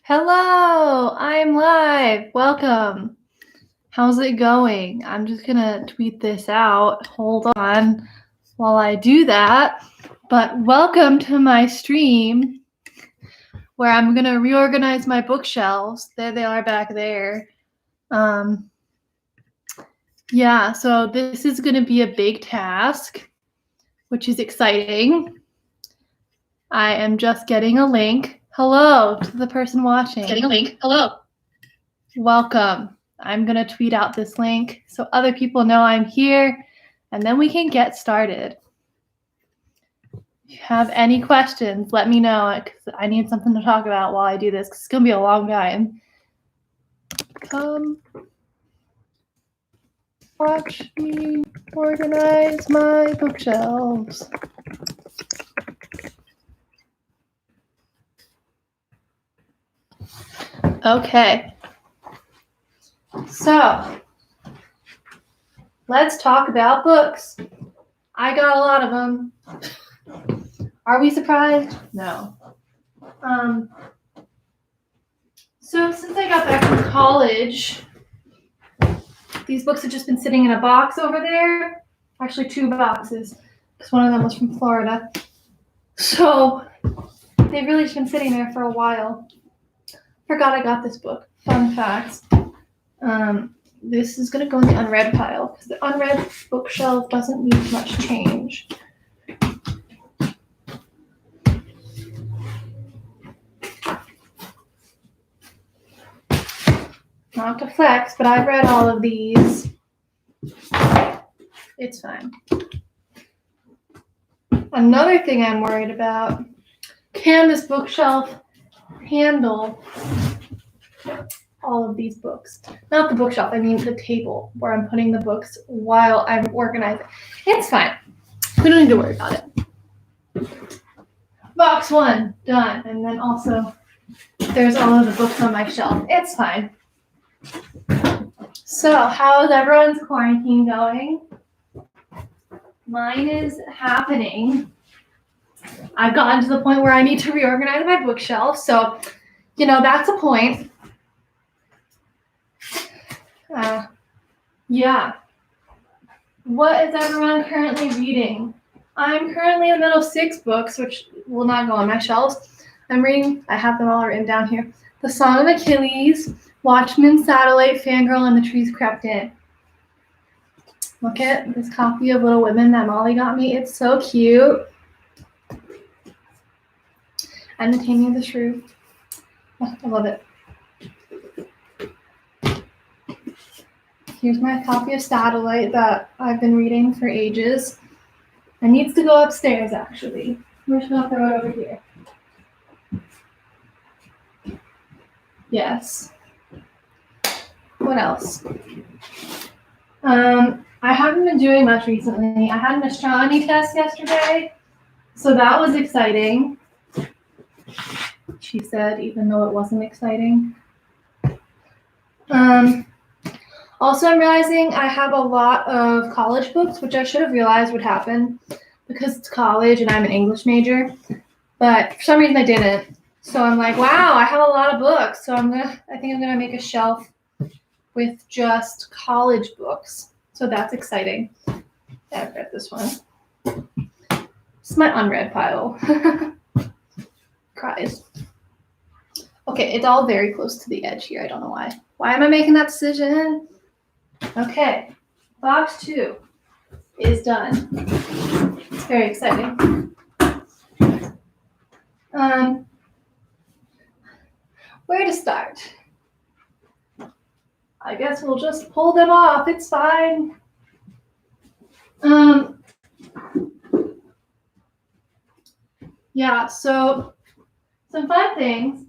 Hello, I'm live. Welcome. How's it going? I'm just gonna tweet this out. Hold on while I do that. But welcome to my stream where I'm gonna reorganize my bookshelves. There they are back there. So this is gonna be a big task, which is exciting. I am just getting a link. Hello to the person watching. Getting a link. Hello. Welcome. I'm going to tweet out this link so other people know I'm here, and then we can get started. If you have any questions, let me know, because I need something to talk about while I do this, because it's going to be a long time. Come watch me organize my bookshelves. Okay. So, let's talk about books. I got a lot of them. Are we surprised? No. So since I got back from college, these books have just been sitting in a box over there. Actually, 2 boxes, because one of them was from Florida. So they've really just been sitting there for a while. Forgot I got this book. Fun fact. This is going to go in the unread pile, because the unread bookshelf doesn't need much change. Not to flex, but I've read all of these. It's fine. Another thing I'm worried about, can this bookshelf handle all of these books? Not the bookshelf, I mean the table where I'm putting the books while I'm organizing. It's fine. We don't need to worry about it. Box 1, done. And then also, there's all of the books on my shelf. It's fine. So, how is everyone's quarantine going? Mine is happening. I've gotten to the point where I need to reorganize my bookshelf. So, that's a point. What is everyone currently reading? I'm currently in the middle of 6 books, which will not go on my shelves. I'm reading, I have them all written down here. The Song of Achilles, Watchmen, Satellite, Fangirl, and the Trees Crept In. Look at this copy of Little Women that Molly got me. It's so cute. And The Taming of the Shrew. Oh, I love it. Here's my copy of Satellite that I've been reading for ages. It needs to go upstairs, actually. We're just going to throw it over here. Yes. What else? I haven't been doing much recently. I had an astronomy test yesterday, so that was exciting. She said, even though it wasn't exciting. Also, I'm realizing I have a lot of college books, which I should have realized would happen because it's college and I'm an English major. But for some reason I didn't. So I'm like, wow, I have a lot of books. So I think I'm gonna make a shelf with just college books. So that's exciting. I've read this one. It's my unread pile. Cries. Okay, it's all very close to the edge here. I don't know why. Why am I making that decision? Okay, box 2 is done. It's very exciting. Where to start? I guess we'll just pull them off. It's fine. So some fun things.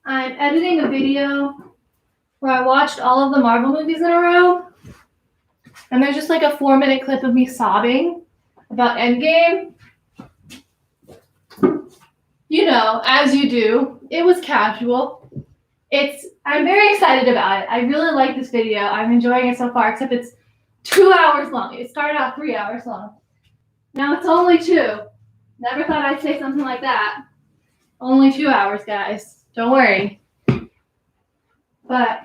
I'm editing a video where I watched all of the Marvel movies in a row. And there's just like a 4-minute clip of me sobbing about Endgame. As you do. It was casual. I'm very excited about it. I really like this video. I'm enjoying it so far, except it's 2 hours long. It started out 3 hours long. Now it's only 2. Never thought I'd say something like that. Only 2 hours, guys. Don't worry. But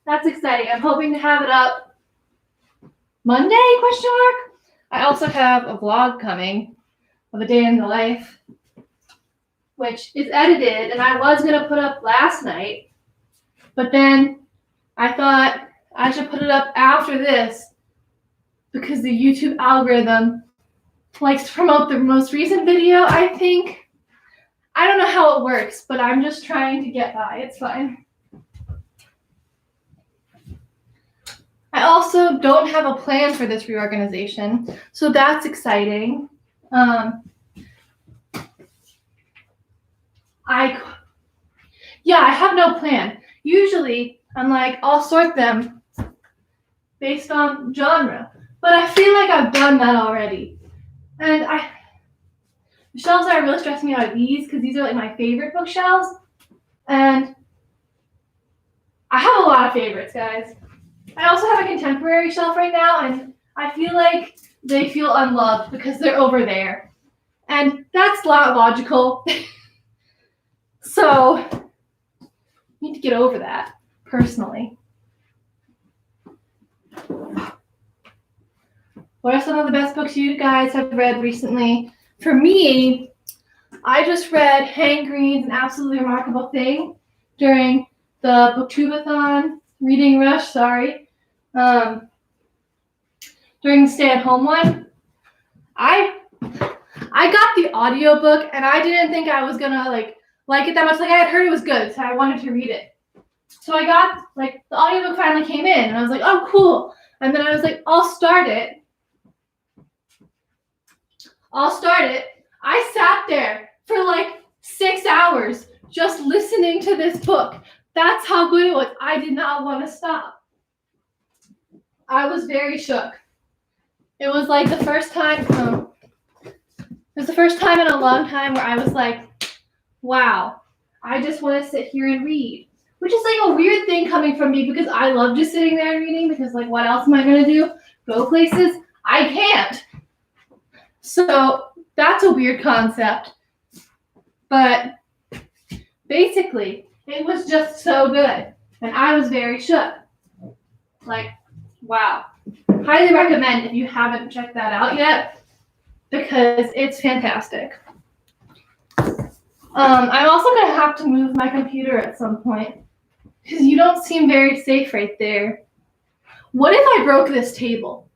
that's exciting. I'm hoping to have it up Monday, ? I also have a vlog coming of a day in the life, which is edited, and I was going to put up last night, but then I thought I should put it up after this because the YouTube algorithm likes to promote the most recent video, I think. I don't know how it works, but I'm just trying to get by. It's fine. I also don't have a plan for this reorganization, so that's exciting. I have no plan. Usually, I'm like, I'll sort them based on genre, but I feel like I've done that already. And the shelves that are really stressing me out are these, because these are like my favorite bookshelves, and I have a lot of favorites, guys. I also have a contemporary shelf right now, and I feel like they feel unloved because they're over there. And that's not logical. So, I need to get over that, personally. What are some of the best books you guys have read recently? For me, I just read Hank Green's An Absolutely Remarkable Thing during the Booktubeathon reading rush, during the stay-at-home one. I got the audiobook, and I didn't think I was gonna like it that much. Like, I had heard it was good, so I wanted to read it. So I got, the audiobook finally came in, and I was like, oh, cool. And then I was like, I'll start it. I sat there for 6 hours just listening to this book. That's how good it was. I did not want to stop. I was very shook. It was the first time, in a long time where I was like, wow, I just want to sit here and read. Which is a weird thing coming from me because I love just sitting there and reading because what else am I going to do? Go places? I can't. So that's a weird concept. But basically, it was just so good. And I was very shook. Wow. Highly recommend if you haven't checked that out yet because it's fantastic. I'm also going to have to move my computer at some point because you don't seem very safe right there. What if I broke this table?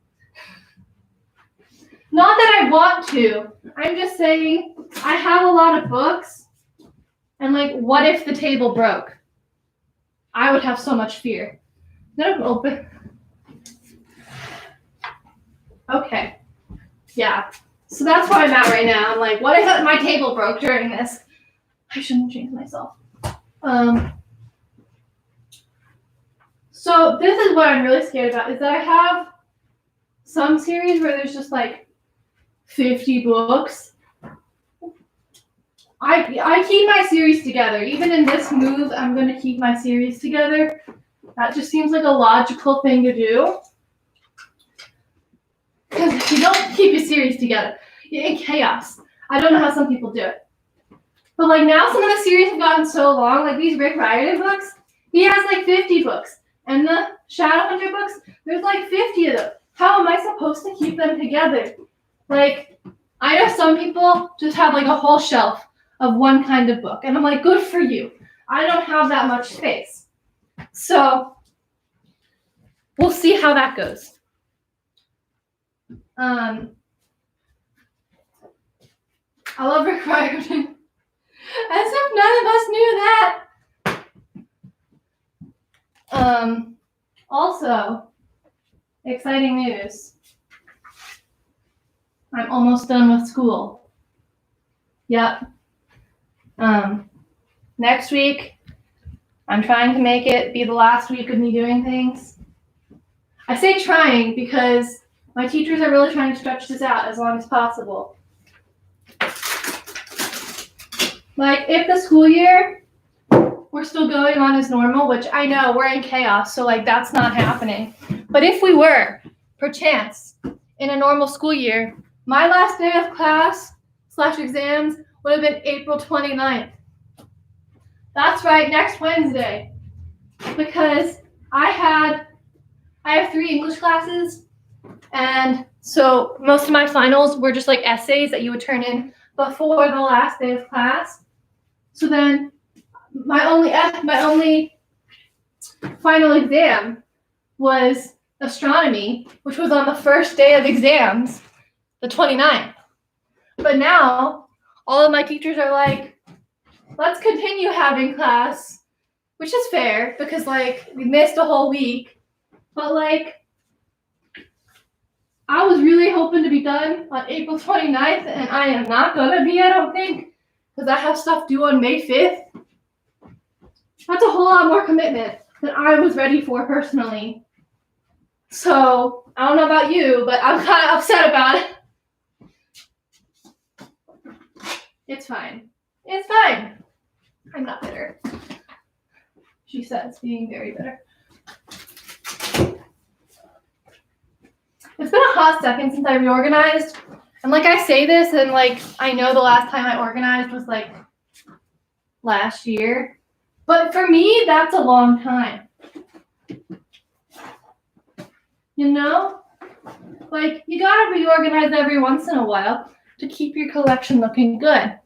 Not that I want to. I'm just saying I have a lot of books, and what if the table broke? I would have so much fear. Then open. Okay. Yeah. So that's where I'm at right now. I'm like, what if my table broke during this? I shouldn't jinx myself. So this is what I'm really scared about, is that I have some series where there's just 50 books. I keep my series together. Even in this move, I'm going to keep my series together. That just seems like a logical thing to do. Because if you don't keep your series together, you're in chaos. I don't know how some people do it. But now some of the series have gotten so long, these Rick Riordan books, he has 50 books. And the Shadowhunter books, there's 50 of them. How am I supposed to keep them together? I know some people just have a whole shelf of one kind of book. And I'm like, good for you. I don't have that much space. So we'll see how that goes. I love Rick Riordan. As if none of us knew that. Also, exciting news. I'm almost done with school. Yep. Next week, I'm trying to make it be the last week of me doing things. I say trying because my teachers are really trying to stretch this out as long as possible. If the school year we're still going on as normal, which I know we're in chaos, so that's not happening. But if we were, perchance, in a normal school year, my last day of class/exams would have been April 29th. That's right, next Wednesday. because I have 3 English classes, and so most of my finals were just like essays that you would turn in before the last day of class. So then my only final exam was astronomy, which was on the first day of exams, the 29th. But now all of my teachers are like, let's continue having class, which is fair because like we missed a whole week. But like I was really hoping to be done on April 29th, and I am not gonna be, I don't think, because I have stuff due on May 5th. That's a whole lot more commitment than I was ready for personally. So I don't know about you, but I'm kind of upset about it. It's fine. It's fine. I'm not bitter. She says, being very bitter. It's been a hot second since I reorganized. And like I say this, and like I know the last time I organized was like last year. But for me, that's a long time. You know? Like, you gotta reorganize every once in a while to keep your collection looking good.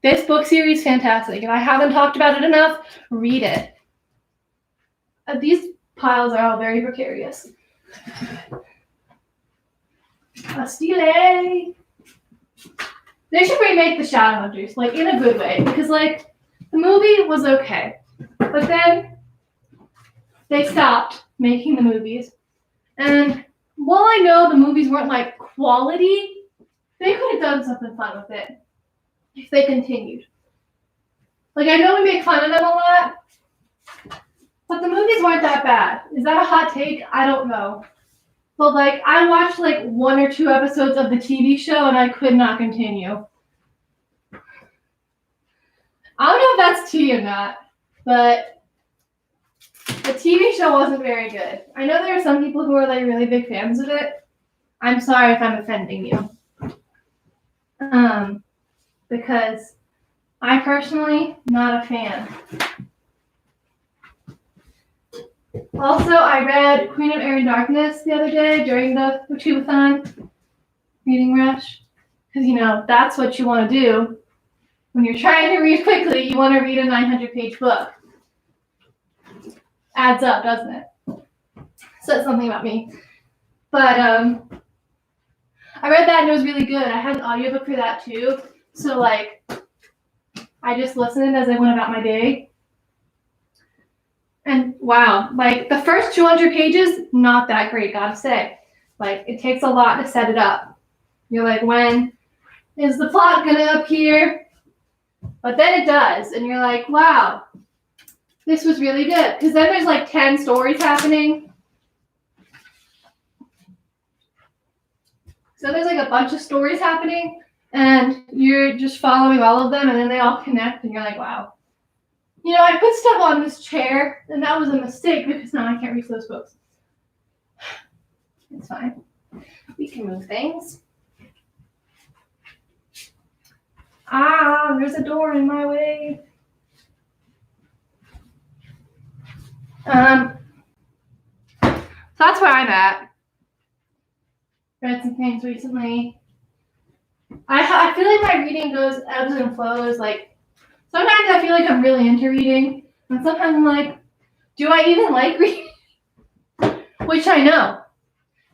This book series is fantastic. If I haven't talked about it enough, read it. These piles are all very precarious. A stile. They should remake the Shadowhunters, like in a good way, because like the movie was okay, but then they stopped making the movies. And while I know the movies weren't like quality, they could have done something fun with it if they continued. Like I know we make fun of them a lot, but the movies weren't that bad. Is that a hot take? I don't know. But like I watched like 1 or 2 episodes of the TV show and I could not continue. I don't know if that's tea or not, but the TV show wasn't very good. I know there are some people who are like really big fans of it. I'm sorry if I'm offending you. Because I personally not a fan. Also, I read Queen of Air and Darkness the other day during the Retubathon reading rush. Because, you know, that's what you want to do. When you're trying to read quickly, you want to read a 900-page book. Adds up, doesn't it? Says something about me. But I read that and it was really good. I had an audiobook for that too. So, like, I just listened as I went about my day. And wow, like the first 200 pages, not that great, gotta say. Like it takes a lot to set it up. You're like, when is the plot gonna appear? But then it does, and you're like, wow, this was really good. Because then there's like 10 stories happening. So there's like a bunch of stories happening, and you're just following all of them, and then they all connect, and you're like, wow. You know, I put stuff on this chair, and that was a mistake because now I can't reach those books. It's fine. We can move things. Ah, there's a door in my way. So that's where I'm at. Read some things recently. I feel like my reading goes ebbs and flows. Like, sometimes I feel like I'm really into reading, and sometimes I'm like, do I even like reading? Which I know.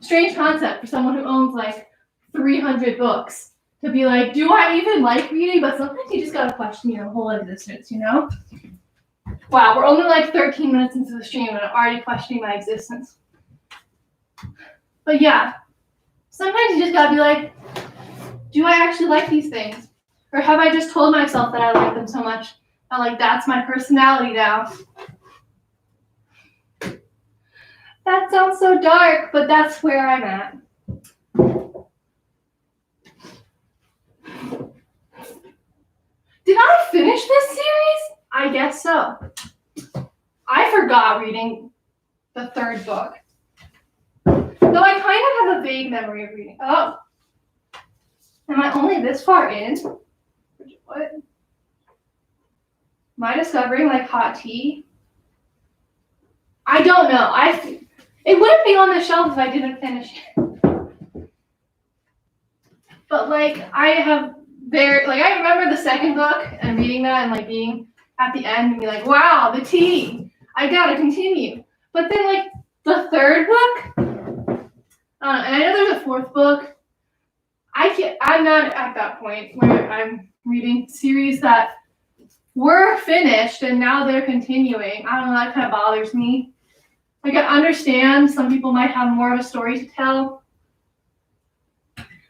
Strange concept for someone who owns like 300 books to be like, do I even like reading? But sometimes you just gotta question your whole existence, you know? Wow, we're only like 13 minutes into the stream and I'm already questioning my existence. But yeah, sometimes you just gotta be like, do I actually like these things? Or have I just told myself that I like them so much that like that's my personality now? That sounds so dark, but that's where I'm at. Did I finish this series? I guess so. I forgot reading the 3rd book. Though I kind of have a vague memory of reading. Oh. Am I only this far in? What? Am I discovering like hot tea? I don't know. It wouldn't be on the shelf if I didn't finish it. But like I remember the second book and reading that and like being at the end and be like, wow, the tea. I gotta continue. But then like the third book, and I know there's a fourth book. I'm not at that point where I'm reading series that were finished and now they're continuing. I don't know, that kind of bothers me. Like I understand some people might have more of a story to tell.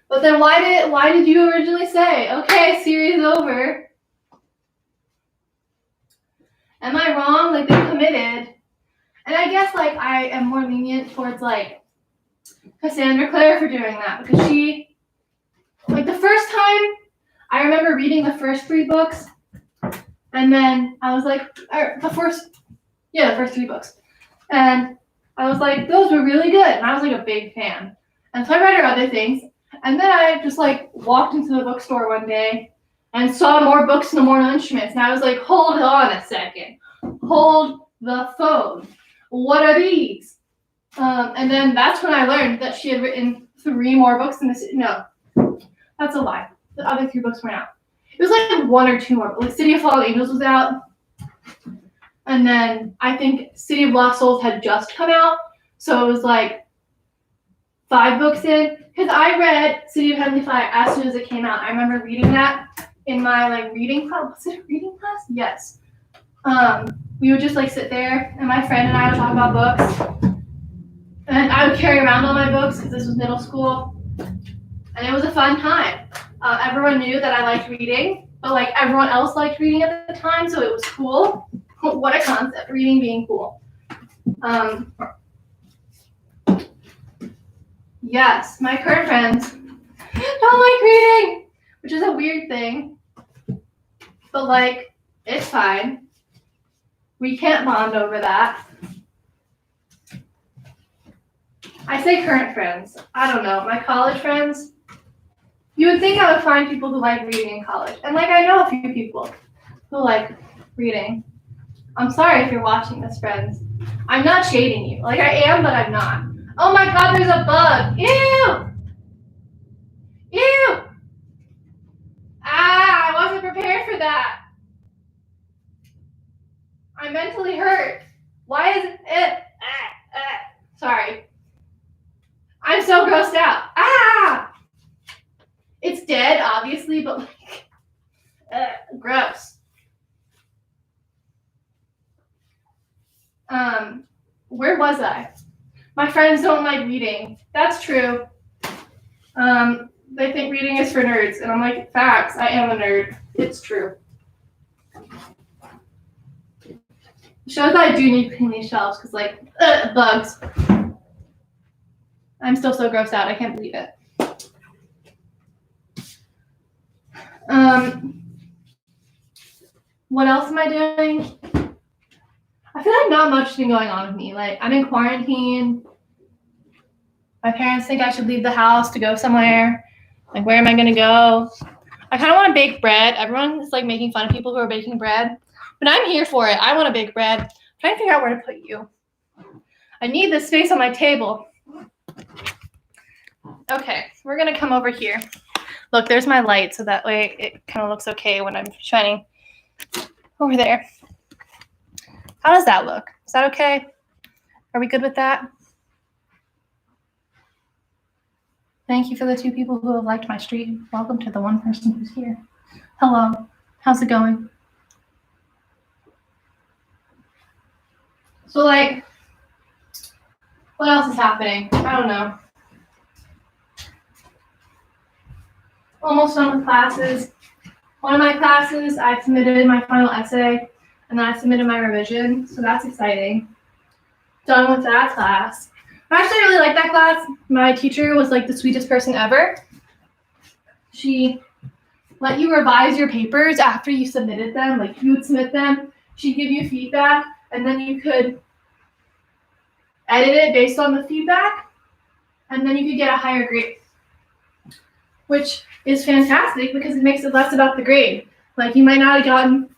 But then why did you originally say, okay, series over? Am I wrong? Like they're committed. And I guess like I am more lenient towards like Cassandra Clare for doing that because she, like the first time I remember reading the first 3 books and then I was like, the first 3 books. And I was like, those were really good. And I was like a big fan. And so I read her other things. And then I just like walked into the bookstore one day and saw more books and more instruments. And I was like, hold on a second. Hold the phone. What are these? And then that's when I learned that she had written 3 more books in this. No, that's a lie. The other 3 books were out. It was like 1 or 2 more. Like City of Fallen Angels was out. And then I think City of Lost Souls had just come out. So it was like 5 books in. Because I read City of Heavenly Fire as soon as it came out. I remember reading that in my like reading class. Was it a reading class? Yes. We would just like sit there and my friend and I would talk about books. And I would carry around all my books because this was middle school. And it was a fun time. Everyone knew that I liked reading, but like everyone else liked reading at the time, so it was cool. What a concept, reading being cool. Yes, my current friends don't like reading, which is a weird thing. But like, it's fine. We can't bond over that. I say current friends. I don't know. My college friends, you would think I would find people who like reading in college. And like, I know a few people who like reading. I'm sorry if you're watching this, friends. I'm not shading you. Like I am, but I'm not. Oh my God, there's a bug. Ew! Ew! Ah, I wasn't prepared for that. I'm mentally hurt. Why is it? Sorry. I'm so grossed out. Ah! It's dead, obviously, but like, gross. Where was I? My friends don't like reading. That's true. They think reading is for nerds, and I'm like, facts. I am a nerd. It's true. Shows that I do need to clean these shelves because, like, bugs. I'm still so grossed out. I can't believe it. What else am I doing? I feel like not much has been going on with me. Like, I'm in quarantine. My parents think I should leave the house to go somewhere. Like, where am I going to go? I kind of want to bake bread. Everyone is, like, making fun of people who are baking bread. But I'm here for it. I want to bake bread. I'm trying to figure out where to put you. I need this space on my table. Okay, we're going to come over here. Look, there's my light, so that way it kind of looks okay when I'm shining over there. How does that look? Is that okay? Are we good with that? Thank you for the 2 people who have liked my stream. Welcome to the 1 person who's here. Hello. How's it going? So, like, what else is happening? I don't know. Almost done with classes. One of my classes, I submitted my final essay, and then I submitted my revision, so that's exciting. Done with that class. I actually really like that class. My teacher was like the sweetest person ever. She let you revise your papers after you submitted them. Like you would submit them, she'd give you feedback, and then you could edit it based on the feedback, and then you could get a higher grade, which is fantastic because it makes it less about the grade. Like you might not have gotten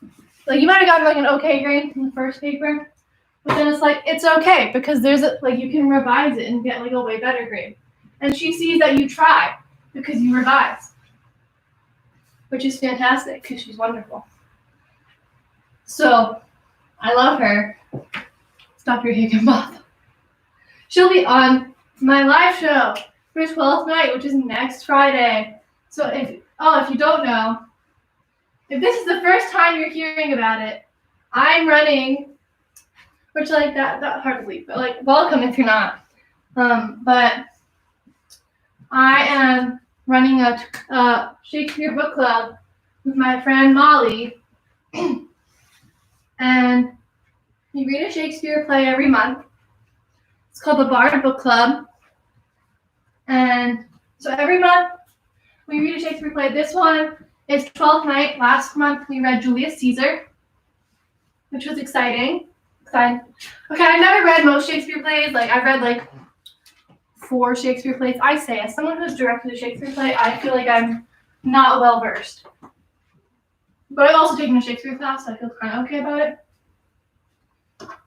like you might have gotten like an okay grade in the first paper, but then it's like it's okay because there's like you can revise it and get like a way better grade. And she sees that you try because you revise, which is fantastic because she's wonderful. So I love her. Stop your Higginbotham. She'll be on my live show for 12th night, which is next Friday. So if you don't know, if this is the first time you're hearing about it, I'm running, which like that hard to believe, but like welcome if you're not. But I am running a Shakespeare book club with my friend Molly, and we read a Shakespeare play every month. It's called the Bard Book Club, and so every month we read a Shakespeare play. This one is 12th night. Last month we read Julius Caesar, which was exciting. Okay, I've never read most Shakespeare plays. Like I've read like 4 Shakespeare plays. I say, as someone who's directed a Shakespeare play, I feel like I'm not well versed. But I've also taken a Shakespeare class, so I feel kind of okay about it.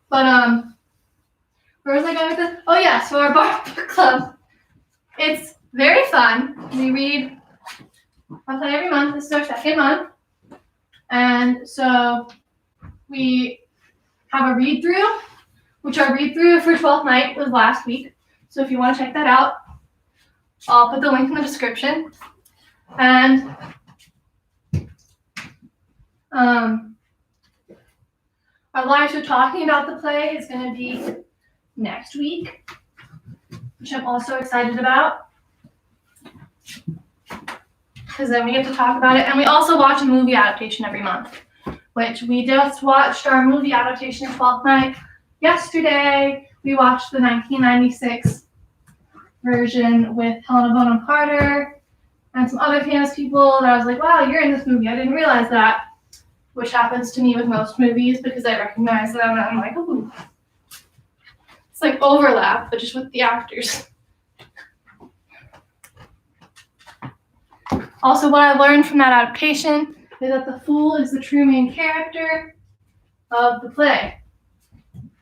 But where was I going with this? Oh yeah, so our Bard Book Club. It's very fun. We read a play every month. This is our second month. And so we have a read through, which our read through for 12th night was last week. So if you want to check that out, I'll put the link in the description. And our live show talking about the play is going to be next week, which I'm also excited about, because then we get to talk about it. And we also watch a movie adaptation every month, which we just watched our movie adaptation of 12th night yesterday. We watched the 1996 version with Helena Bonham Carter and some other famous people that I was like, wow, you're in this movie. I didn't realize that, which happens to me with most movies because I recognize them and I'm like, ooh. It's like overlap, but just with the actors. Also, what I learned from that adaptation is that the fool is the true main character of the play.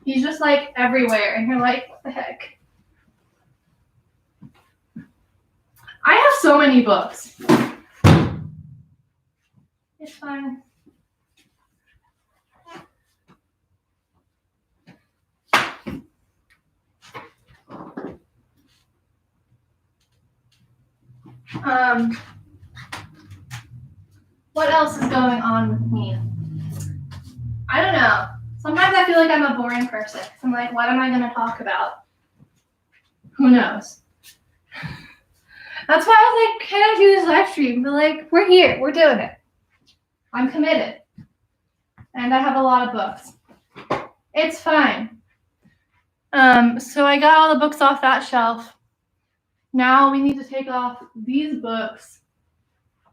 He's just like everywhere, and you're like, what the heck? I have so many books. It's fine. What else is going on with me? I don't know. Sometimes I feel like I'm a boring person. I'm like, what am I going to talk about? Who knows? That's why I was like, can I do this live stream? But like, we're here. We're doing it. I'm committed. And I have a lot of books. It's fine. So I got all the books off that shelf. Now we need to take off these books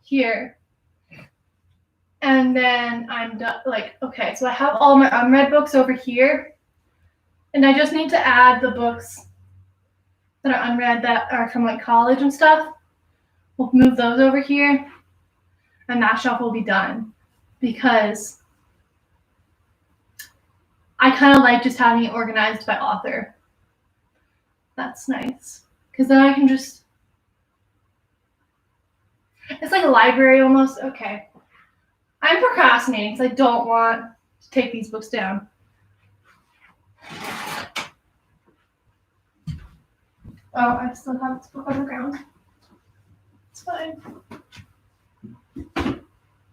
here. And then I'm done. Like, okay, so I have all my unread books over here. And I just need to add the books that are unread that are from like college and stuff. We'll move those over here. And that shelf will be done. Because I kind of like just having it organized by author. That's nice. Because then I can just... It's like a library almost. Okay. I'm procrastinating because I don't want to take these books down. Oh, I still have this book on the ground. It's fine.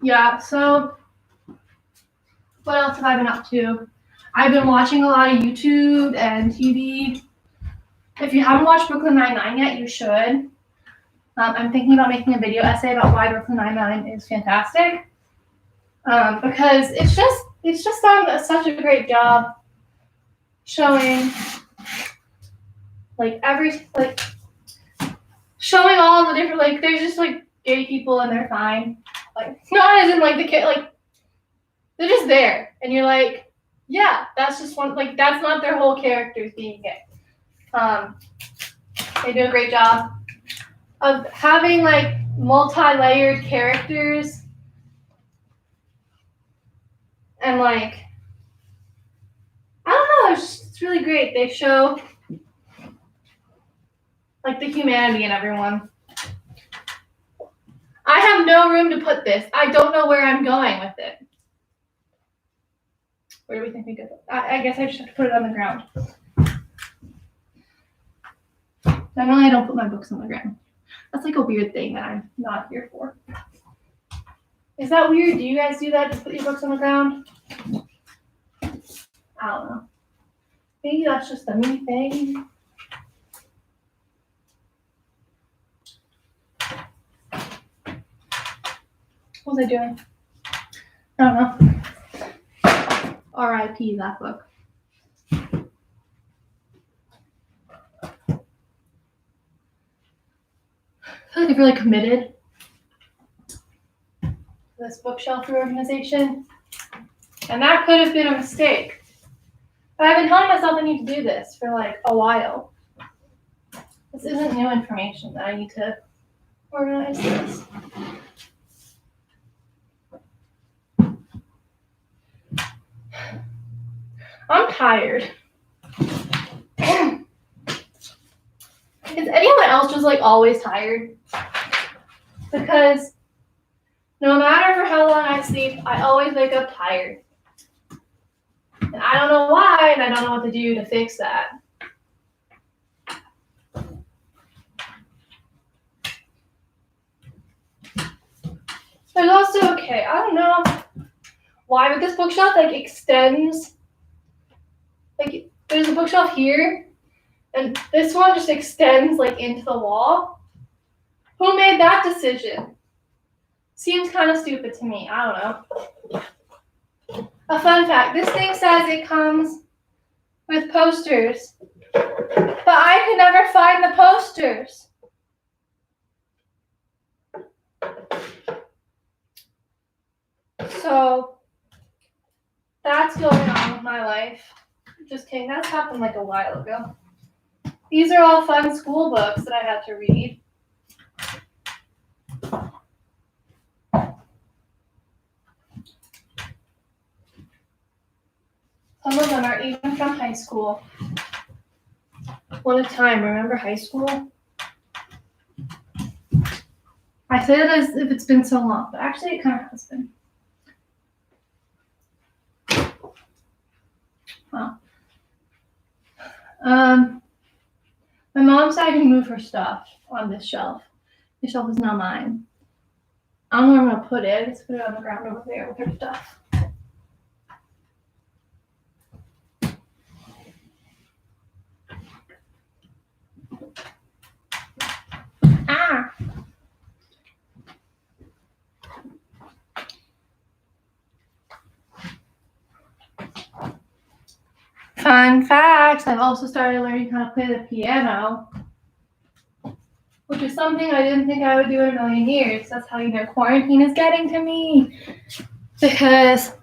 Yeah, so what else have I been up to? I've been watching a lot of YouTube and TV. If you haven't watched Brooklyn Nine-Nine yet, you should. I'm thinking about making a video essay about why Brooklyn Nine-Nine is fantastic. Because it's just done such a great job showing showing all the different, like, there's just like gay people and they're fine. Like, not as in like the kid, like, they're just there. And you're like, yeah, that's just one, like, that's not their whole characters being gay. They do a great job of having like multi-layered characters And like, I don't know, it's really great. They show like the humanity in everyone. I have no room to put this. I don't know where I'm going with it. Where do we think we go? I guess I just have to put it on the ground. Normally I don't put my books on the ground. That's like a weird thing that I'm not here for. Is that weird? Do you guys do that? Just put your books on the ground? I don't know. Maybe that's just a me thing. What was I doing? I don't know. R.I.P. that book. I feel like I've really committed to this bookshelf reorganization. And that could have been a mistake. But I've been telling myself I need to do this for like a while. This isn't new information that I need to organize this. I'm tired. Is anyone else just like always tired? Because no matter for how long I sleep, I always wake up tired. And I don't know why, and I don't know what to do to fix that. There's also, okay, I don't know why, but this bookshelf like extends. Like there's a bookshelf here, and this one just extends like into the wall. Who made that decision? Seems kind of stupid to me. I don't know. A fun fact, this thing says it comes with posters, but I could never find the posters. So that's going on with my life. Just kidding, that's happened like a while ago. These are all fun school books that I had to read. Some of them are even from high school. What a time, remember high school? I say that as if it's been so long, but actually it kind of has been. Wow. My mom said I can move her stuff on this shelf. This shelf is now mine. I don't know where I'm gonna put it. Let's put it on the ground over there with her stuff. Ah! Fun facts, I've also started learning how to play the piano, which is something I didn't think I would do in a million years. That's how you know quarantine is getting to me. Because,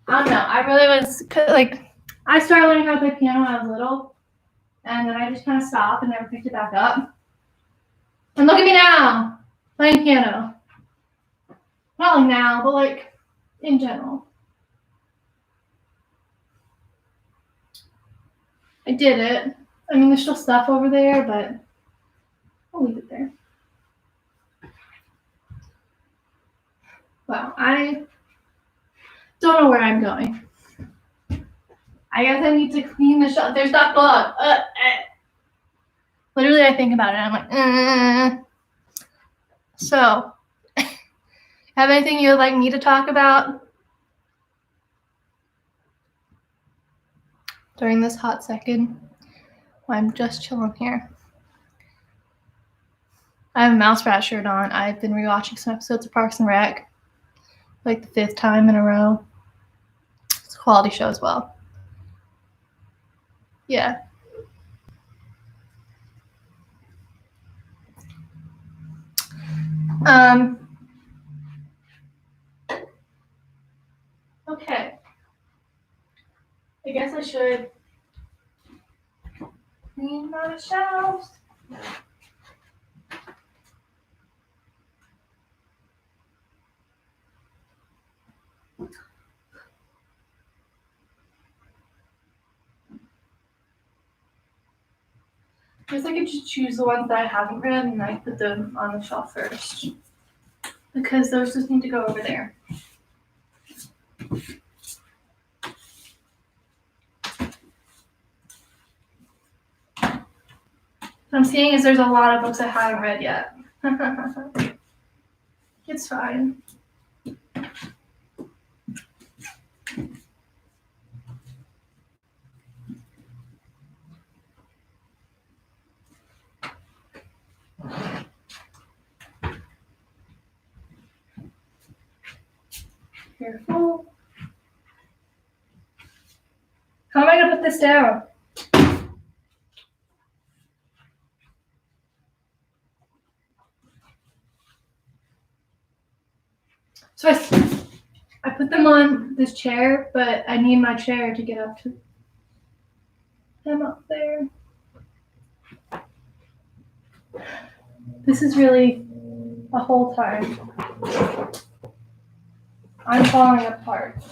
I don't know, I really was, like, I started learning how to play piano when I was little, and then I just kind of stopped and never picked it back up. And look at me now, playing piano. Not like now, but like, in general. I did it. I mean, there's still stuff over there, but I'll leave it there. Wow, I don't know where I'm going. I guess I need to clean the shelf. There's that book. Literally, I think about it, and I'm like, So, have anything you would like me to talk about during this hot second? I'm just chilling here. I have a Mouse Rat shirt on. I've been rewatching some episodes of Parks and Rec, like the 5th time in a row. It's a quality show as well. Yeah. Okay. I guess I should clean my shelves. guess I could just choose the ones that I haven't read and I put them on the shelf first. Because those just need to go over there. What I'm seeing is there's a lot of books I haven't read yet. It's fine. Careful. How am I going to put this down? So I put them on this chair, but I need my chair to get up to them up there. This is really a whole time. I'm falling apart.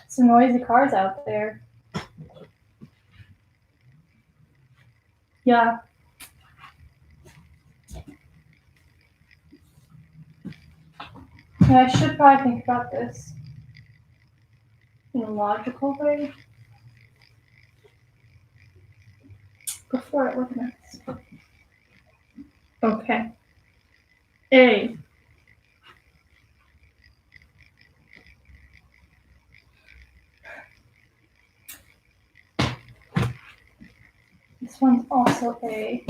Some noisy cars out there. Yeah. Yeah, I should probably think about this in a logical way before it looks nice. Okay. A. This one's also A.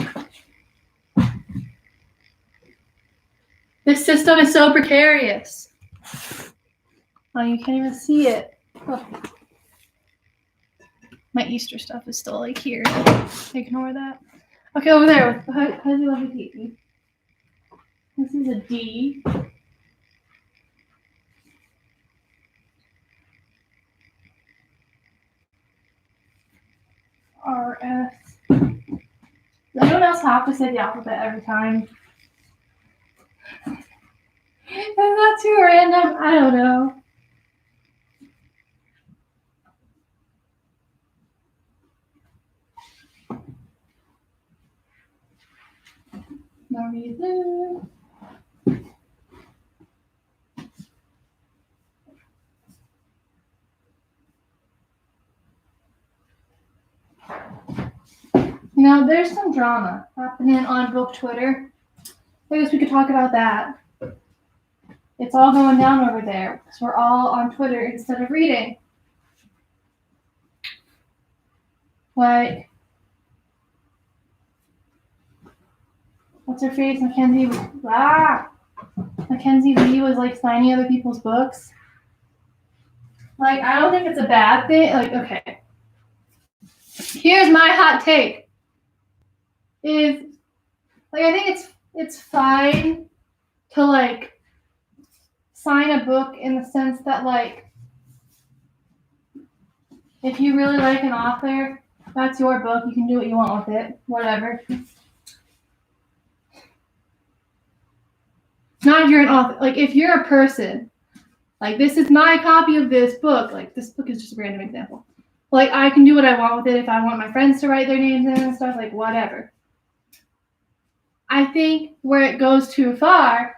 This system is so precarious. Oh, you can't even see it. Oh. My Easter stuff is still like here. Ignore that. Okay, over there. How does he love to eat me? This is a D. R, S. Does anyone else have to say the alphabet every time? Is that too random? I don't know. No reason. Now, there's some drama happening on book Twitter. I guess we could talk about that. It's all going down over there because we're all on Twitter instead of reading. Like, what's her face? Mackenzie Lee was like signing other people's books. Like, I don't think it's a bad thing. Like, okay. Here's my hot take. Is like I think it's fine to like sign a book in the sense that like if you really like an author, that's your book. You can do what you want with it. Whatever. Not if you're an author. Like if you're a person, like this is my copy of this book. Like this book is just a random example. Like I can do what I want with it if I want my friends to write their names in and stuff. Like whatever. I think where it goes too far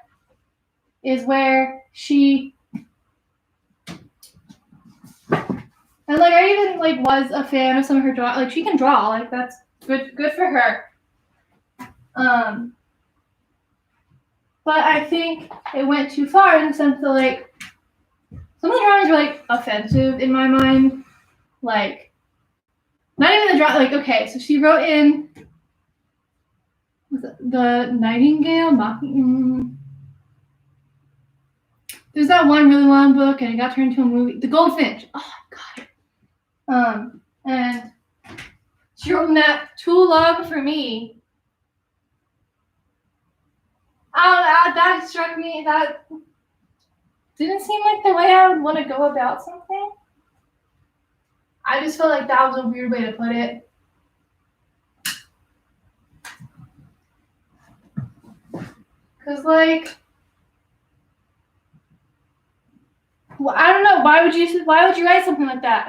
is where she and like I even like was a fan of some of her draw. Like she can draw. Like that's good for her. But I think it went too far in the sense that like some of the drawings were like offensive in my mind. Like not even the draw. Like okay, so she wrote in was it the Nightingale mocking. There's that one really long book, and it got turned into a movie. The Goldfinch. Oh God. And she wrote that too long for me. That struck me. That didn't seem like the way I would want to go about something. I just felt like that was a weird way to put it. Because, like, well, I don't know. Why would you write something like that?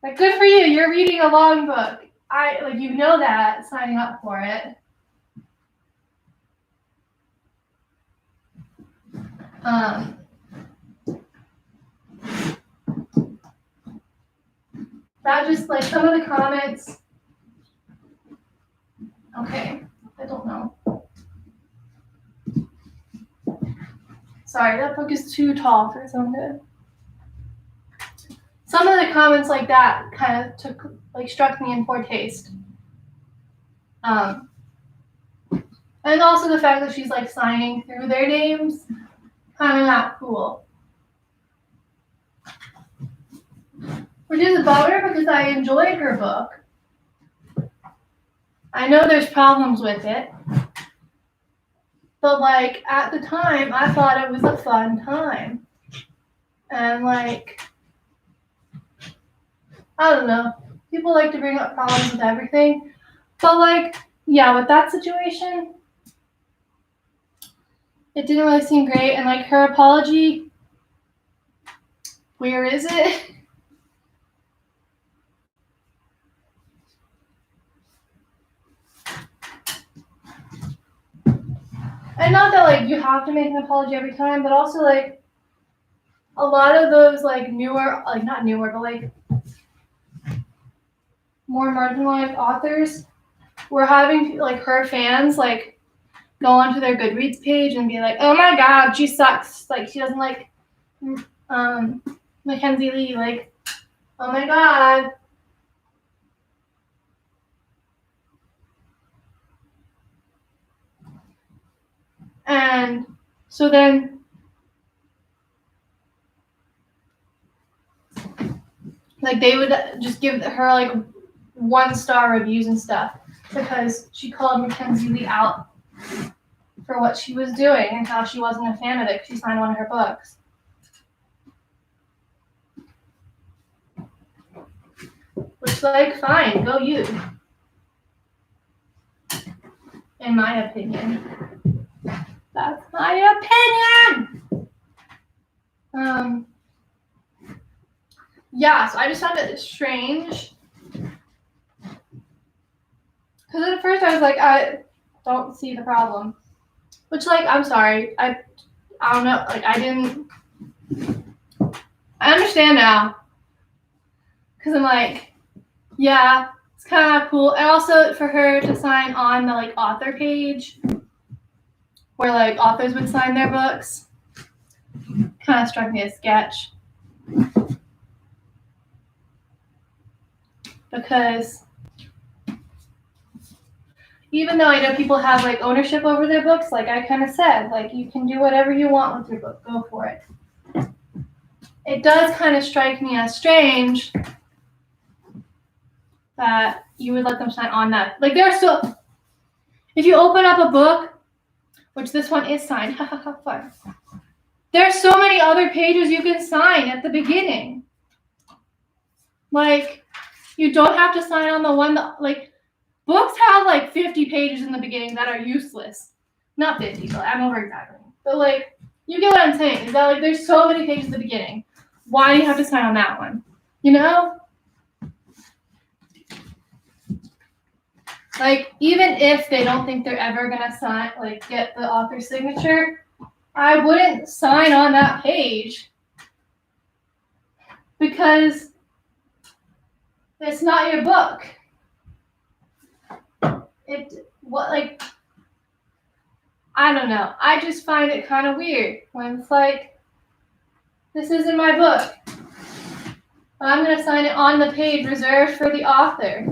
Like, good for you. You're reading a long book. You know that, signing up for it. That just, like, some of the comments. Okay, I don't know. Sorry, that book is too tall for its own good. Some of the comments like that kind of struck me in poor taste. And also the fact that she's like signing through their names, kind of not cool. Which is a bummer because I enjoyed her book. I know there's problems with it. But like at the time, I thought it was a fun time. And like, I don't know. People like to bring up problems with everything. But like, yeah, with that situation, it didn't really seem great. And like her apology, where is it? And not that like you have to make an apology every time, but also like a lot of those like newer, like not newer, but like more marginalized authors were having like her fans like go onto their Goodreads page and be like, oh my god, she sucks. Like she doesn't like Mackenzie Lee, like, oh my god. And so then like they would just give her like 1-star reviews and stuff because she called Mackenzie Lee out for what she was doing and how she wasn't a fan of it because she signed one of her books. Which, like, fine, go you. In my opinion. That's my opinion! Yeah, so I just found it strange. Because at first I was like, I don't see the problem. Which, like, I'm sorry. I don't know. Like, I understand now. Because I'm like, yeah, it's kind of cool. And also for her to sign on the, like, author page where, like, authors would sign their books kind of struck me as sketch. Because even though I know people have like ownership over their books, like I kind of said, like you can do whatever you want with your book, go for it. It does kind of strike me as strange that you would let them sign on that. Like there's still, if you open up a book, which this one is signed, fun. There's so many other pages you can sign at the beginning. Like you don't have to sign on the one that like books have like 50 pages in the beginning that are useless. Not 50, but I'm over exaggerating. But like, you get what I'm saying. Is that like there's so many pages at the beginning. Why do you have to sign on that one? You know? Like, even if they don't think they're ever gonna sign, like get the author's signature, I wouldn't sign on that page. Because it's not your book. I don't know. I just find it kind of weird when it's like, this isn't my book. But I'm going to sign it on the page reserved for the author.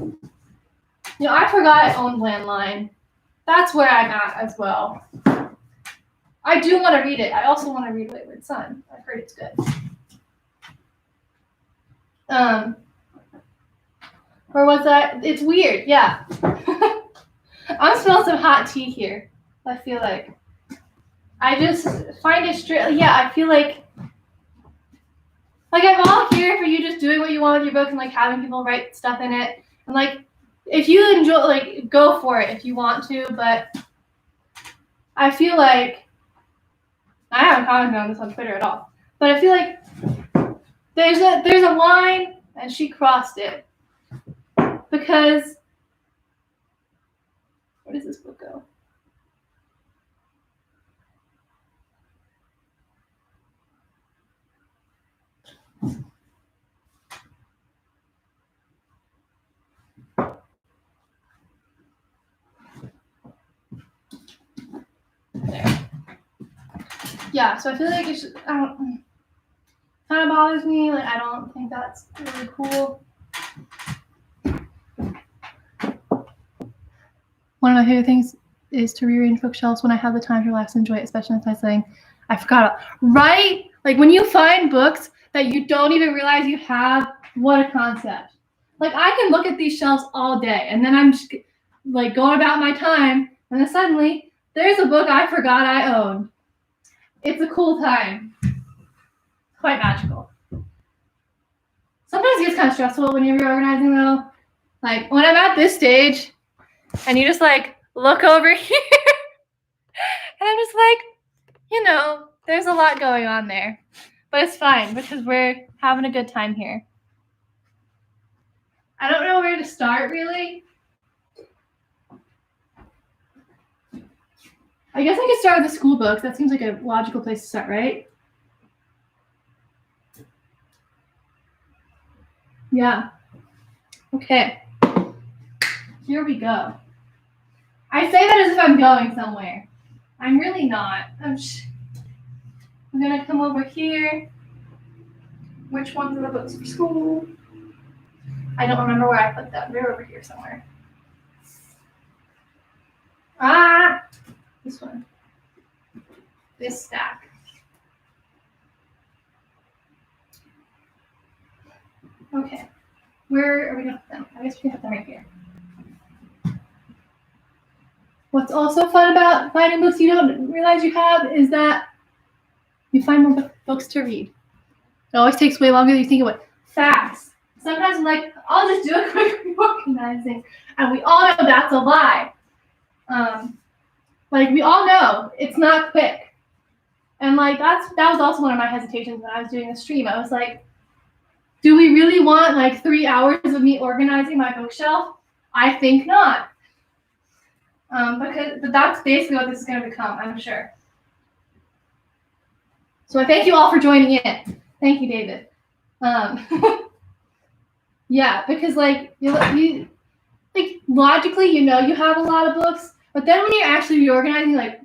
You know, I forgot I owned Landline. That's where I'm at as well. I do want to read it. I also want to read Wayward Son. I've heard it's good. Or was that? It's weird, yeah. I'm smelling some hot tea here. I feel like. I just find it straight. Yeah, I feel like I'm all here for you just doing what you want with your book and like having people write stuff in it. And like, if you enjoy, like, go for it if you want to. But I feel like, I haven't commented on this on Twitter at all, but I feel like there's a line and she crossed it. Because, where does this book go? There. Yeah, so I feel like it should, kind of bothers me. Like, I don't think that's really cool. One of my favorite things is to rearrange bookshelves when I have the time to relax and enjoy it, especially if I'm saying, I forgot. Right? Like, when you find books that you don't even realize you have, what a concept. Like, I can look at these shelves all day, and then I'm just, like, going about my time, and then suddenly, there's a book I forgot I owned. It's a cool time. Quite magical. Sometimes it gets kind of stressful when you're reorganizing, though. Like, when I'm at this stage, and you just, like, look over here, and I'm just like, you know, there's a lot going on there. But it's fine, because we're having a good time here. I don't know where to start, really. I guess I could start with the school books. That seems like a logical place to start, right? Yeah. Okay. Here we go. I say that as if I'm going somewhere. I'm really not. I'm going to come over here. Which ones are the books for school? I don't remember where I put them. They're over here somewhere. Ah! This one. This stack. Okay. Where are we going to put them? I guess we can put them right here. What's also fun about finding books you don't realize you have is that you find more books to read. It always takes way longer than you think it would. Facts. Sometimes I'm like, I'll just do a quick reorganizing. And we all know that's a lie. Like, we all know it's not quick. And, like, that was also one of my hesitations when I was doing the stream. I was like, do we really want, like, 3 hours of me organizing my bookshelf? I think not. But that's basically what this is going to become, I'm sure. So I thank you all for joining in. Thank you, David. Yeah, because like you like logically, you know, you have a lot of books, but then when you're actually reorganizing, like,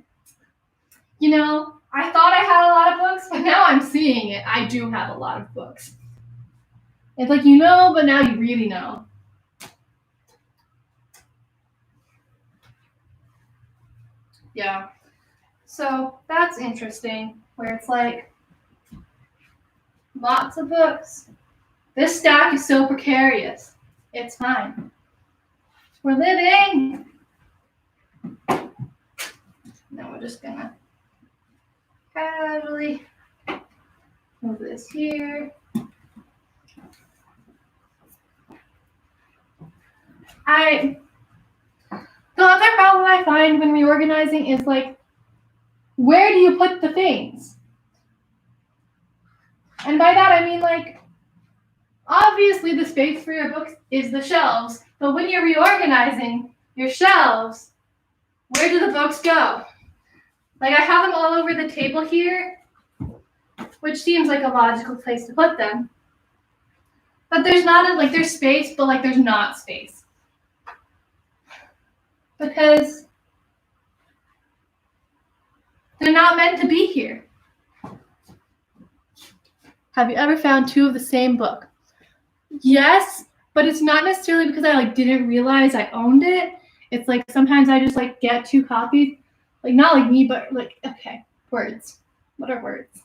you know, I thought I had a lot of books, but now I'm seeing it. I do have a lot of books. It's like, you know, but now you really know. Yeah. So that's interesting, where it's like lots of books. This stack is so precarious. It's fine. We're living. Now we're just gonna casually move this here. The other problem I find when reorganizing is like, where do you put the things? And by that I mean, like, obviously the space for your books is the shelves, but when you're reorganizing your shelves, where do the books go? Like, I have them all over the table here, which seems like a logical place to put them. But there's not like, there's space, but like there's not space. Because they're not meant to be here. Have you ever found two of the same book? Yes, but it's not necessarily because I like didn't realize I owned it. It's like sometimes I just like get two copies. Like, not like me, but like, okay, words. What are words?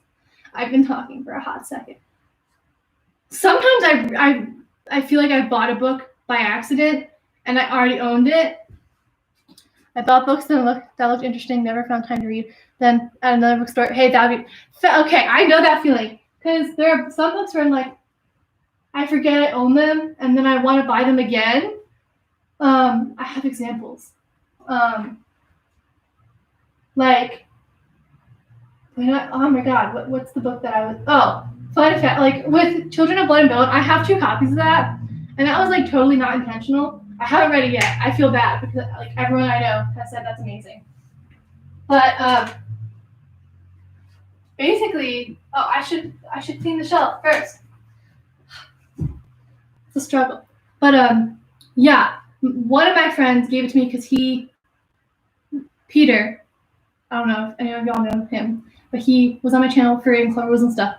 I've been talking for a hot second. Sometimes I feel like I bought a book by accident and I already owned it. I bought books that looked interesting, never found time to read. Then at another bookstore, hey, that would be okay. I know that feeling because there are some books where I'm like, I forget I own them, and then I want to buy them again. I have examples. Like, oh my God, what's the book that I was? Oh, fun fact, like with Children of Blood and Bone, I have 2 copies of that, and that was like totally not intentional. I haven't read it yet. I feel bad because like everyone I know has said that's amazing. But basically, I should clean the shelf first. It's a struggle. But yeah, one of my friends gave it to me because Peter, I don't know if any of y'all know him, but he was on my channel for reading Clover Woods and stuff.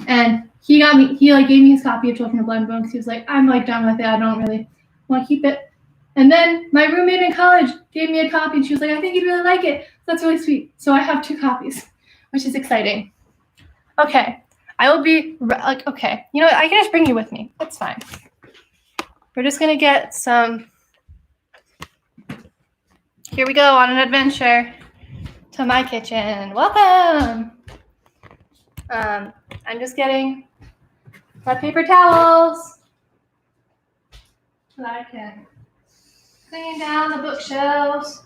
And he like gave me his copy of Children of Blood and Bone because he was like, I'm like done with it. I don't really want to keep it. And then my roommate in college gave me a copy and she was like, I think you'd really like it. That's really sweet. So I have 2 copies, which is exciting. Okay. I will be like, okay. You know what? I can just bring you with me. That's fine. We're just going to get some. Here we go on an adventure to my kitchen. Welcome. I'm just getting my paper towels so that I can clean down the bookshelves.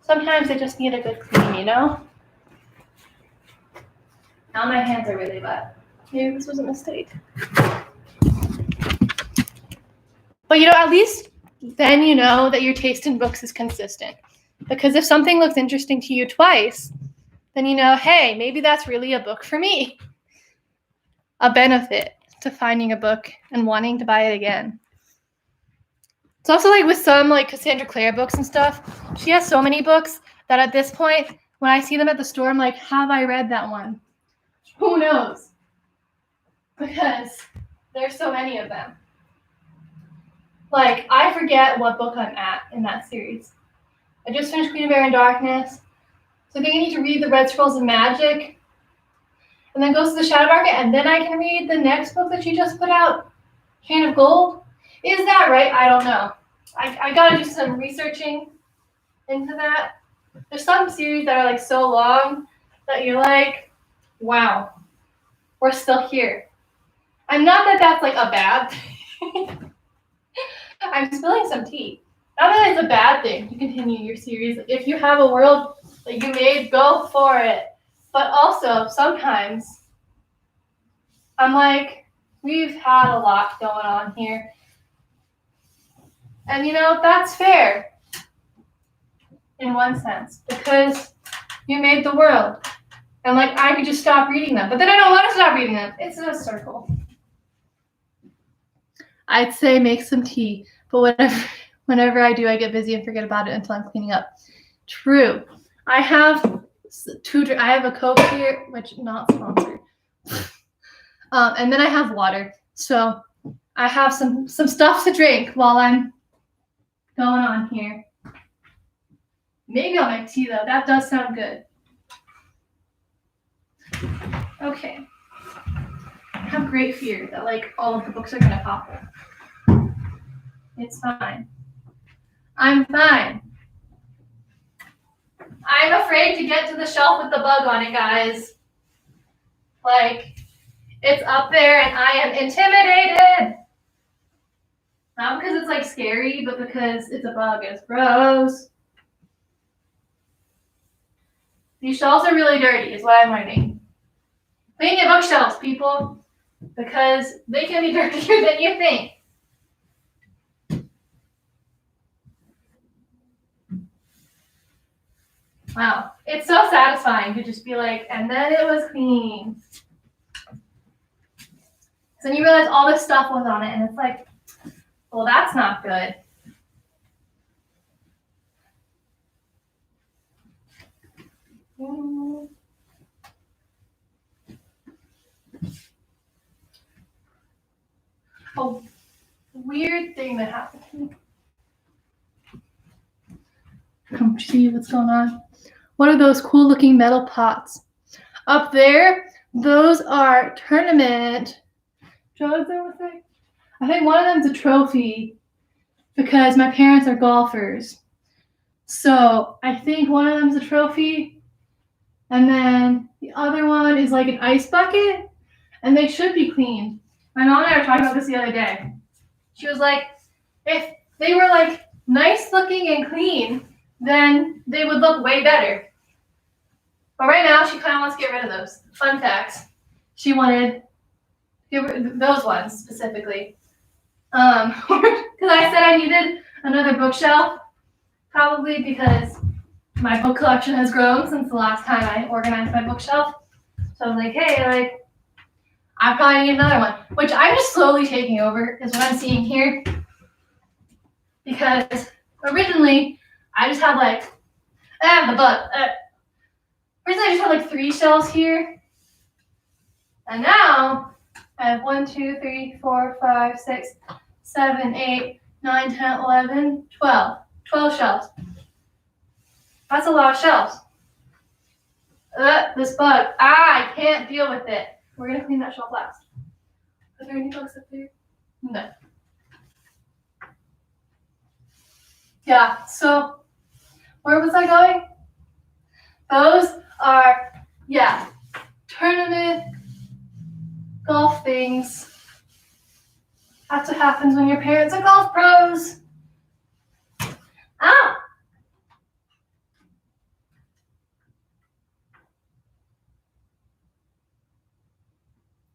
Sometimes they just need a good clean, you know? Now my hands are really wet. Maybe this was a mistake. But you know, at least then you know that your taste in books is consistent. Because if something looks interesting to you twice, then you know, hey, maybe that's really a book for me. A benefit to finding a book and wanting to buy it again. It's also like with some like Cassandra Clare books and stuff, she has so many books that at this point, when I see them at the store, I'm like, have I read that one? Who knows? Because there's so many of them. Like, I forget what book I'm at in that series. I just finished Queen of Air and Darkness. So I think I need to read the Red Scrolls of Magic. And then goes to the Shadow Market, and then I can read the next book that she just put out, Chain of Gold. Is that right? I don't know. I gotta do some researching into that. There's some series that are like so long that you're like, wow, we're still here. And not that that's like a bad thing. I'm spilling some tea. Not that it's a bad thing to continue your series. If you have a world that you made, go for it. But also, sometimes, I'm like, we've had a lot going on here. And, you know, that's fair. In one sense. Because you made the world. And, like, I could just stop reading them. But then I don't want to stop reading them. It's a circle. I'd say make some tea. But whenever I do, I get busy and forget about it until I'm cleaning up. True. I have a Coke here, which not sponsored. And then I have water. So I have some stuff to drink while I'm going on here. Maybe I'll make tea though. That does sound good. Okay. I have great fear that like all of the books are gonna pop up. It's fine. I'm fine. I'm afraid to get to the shelf with the bug on it, guys. Like, it's up there and I am intimidated. Not because it's like scary, but because it's a bug. It's gross. These shelves are really dirty, is what I'm learning. Clean your bookshelves, people, because they can be dirtier than you think. Wow, it's so satisfying to just be like, and then it was clean. So then you realize all this stuff was on it, and it's like, well, that's not good. A weird thing that happened to me. Come see what's going on. What are those cool looking metal pots? Up there, those are tournament jugs, I would say. I think one of them's a trophy because my parents are golfers. So I think one of them's a trophy. And then the other one is like an ice bucket. And they should be cleaned. My mom and I were talking about this the other day. She was like, if they were like nice looking and clean, then they would look way better. But right now, she kind of wants to get rid of those. Fun fact, she wanted those ones specifically. Because I said I needed another bookshelf, probably because my book collection has grown since the last time I organized my bookshelf. So I was like, hey, like, I probably need another one, which I'm just slowly taking over is what I'm seeing here. Because originally, I just had like, originally I just had like 3 shelves here. And now I have 1, 2, 3, 4, 5, 6, 7, 8, 9, 10, 11, 12. 12 shelves. That's a lot of shelves. This bug. I can't deal with it. We're going to clean that shelf last. Are there any bugs up there? No. Yeah, so where was I going? Those are, tournament golf things. That's what happens when your parents are golf pros. Ow!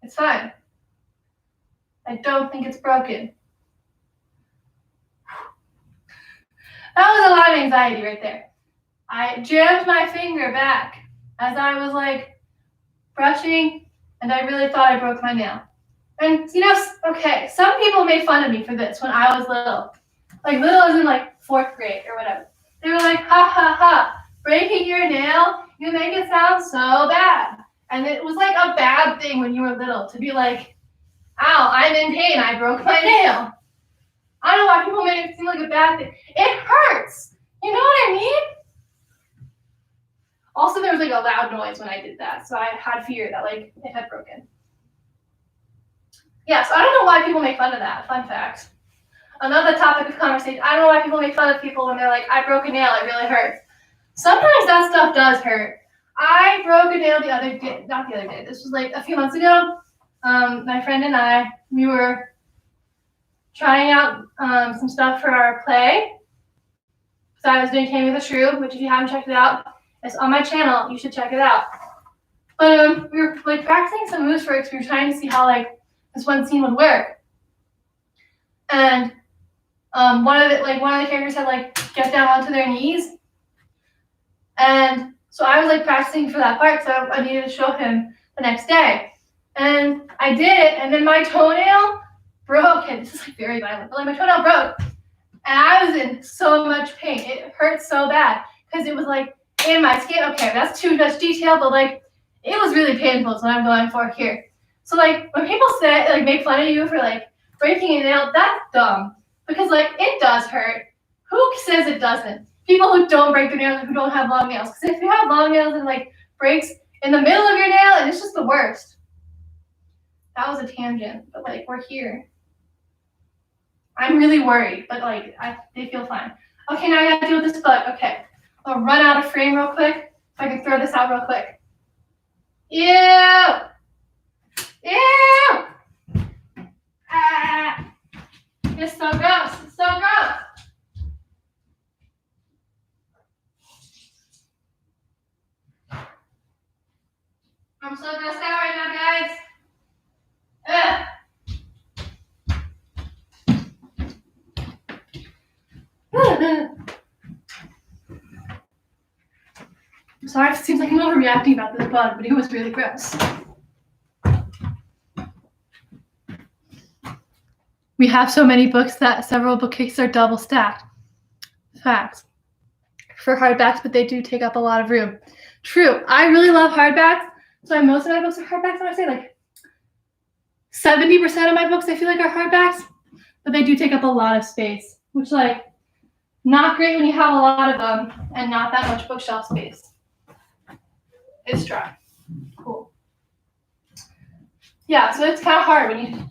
It's fine. I don't think it's broken. That was a lot of anxiety right there. I jammed my finger back as I was like brushing, and I really thought I broke my nail. And okay, some people made fun of me for this when I was little. Like little as in like 4th grade or whatever. They were like, ha ha ha, breaking your nail, you make it sound so bad. And it was like a bad thing when you were little to be like, ow, I'm in pain, I broke my nail. I don't know why people make it seem like a bad thing. It hurts. You know what I mean? Also, there was like a loud noise when I did that, so I had fear that like it had broken. Yeah, so I don't know why people make fun of that. Fun fact. Another topic of conversation. I don't know why people make fun of people when they're like, I broke a nail, it really hurts. Sometimes that stuff does hurt. I broke a nail not the other day. This was like a few months ago. My friend and I, we were trying out some stuff for our play. So I was doing Tammy the Shrew, which if you haven't checked it out, it's on my channel. You should check it out. But we were like practicing some moves for it. We were trying to see how like this one scene would work. And one of the characters had like get down onto their knees. And so I was like practicing for that part, so I needed to show him the next day. And I did it, and then my toenail broke. And this is like very violent, but like my toenail broke. And I was in so much pain. It hurt so bad because it was like in my skin. Okay, that's too much detail, but like it was really painful. Is what I'm going for here. So like when people say like make fun of you for like breaking a nail, that's dumb because like it does hurt. Who says it doesn't? People who don't break their nails, who don't have long nails. Because if you have long nails and like breaks in the middle of your nail, and it's just the worst. That was a tangent, but like we're here. I'm really worried, but like they feel fine. Okay, now I gotta deal with this bug. Okay, I'll run out of frame real quick. If I can throw this out real quick. Ew! Ew! Ah! It's so gross. It's so gross. I'm so grossed out right now, guys. Ugh. I'm sorry if it seems like I'm overreacting about this bug, but it was really gross. We have so many books that several bookcases are double stacked. Fact. For hardbacks, but they do take up a lot of room. True. I really love hardbacks, so most of my books are hardbacks. I would say like 70% of my books I feel like are hardbacks, but they do take up a lot of space, which like not great when you have a lot of them and not that much bookshelf space. It's dry. Cool. Yeah, so it's kind of hard when you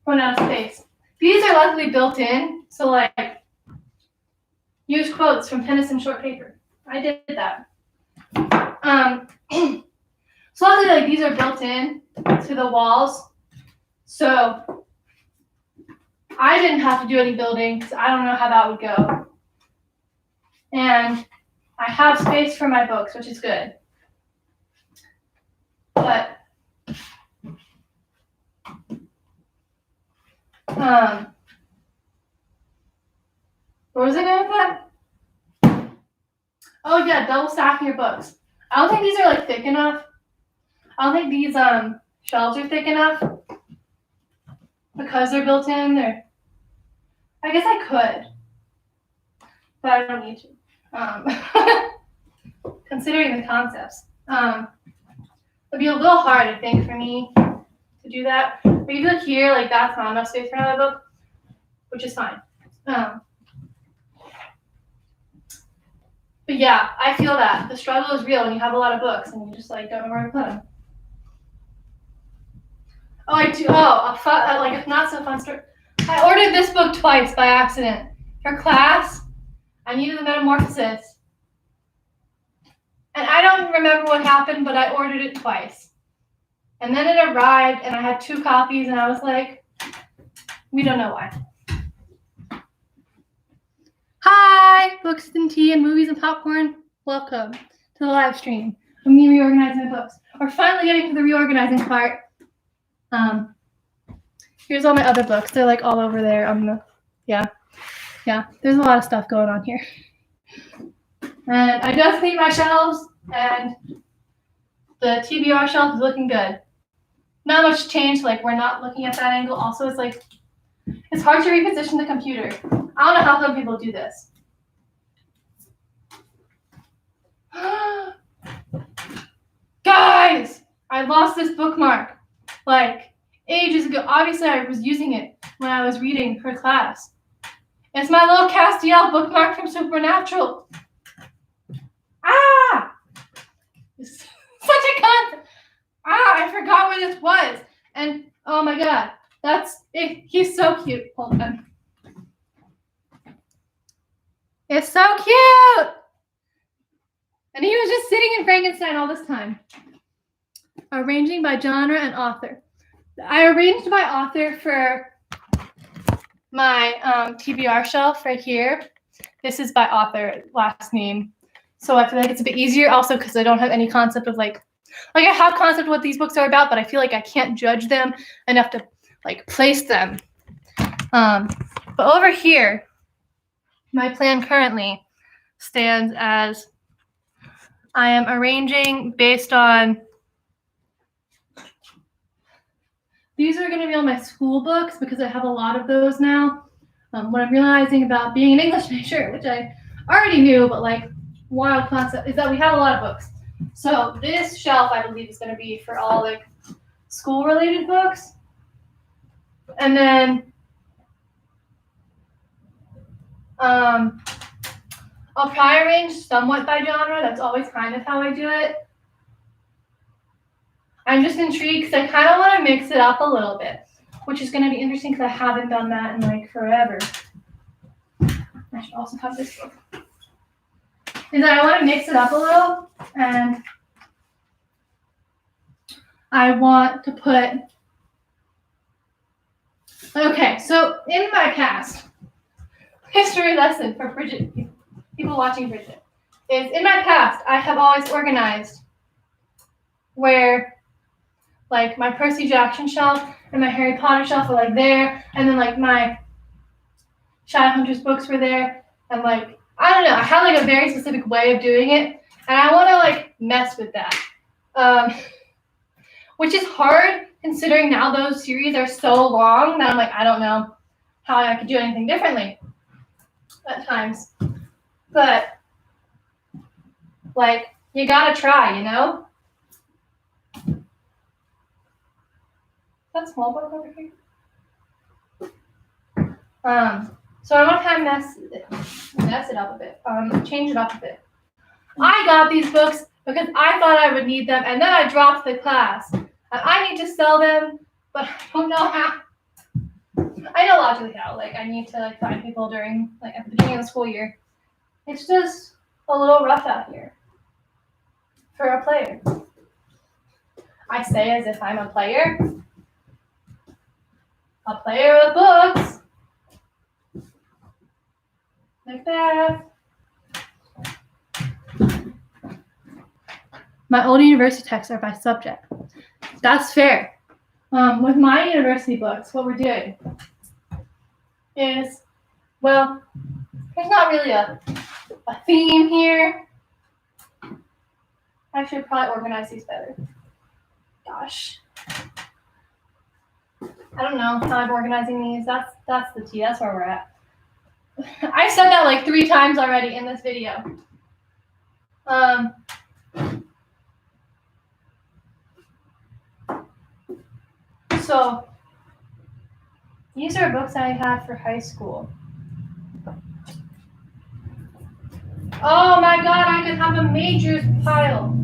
run out of space. These are luckily built in, so like use quotes from Tennyson short paper. I did that. So luckily like these are built in to the walls. So I didn't have to do any building because I don't know how that would go. And I have space for my books, which is good. But where was I going with that? Oh yeah, double stacking your books. I don't think these are like thick enough. I don't think these shelves are thick enough because they're built in. I guess I could, but I don't need to. Considering the concepts, it'd be a little hard, I think, for me to do that. But if you look here, like that's not enough space for another book, which is fine. But yeah, I feel that the struggle is real when you have a lot of books and you just like don't know where to put them. Oh, I do. Oh, like a not so fun story. I ordered this book twice by accident for class. I needed the Metamorphosis, and I don't remember what happened, but I ordered it twice, and then it arrived, and I had 2 copies, and I was like, we don't know why. Hi, books and tea and movies and popcorn. Welcome to the live stream of me reorganizing my books. We're finally getting to the reorganizing part. Here's all my other books. They're like all over there on the, yeah. There's a lot of stuff going on here. And I just cleaned my shelves, and the TBR shelf is looking good. Not much change. Like we're not looking at that angle. Also, it's like it's hard to reposition the computer. I don't know how some people do this. Guys, I lost this bookmark like ages ago. Obviously, I was using it when I was reading for class. It's my little Castiel bookmark from Supernatural. Ah! It's such a concept. I forgot where this was. And oh my god, that's it. He's so cute. Hold on. It's so cute. And he was just sitting in Frankenstein all this time. Arranging by genre and author. I arranged by author for my TBR shelf right here. This is by author, last name. So I feel like it's a bit easier also because I don't have any concept of like I have concept of what these books are about, but I feel like I can't judge them enough to like place them. But over here, my plan currently stands as I am arranging based on, these are going to be all my school books because I have a lot of those now. What I'm realizing about being an English major, which I already knew, but like wild concept, is that we have a lot of books. So this shelf, I believe, is going to be for all like school-related books. And then I'll probably arrange somewhat by genre. That's always kind of how I do it. I'm just intrigued because I kind of want to mix it up a little bit, which is going to be interesting because I haven't done that in like forever. I should also have this book. Is that I want to mix it up a little, and I want to put, okay, so in my past, history lesson for Bridget, people watching Bridget, is in my past, I have always organized where like my Percy Jackson shelf and my Harry Potter shelf are like there, and then like my Shadowhunters books were there, and like, I don't know, I have like a very specific way of doing it, and I want to like mess with that. Which is hard considering now those series are so long that I'm like, I don't know how I could do anything differently at times. But like, you gotta try, you know? Is that small book over here? So I want to kind of mess it up a bit, change it up a bit. I got these books because I thought I would need them, and then I dropped the class. I need to sell them, but I don't know how. I know logically how. Like, I need to like find people during like at the beginning of the school year. It's just a little rough out here for a player. I say as if I'm a player with books. like that. My old university texts are by subject. That's fair. With my university books, what we're doing is, well, there's not really a theme here. I should probably organize these better. Gosh. I don't know how I'm organizing these. That's the tea. That's where we're at. I said that like 3 times already in this video. So these are books I have for high school. Oh my god, I could have a majors pile.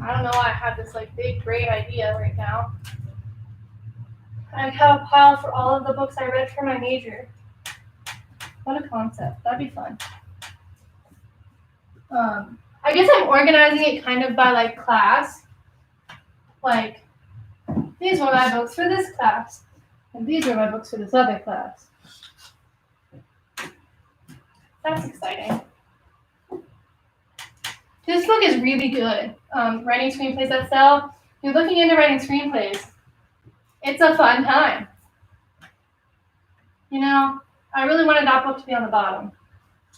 I don't know why I have this like big great idea right now. I have a pile for all of the books I read for my major. What a concept. That'd be fun. I guess I'm organizing it kind of by like class. Like, these were my books for this class. And these are my books for this other class. That's exciting. This book is really good. Writing screenplays that sell. If you're looking into writing screenplays, it's a fun time. You know, I really wanted that book to be on the bottom.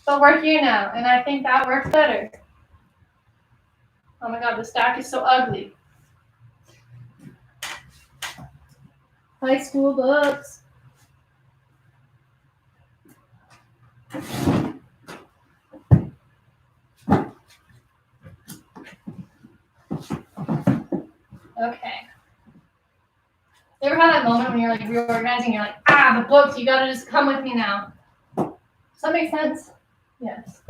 But we're here now, and I think that works better. Oh my god, the stack is so ugly. High school books. Okay. You ever had that moment when you're like reorganizing, you're like, the books, you gotta just come with me now. Does that make sense? Yes.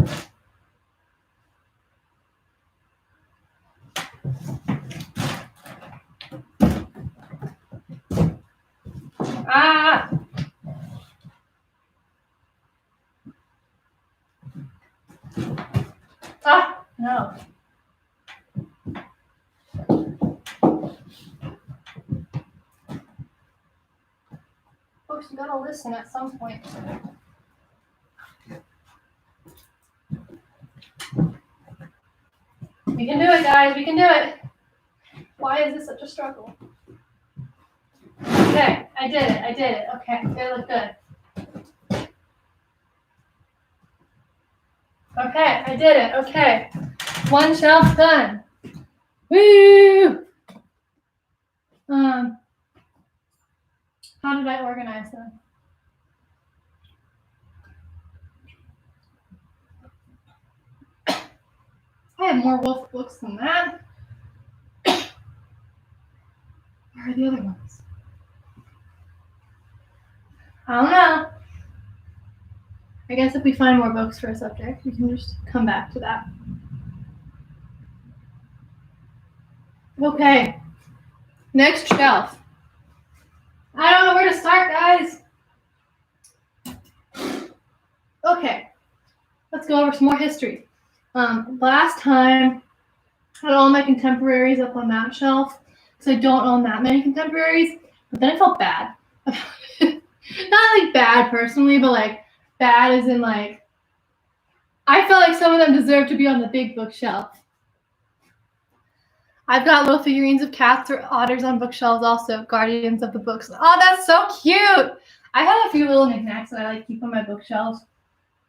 No. Books, you gotta listen at some point. We can do it, guys. We can do it. Why is this such a struggle? Okay, I did it. I did it. Okay, they look good. Okay, I did it. Okay. One shelf done. Woo! How did I organize them? I have more Wolf books than that. Where are the other ones? I don't know. I guess if we find more books for a subject, we can just come back to that. Okay. Next shelf. I don't know where to start, guys. Okay. Let's go over some more history. Last time, I had all my contemporaries up on that shelf because I don't own that many contemporaries. But then I felt bad. Not like bad personally, but like bad as in like I felt like some of them deserve to be on the big bookshelf. I've got little figurines of cats or otters on bookshelves also, guardians of the books. Oh, that's so cute! I have a few little knickknacks that I like to keep on my bookshelves.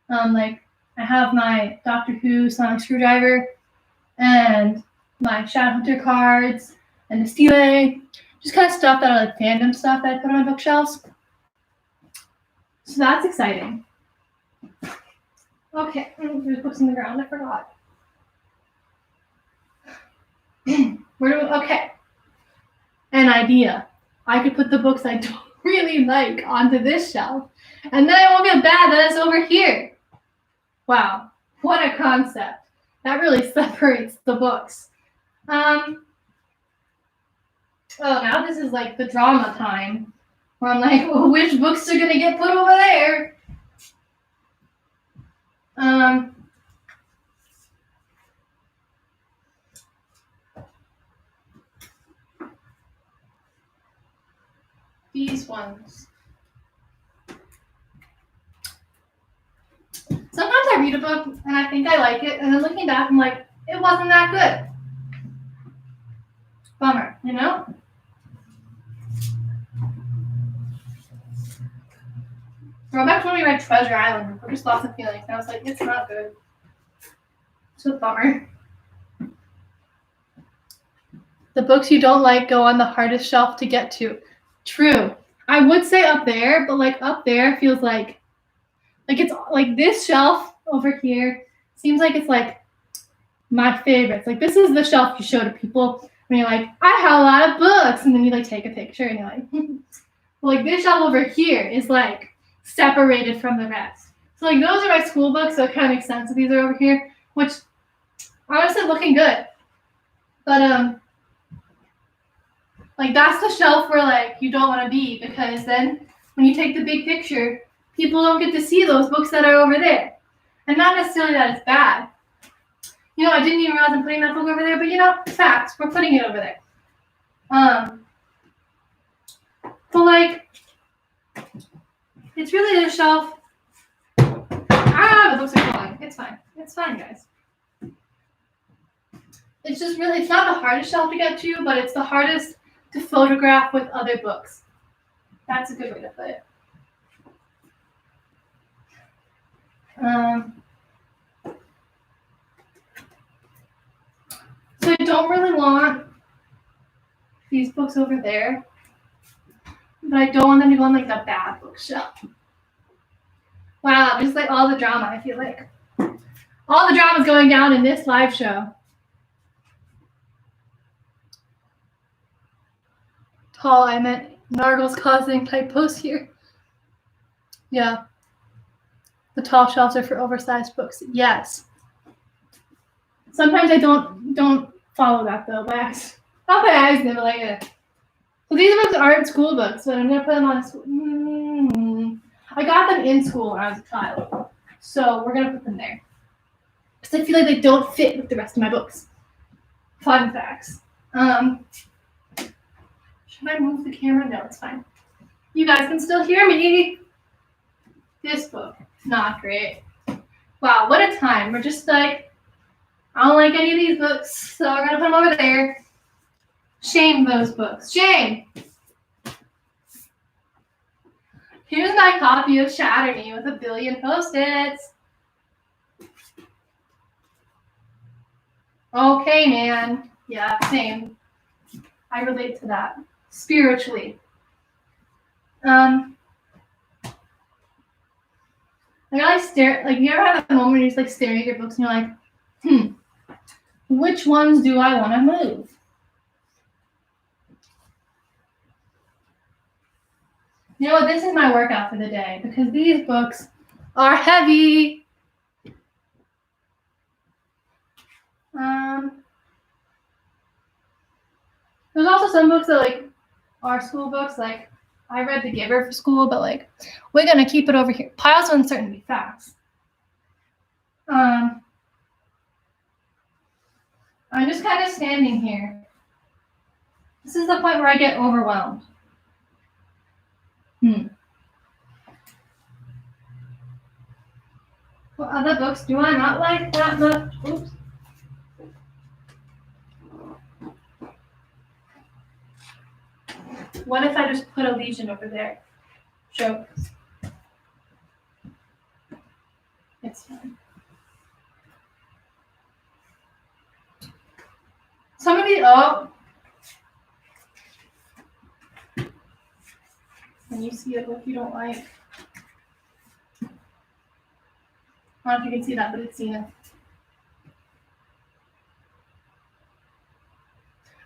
Like I have my Doctor Who sonic screwdriver and my Shadowhunter cards and the stele. Just kind of stuff that are like fandom stuff that I put on my bookshelves. So that's exciting. Okay, there's books on the ground. I forgot. Okay. An idea. I could put the books I don't really like onto this shelf, and then I won't feel bad that it's over here. Wow, what a concept. That really separates the books. Oh, now this is like the drama time, where I'm like, well, which books are gonna get put over there? These ones. read a book and I think I like it, and then looking back, I'm like, it wasn't that good. Bummer, you know? Back to when we read Treasure Island. We're just lots of feelings. And I was like, it's not good. It's a bummer. The books you don't like go on the hardest shelf to get to. True. I would say up there, but like up there feels like it's like this shelf over here seems like it's like my favorites. Like this is the shelf you show to people when you're like, I have a lot of books, and then you like take a picture and you're like, like this shelf over here is like separated from the rest. So like those are my school books, so it kind of makes sense that these are over here, which honestly looking good. But like that's the shelf where like you don't want to be, because then when you take the big picture, people don't get to see those books that are over there. And not necessarily that it's bad. You know, I didn't even realize I'm putting that book over there, but you know, facts, we're putting it over there. But like, it's really the shelf. The books are falling. It's fine. It's fine, guys. It's just really, it's not the hardest shelf to get to, but it's the hardest to photograph with other books. That's a good way to put it. So I don't really want these books over there, but I don't want them to go on like the bad bookshelf. Wow, just like all the drama, I feel like. All the drama is going down in this live show. Tall, I meant Nargle's causing typos here. Yeah. The tall shelves are for oversized books. Yes. Sometimes I don't follow that though, but not by accident, but like it. So these books aren't school books, but I'm gonna put them on school. I got them in school when I was a child, so we're gonna put them there because I feel like they don't fit with the rest of my books. Fun facts. Should I move the camera? No, it's fine. You guys can still hear me. This book, not great. Wow, what a time. We're just like, I don't like any of these books, so we're gonna put them over there. Shame those books. Shame. Here's my copy of Shatter Me with 1 billion Post-its. Okay, man. Yeah, same. I relate to that. Spiritually. I like stare, like you ever have a moment where you're just like staring at your books and you're like, which ones do I want to move? You know what? This is my workout for the day because these books are heavy. There's also some books that like are school books. Like I read The Giver for school, but like we're gonna keep it over here. Piles of Uncertainty. Facts. I'm just kind of standing here. This is the point where I get overwhelmed. What other books do I not like that much? Oops. What if I just put a Legion over there? Jokes. It's fine. Somebody, when you see a book you don't like. I don't know if you can see that, but it's Cena.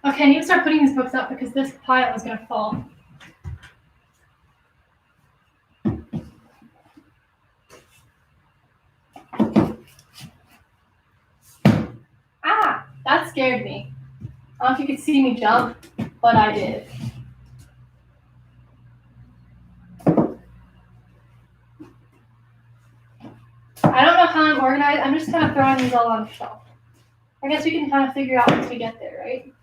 Okay, I need to start putting these books up because this pile is going to fall. Ah, that scared me. I don't know if you could see me jump, but I did. I don't know how I'm organized. I'm just kind of throwing these all on the shelf. I guess we can kind of figure out once we get there, right?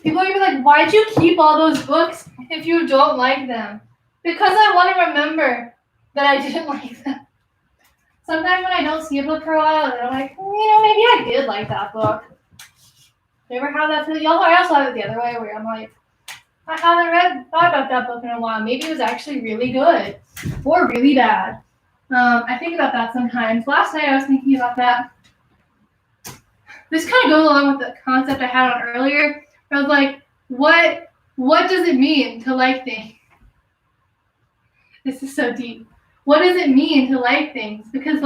People are gonna be like, why'd you keep all those books if you don't like them? Because I want to remember that I didn't like them. Sometimes when I don't see a book for a while, and I'm like, maybe I did like that book. You ever have that feeling? I also have it the other way where I'm like, I haven't thought about that book in a while. Maybe it was actually really good or really bad. I think about that sometimes. Last night I was thinking about that. This kind of goes along with the concept I had on earlier. I was like, what does it mean to like things? This is so deep. What does it mean to like things? Because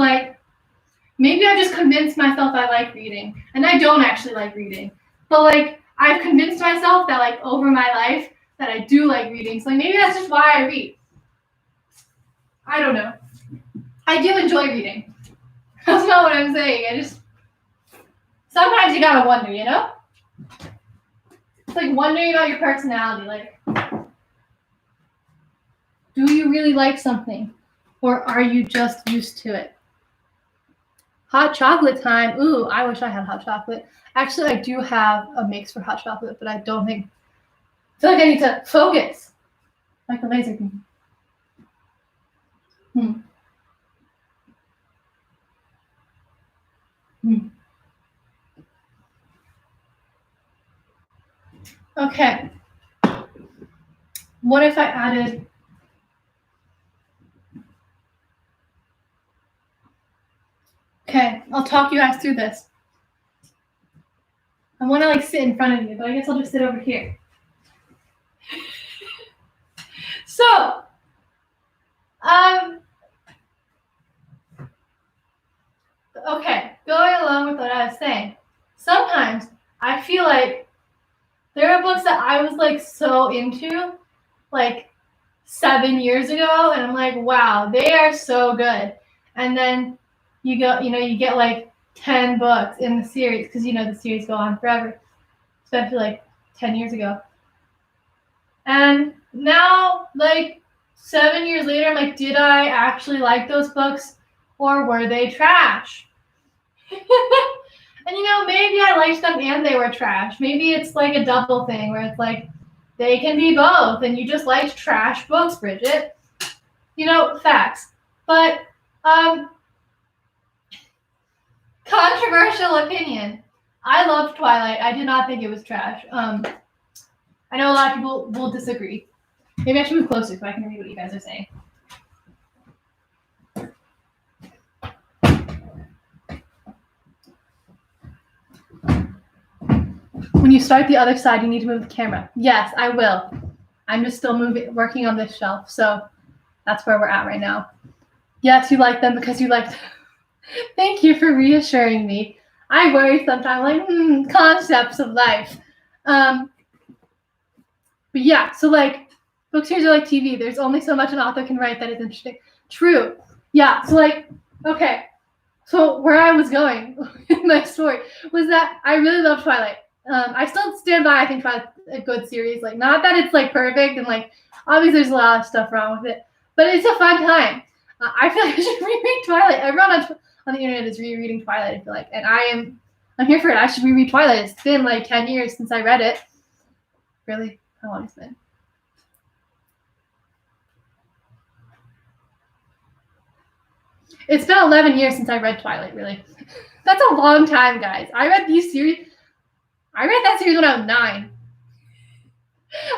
maybe I just convinced myself I like reading, and I don't actually like reading. But I've convinced myself that over my life that I do like reading. So maybe that's just why I read. I don't know. I do enjoy reading. That's not what I'm saying. Sometimes you gotta wonder, It's like wondering about your personality. Do you really like something? Or are you just used to it? Hot chocolate time. Ooh, I wish I had hot chocolate. Actually, I do have a mix for hot chocolate, but I don't think... I feel like I need to focus. Like the laser beam. Okay. What if I added... Okay, I'll talk you guys through this. I want to sit in front of you, but I guess I'll just sit over here. So, okay, going along with what I was saying. Sometimes I feel like there are books that I was so into 7 years ago, and I'm like, wow, they are so good. And then you get 10 books in the series, because the series go on forever, especially 10 years ago. And now 7 years later, I'm like, did I actually like those books, or were they trash? And maybe I liked them and they were trash. Maybe it's a double thing where it's they can be both, and you just liked trash books, Bridget. Facts. But controversial opinion. I loved Twilight. I did not think it was trash. I know a lot of people will disagree. Maybe I should move closer so I can read what you guys are saying. When you start the other side, you need to move the camera. Yes, I will. I'm just still working on this shelf, so that's where we're at right now. Yes, you like them because you like them. Thank you for reassuring me. I worry sometimes, concepts of life. But yeah, so book series are like TV. There's only so much an author can write that is interesting. True. Yeah, so okay. So where I was going with my story was that I really love Twilight. I still stand by, I think Twilight's a good series. Not that it's perfect, and obviously there's a lot of stuff wrong with it, but it's a fun time. I feel like I should reread Twilight. Everyone on the internet is rereading Twilight, I feel like, and I'm here for it. I should reread Twilight. It's been 10 years since I read it. Really? How long has it been? It's been 11 years since I read Twilight, really. That's a long time, guys. I read that series when I was 9.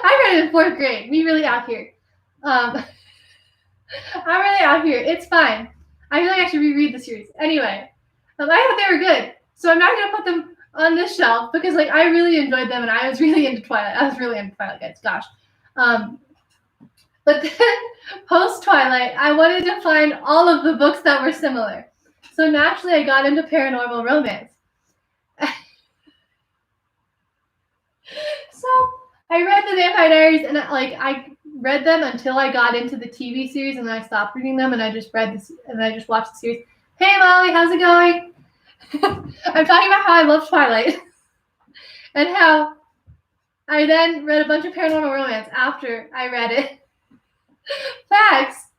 I read it in 4th grade. We really out here. I'm really out here. It's fine. I feel like I should reread the series. Anyway, I thought they were good. So I'm not going to put them on this shelf because I really enjoyed them, and I was really into Twilight. I was really into Twilight, guys. Gosh. But then post-Twilight, I wanted to find all of the books that were similar. So naturally, I got into paranormal romance. So I read the Vampire Diaries, and I read them until I got into the TV series, and then I stopped reading them, and I just read this, and I just watched the series. Hey Molly, how's it going? I'm talking about how I love Twilight, and how I then read a bunch of paranormal romance after I read it. Facts.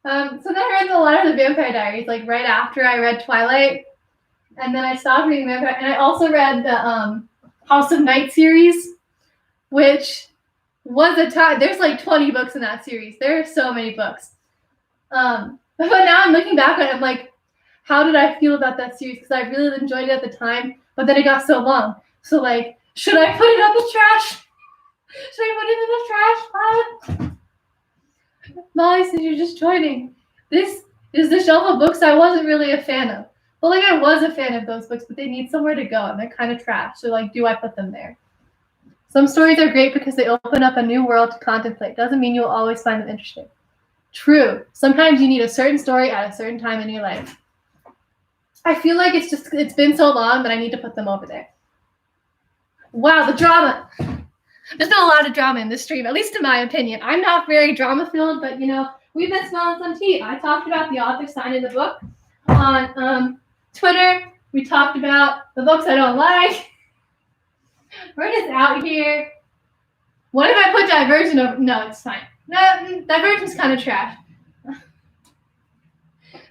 So then I read a lot of the Vampire Diaries, right after I read Twilight, and then I stopped reading Vampire. And I also read the House of Night series. which was a time. There's like 20 books in that series. There are so many books. But now I'm looking back on it, I'm like, how did I feel about that series? Because I really enjoyed it at the time, but then it got so long. So like, should I put it on the trash? Should I put it in the trash pile? Molly said you're just joining. This is the shelf of books I wasn't really a fan of. Well, like I was a fan of those books, but they need somewhere to go and they're kind of trash. So like, do I put them there? Some stories are great because they open up a new world to contemplate. Doesn't mean you'll always find them interesting. True. Sometimes you need a certain story at a certain time in your life. I feel like it's been so long that I need to put them over there. Wow, the drama. There's been a lot of drama in this stream, at least in my opinion. I'm not very drama-filled, but, we've been smelling some tea. I talked about the author signing the book on Twitter. We talked about the books I don't like. We're just out here. What if I put Divergent over? No, it's fine. No, Divergent's kind of trash.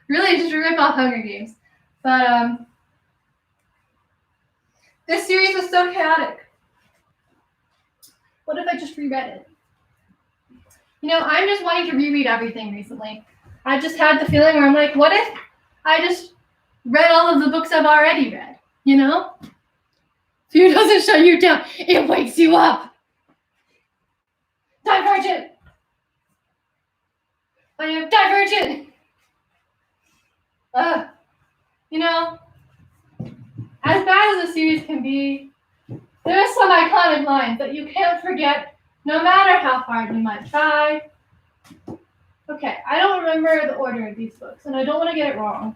Really, just a rip-off Hunger Games. But this series was so chaotic. What if I just reread it? I'm just wanting to reread everything recently. I just had the feeling where I'm like, what if I just read all of the books I've already read? Fear doesn't shut you down. It wakes you up. Divergent. I am Divergent. As bad as the series can be, there are some iconic lines that you can't forget no matter how hard you might try. Okay, I don't remember the order of these books, and I don't want to get it wrong.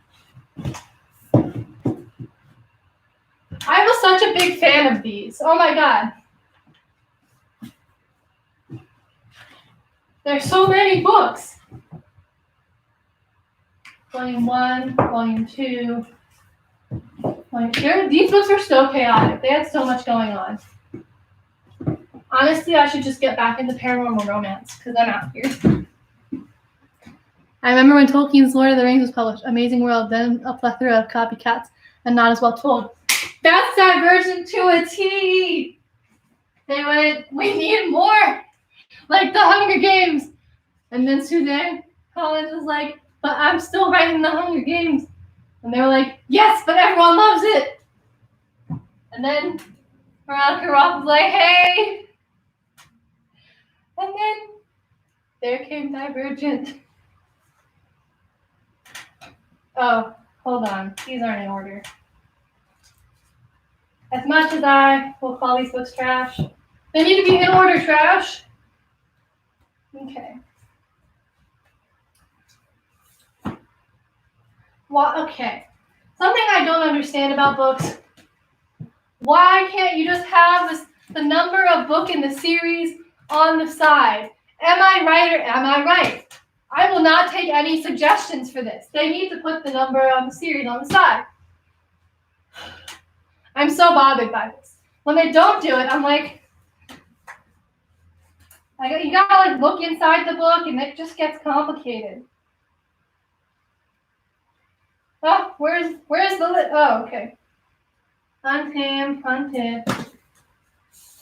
I was such a big fan of these. Oh my god. There's so many books. Volume 1, Volume 2. These books are so chaotic. They had so much going on. Honestly, I should just get back into paranormal romance because I'm out here. I remember when Tolkien's Lord of the Rings was published. Amazing world, then a plethora of copycats and not as well told. That's Divergent to a T. They went, we need more. Like the Hunger Games. And then Suzanne Collins was like, but I'm still writing the Hunger Games. And they were like, yes, but everyone loves it. And then Veronica Roth was like, hey. And then there came Divergent. Oh, hold on. These aren't in order. As much as I will call these books trash, they need to be in order trash. Okay. Well, okay. Something I don't understand about books. Why can't you just have the number of book in the series on the side? Am I right or am I right? I will not take any suggestions for this. They need to put the number on the series on the side. I'm so bothered by this. When they don't do it, I'm like, you gotta like look inside the book and it just gets complicated. Oh, where's the list? Oh, okay. Untamed, hunted,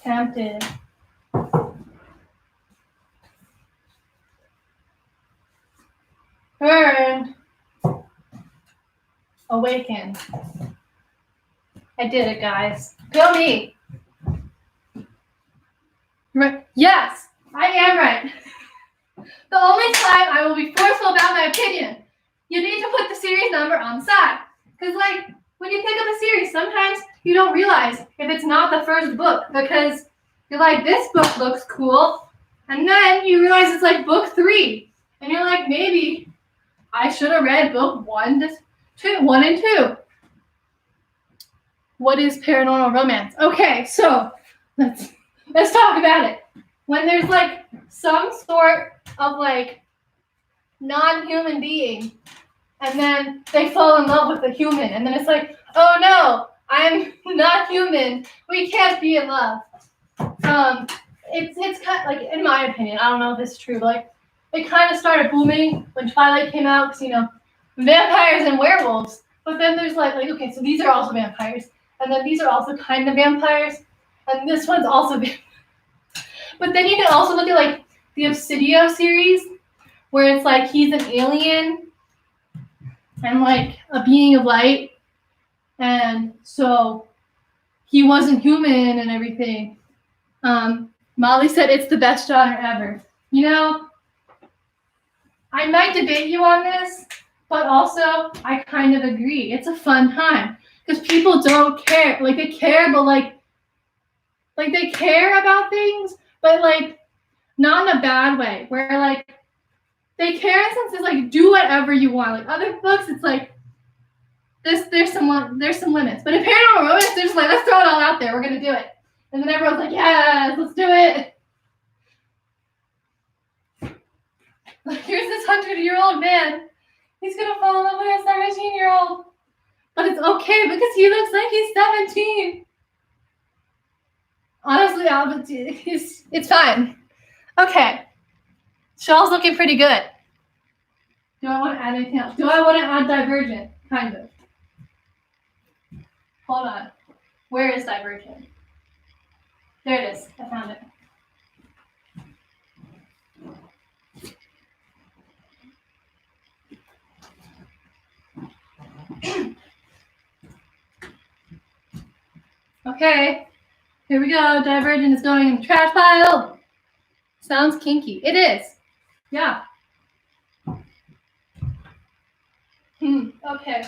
tempted. Burned. Awakened. I did it, guys. Go me. Right. Yes, I am right. The only time I will be forceful about my opinion, you need to put the series number on the side. Because, when you pick up a series, sometimes you don't realize if it's not the first book because you're like, this book looks cool. And then you realize it's like book 3. And you're like, maybe I should have read book 1 and 2. What is paranormal romance? Okay, so let's talk about it. When there's some sort of non-human being, and then they fall in love with a human, and then it's like, oh no, I'm not human. We can't be in love. It's kind of in my opinion, I don't know if this is true, but it kind of started booming when Twilight came out, because vampires and werewolves. But then there's okay, so these are also vampires, and then these are also kind of vampires, and this one's also But then you can also look at like the Obsidio series, where it's like he's an alien and like a being of light, and so he wasn't human and everything. Molly said it's the best genre ever. You know, I might debate you on this, but also I kind of agree. It's a fun time because people don't care. Like they care, but like they care about things, but like not in a bad way. Where like they care in the sense it's like do whatever you want. Like other books, it's like there's some limits. But in paranormal romance, they're just like let's throw it all out there. We're gonna do it, and then everyone's like yes, let's do it. Like, here's this 100-year-old man. He's gonna fall in love with a 17-year-old. But it's okay because he looks like he's 17. Honestly, it's fine. Okay. Shell's looking pretty good. Do I want to add anything else? Do I want to add Divergent? Kind of. Hold on. Where is Divergent? There it is. I found it. Okay, here we go. Divergent is going in the trash pile. Sounds kinky. It is. Yeah. Okay.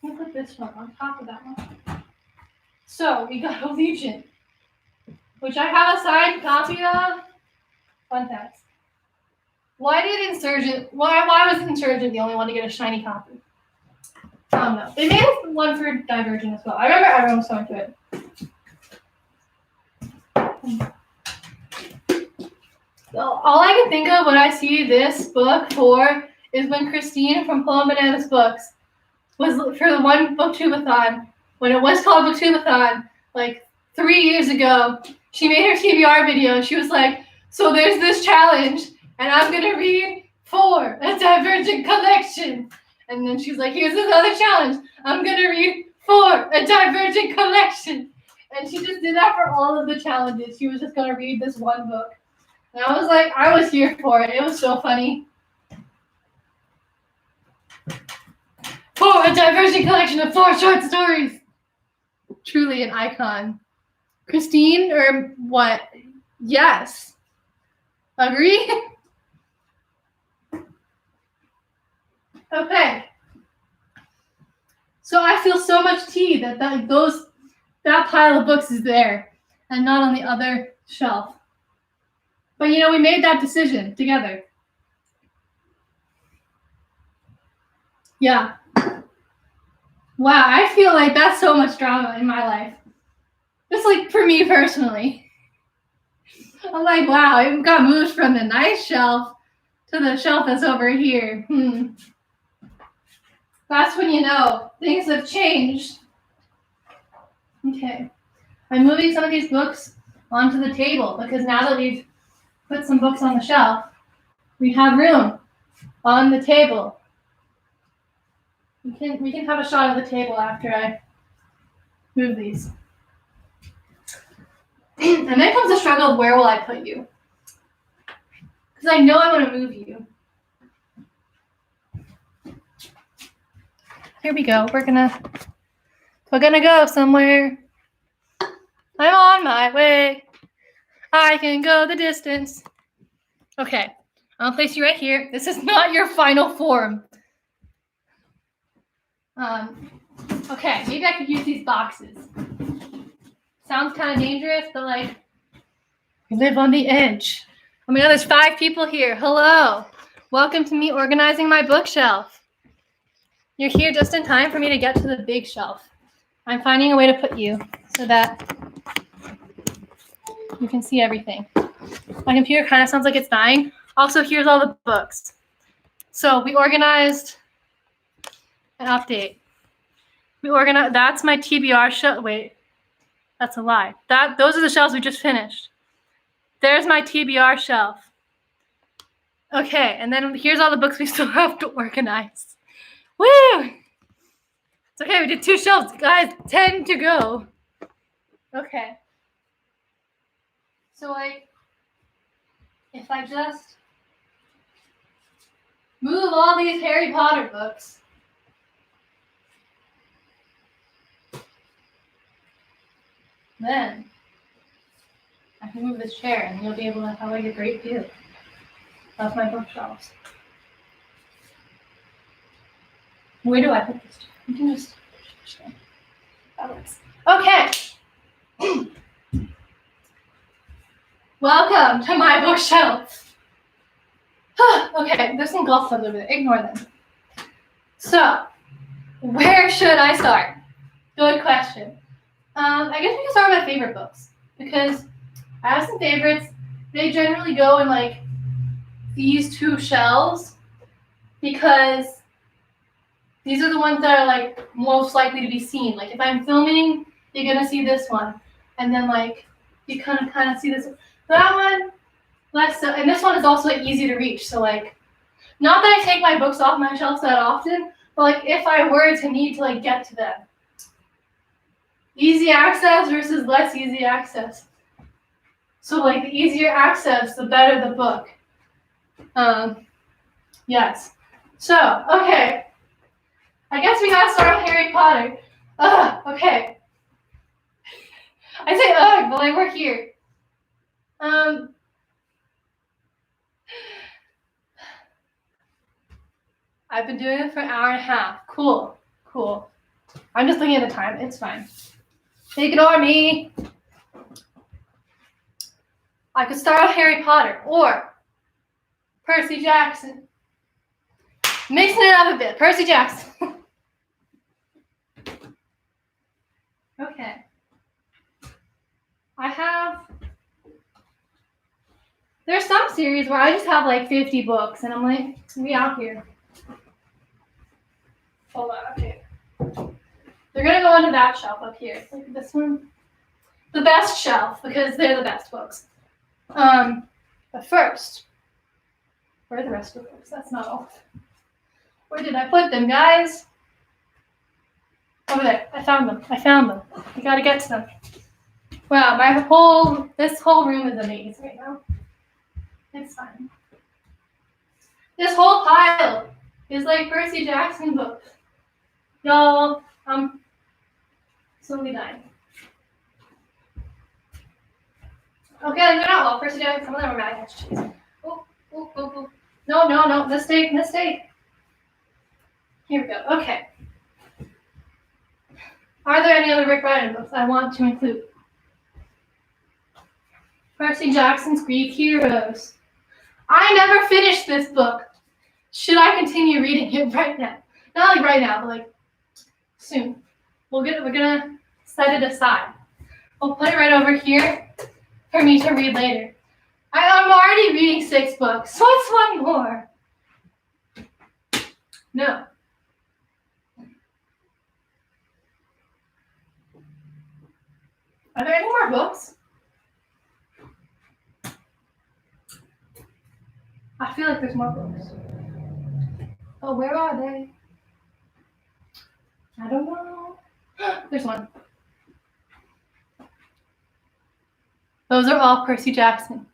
Let me put this one on top of that one. So we got Allegiant, which I have a signed copy of. Fun facts. Why was Insurgent the only one to get a shiny copy? I don't know. They made one for Divergent as well. I remember everyone was going to it. All I can think of when I see this book for is when Christine from Plum Bananas Books was for the one Booktubeathon, when it was called Booktubeathon, like 3 years ago, she made her TBR video and she was like, so there's this challenge and I'm going to read 4, a Divergent collection. And then she's like, here's this other challenge. I'm going to read 4, a Divergent collection. And she just did that for all of the challenges. She was just going to read this one book. And I was like, I was here for it. It was so funny. 4, a Divergent collection of 4 short stories. Truly an icon. Christine, or what? Yes. Agree? Okay. So I feel so much tea that pile of books is there and not on the other shelf. But we made that decision together. Yeah. Wow, I feel like that's so much drama in my life. Just like for me personally. I'm like, wow, it got moved from the nice shelf to the shelf that's over here. That's when you know things have changed. Okay. I'm moving some of these books onto the table because now that we've put some books on the shelf, we have room on the table. We can have a shot of the table after I move these. And then comes the struggle of where will I put you? Because I know I want to move you. Here we go. We're gonna go somewhere. I'm on my way. I can go the distance. Okay, I'll place you right here. This is not your final form. Okay, maybe I could use these boxes. Sounds kind of dangerous, but like, we live on the edge. Oh my God, there's 5 people here. Hello. Welcome to me organizing my bookshelf. You're here just in time for me to get to the big shelf. I'm finding a way to put you so that you can see everything. My computer kind of sounds like it's dying. Also, here's all the books. So we organized an update. That's my TBR shelf. Wait, that's a lie. Those are the shelves we just finished. There's my TBR shelf. Okay, and then here's all the books we still have to organize. Woo! It's okay, we did 2 shelves. Guys, 10 to go. Okay. So like, if I just move all these Harry Potter books, then I can move this chair and you'll be able to have like a great view of my bookshelves. Where do I put this? You can just that works. Okay. Welcome to my bookshelf. Okay, there's some golf clubs over there. Ignore them. So, where should I start? Good question. I guess we can start with my favorite books because I have some favorites. They generally go in like these two shelves because these are the ones that are like most likely to be seen. Like if I'm filming, you're gonna see this one, and then like you kind of see this. That one, less so, and this one is also like, easy to reach. So like, not that I take my books off my shelves that often, but like if I were to need to like get to them, easy access versus less easy access. So like the easier access, the better the book. Yes. So okay, I guess we gotta start with Harry Potter. Okay. I say but like we're here. I've been doing it for an hour and a half. Cool. I'm just looking at the time. It's fine. Ignore me. I could start with Harry Potter or Percy Jackson. Mixing it up a bit. Percy Jackson. Okay. There's some series where I just have like 50 books and I'm like, we out here. Hold on, okay. They're gonna go into that shelf up here. Like this one. The best shelf, because they're the best books. But first, where are the rest of the books? That's not all. Where did I put them, guys? Over there. I found them. You gotta get to them. Wow, this whole room is a maze right now. It's fine. This whole pile is like Percy Jackson books. Y'all, I'm slowly dying. Okay, they're not all Percy Jackson. Some of them are Mad Catch Cheese. Oh. No. Mistake. Here we go. Okay. Are there any other Rick Riordan books I want to include? Percy Jackson's Greek Heroes. I never finished this book. Should I continue reading it right now? Not like right now, but like soon. We're gonna set it aside. We'll put it right over here for me to read later. I'm already reading 6 books. So what's one more? No. Are there any more books? I feel like there's more books. Oh, where are they? I don't know. There's one. Those are all Percy Jackson.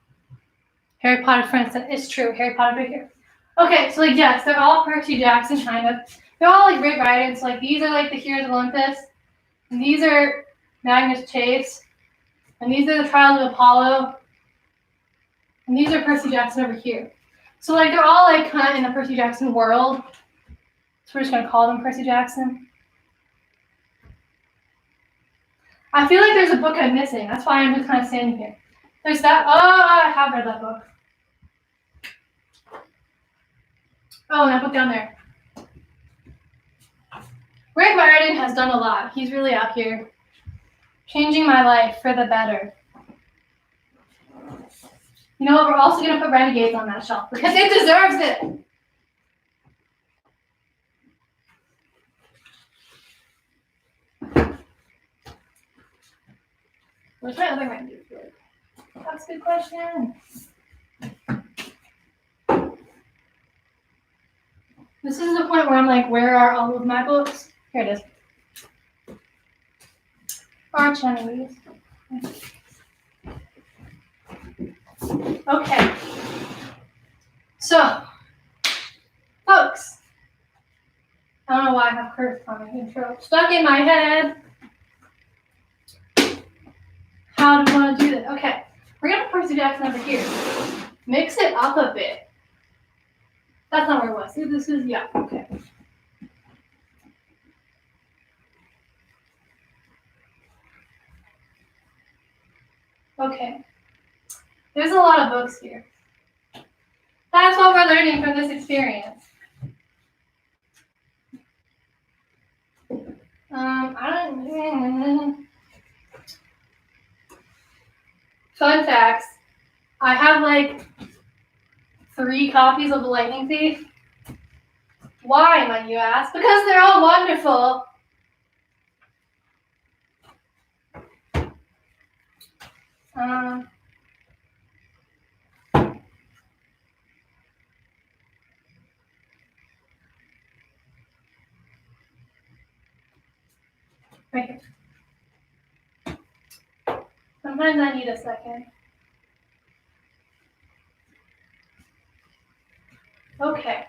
Harry Potter, for instance. It's true. Harry Potter right here. Okay, so like yes, they're all Percy Jackson kind of. They're all like Rick Riordan. So like these are like the Heroes of Olympus. And these are Magnus Chase. And these are the Trials of Apollo. And these are Percy Jackson over here. So like they're all like kind of in the Percy Jackson world. So we're just gonna call them Percy Jackson. I feel like there's a book I'm missing. That's why I'm just kind of standing here. There's that. Oh, I have read that book. Oh, that book down there. Rick Riordan has done a lot. He's really out here changing my life for the better. You know what? We're also going to put Renegades on that shelf because it deserves it. Where's my other Renegades? That's a good question. This is the point where I'm like, where are all of my books? Here it is. Arch enemies. Okay. So, folks, I don't know why I have curves on my intro stuck in my head. How do we want to do this? Okay, we're gonna put Percy Jackson over here. Mix it up a bit. That's not where it was. See, this is, yeah, okay. Okay. There's a lot of books here. That's what we're learning from this experience. Fun facts. I have like 3 copies of The Lightning Thief. Why, might you ask? Because they're all wonderful. Right here. Sometimes I need a second. Okay.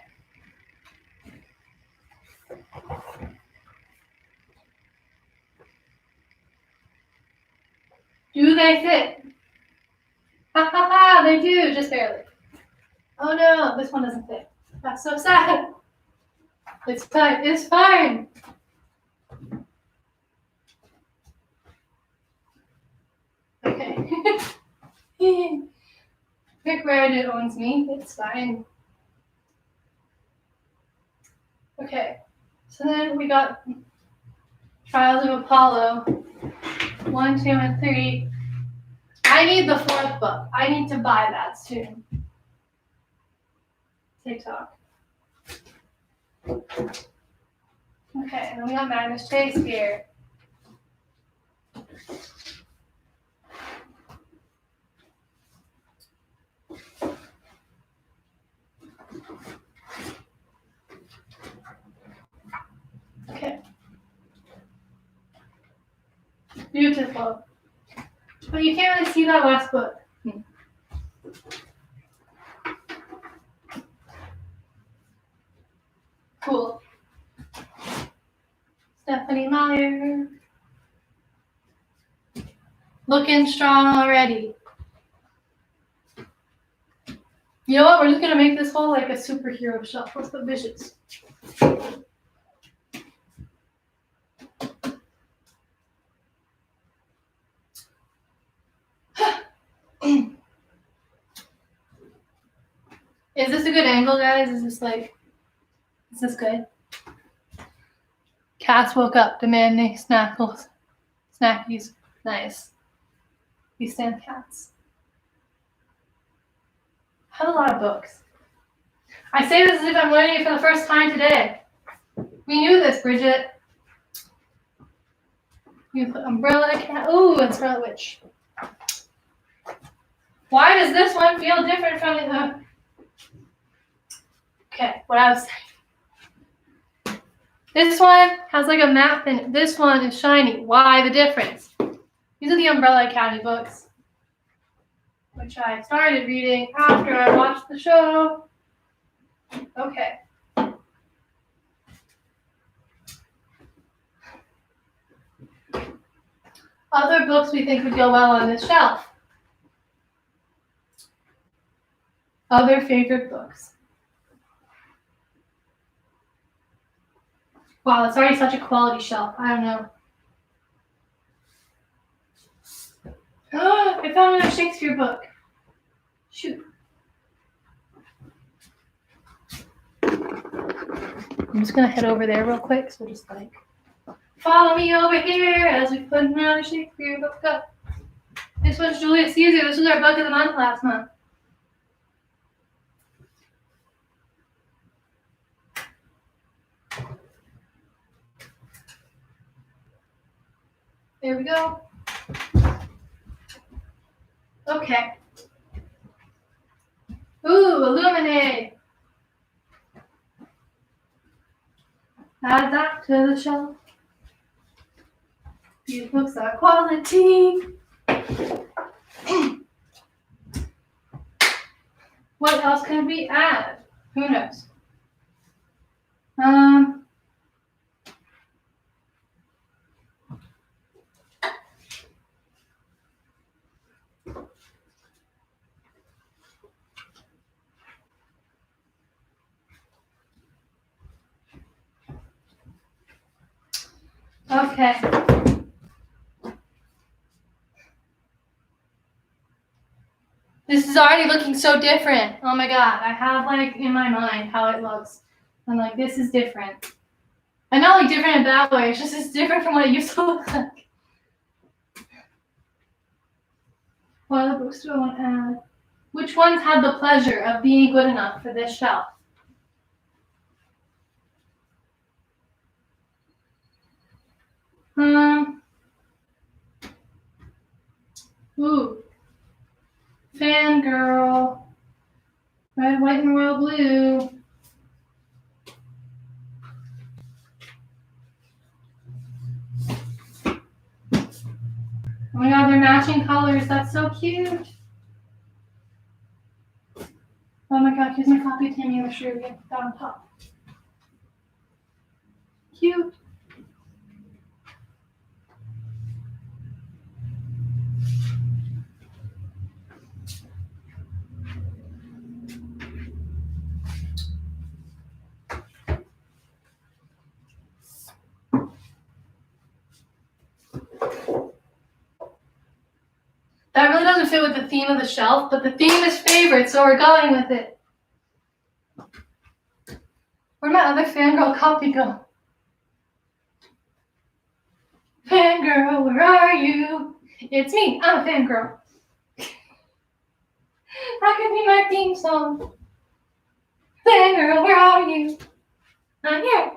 Do they fit? Ha ha ha, they do, just barely. Oh no, this one doesn't fit. That's so sad. It's fine, it's fine. Okay. Rick Riordan owns me, it's fine. Okay, so then we got Trials of Apollo, 1, 2, and 3. I need the 4th book. I need to buy that soon. TikTok. Okay, and then we got Magnus Shakespeare. Okay. Beautiful. But you can't really see that last book. Cool. Stephanie Meyer. Looking strong already. You know what? We're just gonna make this whole like a superhero shelf. Let's put Visions. Is this a good angle, guys? Is this good? Cats woke up demanding snackies. Nice. We stand cats. I have a lot of books. I say this as if I'm learning it for the first time today. We knew this, Bridget. You put Umbrella Cat. Ooh, and Scarlet Witch. Why does this one feel different from the other? Okay, what I was saying. This one has like a map and this one is shiny. Why the difference? These are the Umbrella Academy books, which I started reading after I watched the show. Okay. Other books we think would go well on this shelf. Other favorite books. Wow, it's already such a quality shelf. I don't know. I found another Shakespeare book. Shoot. I'm just gonna head over there real quick, so just like follow me over here as we put another Shakespeare book up. This one's Julius Caesar. This was our book of the month last month. There we go. Okay. Ooh, Illuminate. Add that to the shelf. These books are quality. What else can we add? Who knows? Okay. This is already looking so different. Oh my god. I have like in my mind how it looks. I'm like, this is different. And not like different in a bad way, it's just it's different from what it used to look like. What other books do I want to add? Which ones had the pleasure of being good enough for this shelf? Ooh. Fangirl. Red, white, and royal blue. Oh my god, they're matching colors. That's so cute. Oh my god, here's my copy of Tammy and the Shrew again. That on top. Cute. That really doesn't fit with the theme of the shelf, but the theme is favorite, so we're going with it. Where'd my other fangirl copy go? Fangirl, where are you? It's me, I'm a fangirl. That could be my theme song. Fangirl, where are you? I'm here.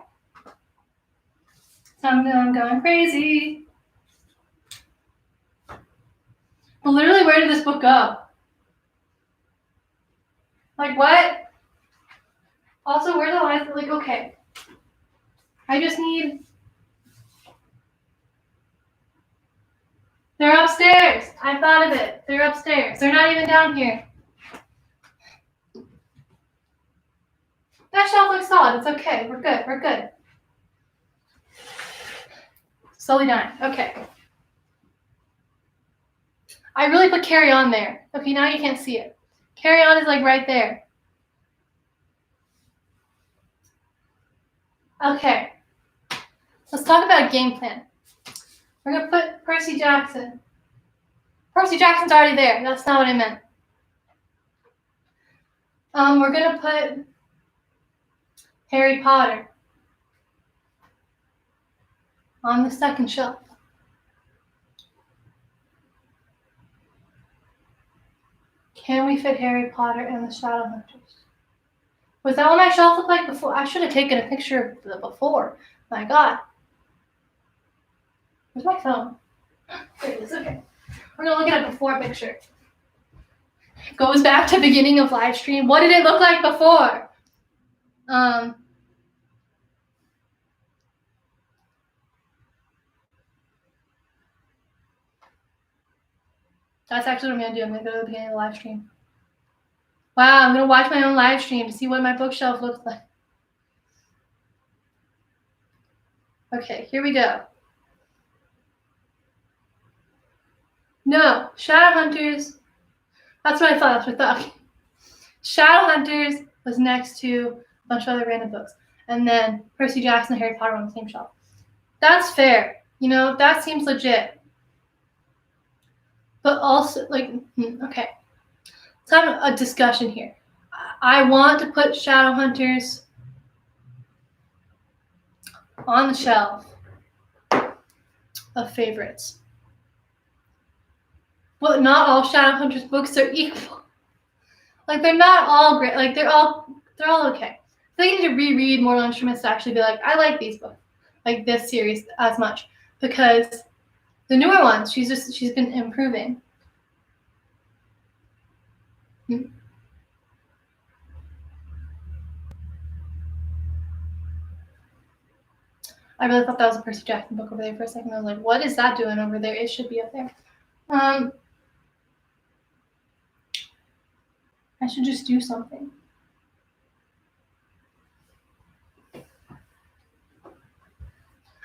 I'm going crazy. But literally, where did this book go? Like, what? Also, where the lines? Like, okay. I just need... They're upstairs. I thought of it. They're upstairs. They're not even down here. That shelf looks solid. It's okay. We're good. We're good. Slowly dying. Okay. I really put Carry On there. Okay, now you can't see it. Carry On is like right there. Okay. Let's talk about a game plan. We're going to put Percy Jackson. Percy Jackson's already there. That's not what I meant. We're going to put Harry Potter on the second shelf. Can we fit Harry Potter and the Shadowhunters? Was that what my shelf looked like before? I should have taken a picture of the before. My god. Where's my phone? There it is. Okay. We're going to look at a before picture. Goes back to beginning of live stream. What did it look like before? That's actually what I'm going to do. I'm going to go to the beginning of the live stream. Wow, I'm going to watch my own live stream to see what my bookshelf looks like. Okay, here we go. No, Shadowhunters. That's what I thought. That's what I thought. Shadowhunters was next to a bunch of other random books. And then Percy Jackson and Harry Potter on the same shelf. That's fair. You know, that seems legit. But also, like, okay. Let's have a discussion here. I want to put Shadowhunters on the shelf of favorites. But not all Shadowhunters books are equal. Like, they're not all great. Like, they're all okay. They need to reread Mortal Instruments to actually be like, I like these books, like this series as much, because the newer ones, she's been improving. I really thought that was a Percy Jackson book over there for a second. I was like, what is that doing over there? It should be up there. I should just do something.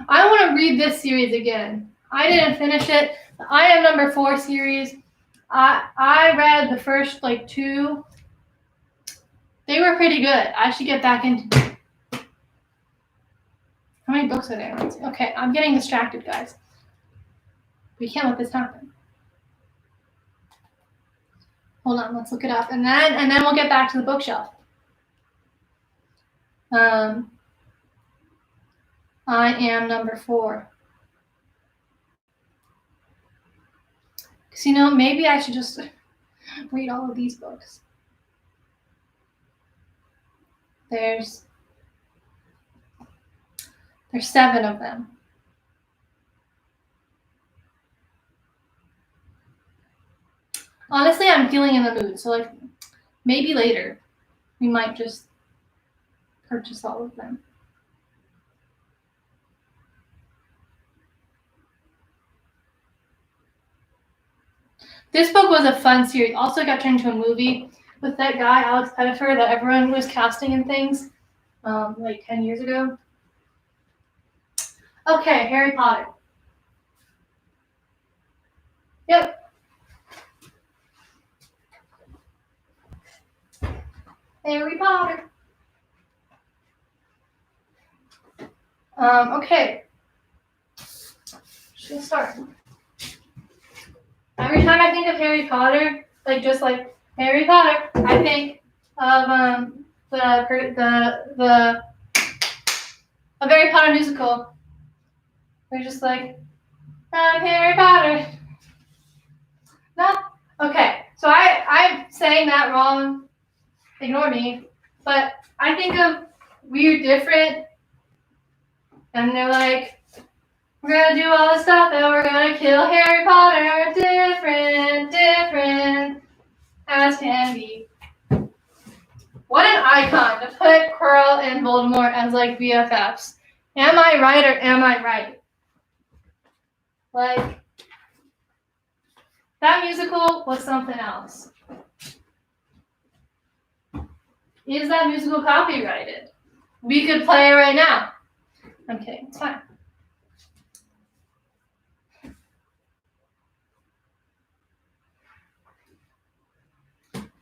I want to read this series again. I didn't finish it. The I Am Number 4 series. I read the first like 2. They were pretty good. I should get back into. How many books are there? Okay, I'm getting distracted, guys. We can't let this happen. Hold on, let's look it up, and then we'll get back to the bookshelf. I Am Number 4. Because maybe I should just read all of these books. There's 7 of them. Honestly, I'm feeling in the mood, so like maybe later we might just purchase all of them. This book was a fun series. Also got turned into a movie with that guy, Alex Pettifer, that everyone was casting and things like 10 years ago. Okay, Harry Potter. Yep. Harry Potter. Okay. Just gonna start. Every time I think of Harry Potter, like just like Harry Potter, I think of the a Harry Potter musical. They're just like, I'm Harry Potter. No? Okay. So I'm saying that wrong. Ignore me. But I think of Weird Different. And they're like, we're going to do all this stuff and we're going to kill Harry Potter. Different as can be. What an icon to put Quirrell and Voldemort as like BFFs. Am I right or am I right? Like, that musical was something else. Is that musical copyrighted? We could play it right now. I'm kidding, it's fine.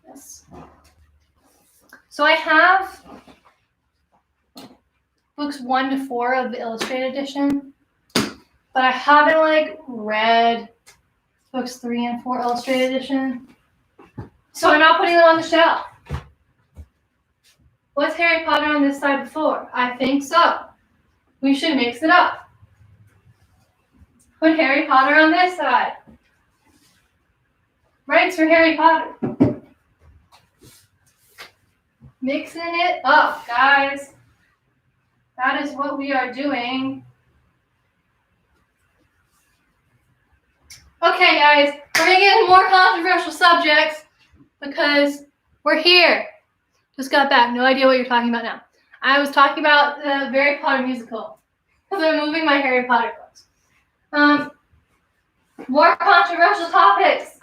Yes. So I have books 1 to 4 of the illustrated edition, but I haven't like read books 3 and 4 illustrated edition. So I'm not putting them on the shelf. Was Harry Potter on this side before? I think so. We should mix it up. Put Harry Potter on this side. Rights for Harry Potter. Mixing it up, guys. That is what we are doing. Okay, guys, we're going to get into more controversial subjects because we're here. Just got back. No idea what you're talking about now. I was talking about the Harry Potter musical because I'm moving my Harry Potter books. More controversial topics.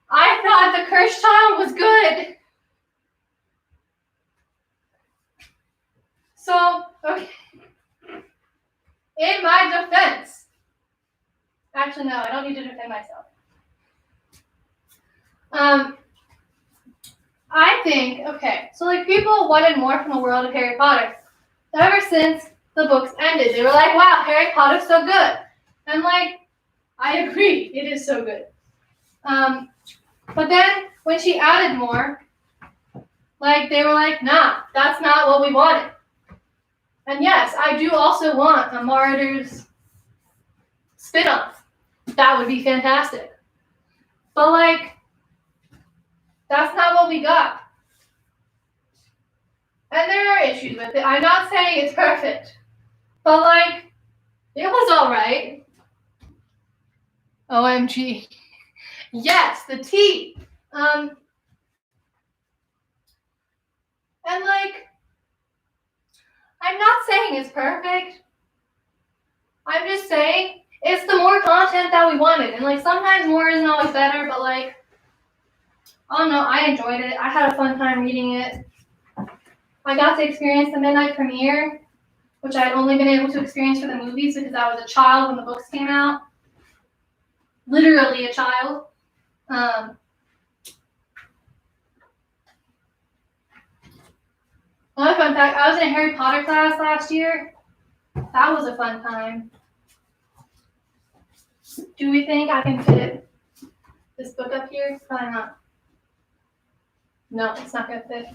I thought The Cursed Child was good. So, okay. In my defense. Actually, no, I don't need to defend myself. I think, okay, so like people wanted more from the world of Harry Potter. Ever since the books ended, they were like, wow, Harry Potter's so good. And like, I agree, it is so good. But then when she added more, like they were like, nah, that's not what we wanted. And yes, I do also want a Martyrs spin-off. That would be fantastic. But like, that's not what we got. And there are issues with it. I'm not saying it's perfect. But like, it was alright. OMG. Yes, the tea. And like, I'm not saying it's perfect. I'm just saying it's the more content that we wanted. And like, sometimes more isn't always better, but like, Oh no, I enjoyed it. I had a fun time reading it. I got to experience the midnight premiere, which I'd only been able to experience for the movies because I was a child when the books came out. Literally a child. Another fun fact, I was in a Harry Potter class last year. That was a fun time. Do we think I can fit this book up here? Probably not. No, it's not going to fit.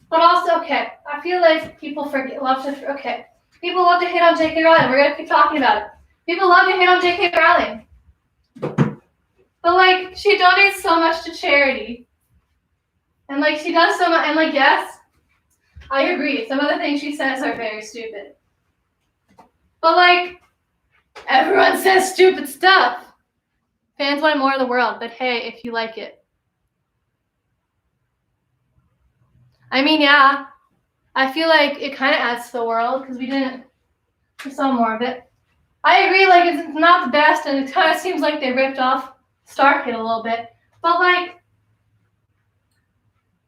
But also, okay, I feel like people people love to hit on J.K. Rowling. We're going to keep talking about it. People love to hit on J.K. Rowling. But, like, she donates so much to charity. And, like, she does so much. And, like, yes, I agree. Some of the things she says are very stupid. But, like, everyone says stupid stuff. Fans want more of the world, but hey, if you like it. I mean, yeah, I feel like it kind of adds to the world because we saw more of it. I agree, like, it's not the best, and it kind of seems like they ripped off Starkid a little bit. But, like,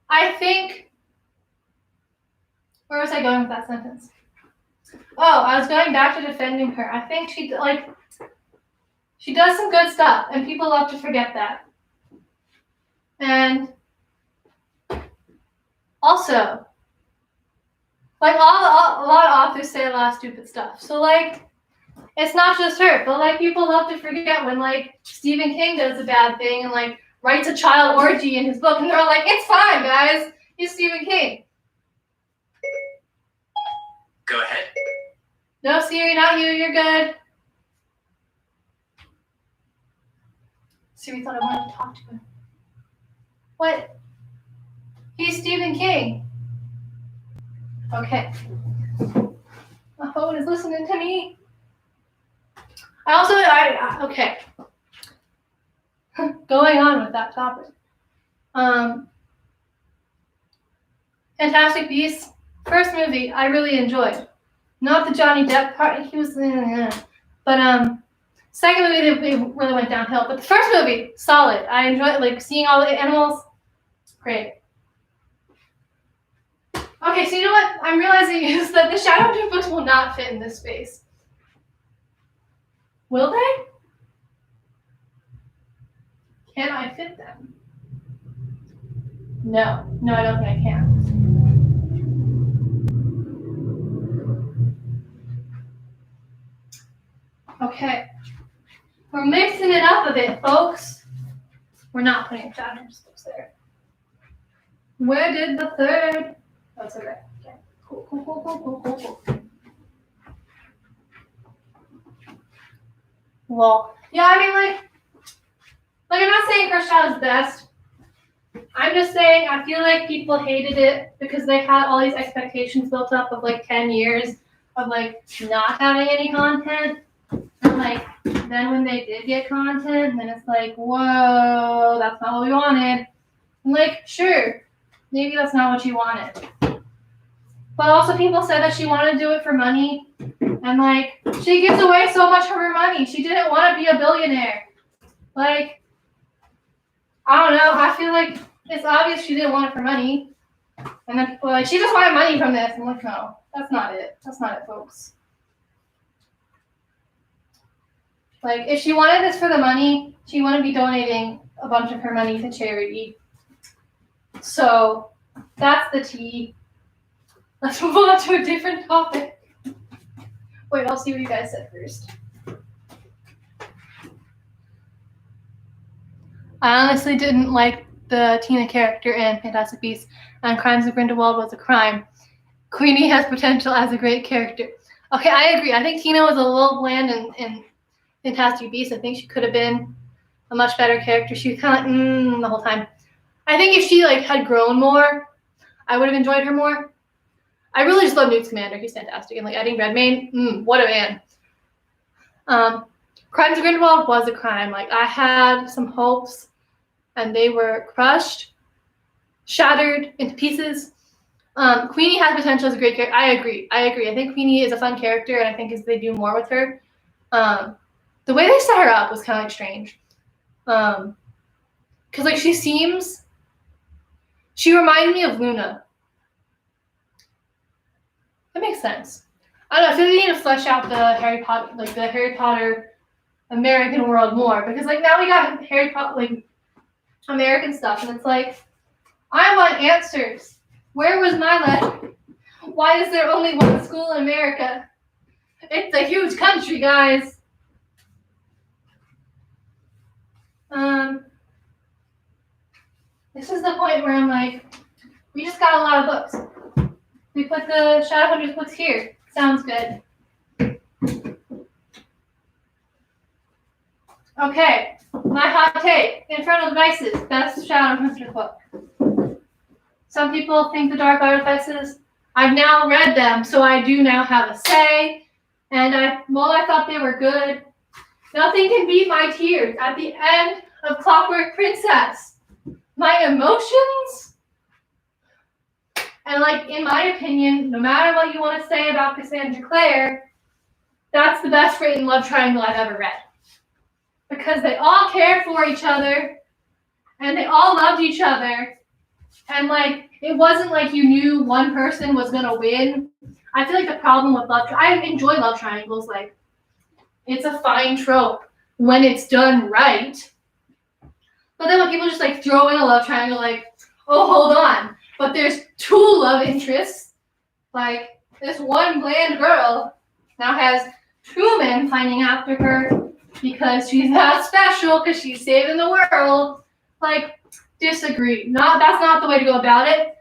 I think, where was I going with that sentence? Oh, I was going back to defending her. I think she does some good stuff, and people love to forget that. And also, like, a lot of authors say a lot of stupid stuff. So, like, it's not just her, but, like, people love to forget when, like, Stephen King does a bad thing and, like, writes a child orgy in his book, and they're all like, it's fine, guys. He's Stephen King. Go ahead. No, Siri, not you. You're good. Siri thought I wanted to talk to him. What? He's Stephen King. Okay. My phone is listening to me. Okay. Going on with that topic. Fantastic Beasts, first movie I really enjoyed. Not the Johnny Depp part, he was, but second movie they really went downhill. But the first movie, solid. I enjoyed, like, seeing all the animals. Great. Okay, so you know what I'm realizing is that the Shadowhunters books will not fit in this space. Will they? Can I fit them? No, I don't think I can. Okay. We're mixing it up a bit, folks. We're not putting Shadowhunters books there. Where did the third? Oh, it's okay. Okay. Cool. Well, yeah, I mean, like I'm not saying Cursed Child is best. I'm just saying I feel like people hated it because they had all these expectations built up of, like, 10 years of, like, not having any content. And, like, then when they did get content, then it's like, whoa, that's not what we wanted. And, like, sure, maybe that's not what you wanted. But also people said that she wanted to do it for money. And, like, she gives away so much of her money. She didn't want to be a billionaire. Like, I don't know. I feel like it's obvious she didn't want it for money. And then people are like, she just wanted money from this. I'm like, no, that's not it. That's not it, folks. Like, if she wanted this for the money, she wouldn't be donating a bunch of her money to charity. So, that's the tea. Let's move on to a different topic. Wait, I'll see what you guys said first. I honestly didn't like the Tina character in Fantastic Beasts, and Crimes of Grindelwald was a crime. Queenie has potential as a great character. Okay, I agree. I think Tina was a little bland in Fantastic Beasts. I think she could have been a much better character. She was kind of like, the whole time. I think if she, like, had grown more, I would have enjoyed her more. I really just love Newt Scamander. He's fantastic. And, like, Eddie Redmayne, what a man. Crimes of Grindelwald was a crime. Like, I had some hopes, and they were crushed, shattered into pieces. Queenie has potential as a great character. I agree. I think Queenie is a fun character, and I think as they do more with her, the way they set her up was kind of, like, strange. Because like she reminded me of Luna. That makes sense. I don't know. I feel like we need to flesh out the Harry Potter American world more, because like now we got Harry Potter like American stuff, and it's like I want answers. Where was my letter? Why is there only one school in America? It's a huge country, guys. This is the point where I'm like, we just got a lot of books. We put the Shadowhunters books here. Sounds good. Okay, my hot take. Infernal Devices, best Shadowhunter book. Some people think the Dark Artifices. I've now read them, so I do now have a say. And while I thought they were good, nothing can beat my tears at the end of Clockwork Princess. My emotions, and like in my opinion, no matter what you want to say about Cassandra Clare, that's the best written love triangle I've ever read. Because they all cared for each other, and they all loved each other, and like it wasn't like you knew one person was gonna win. I feel like the problem with I enjoy love triangles, like it's a fine trope when it's done right. But then when people just like throw in a love triangle, like, oh, hold on, but there's two love interests. Like this one bland girl now has two men pining after her because she's not special, because she's saving the world. Like, disagree. That's not the way to go about it.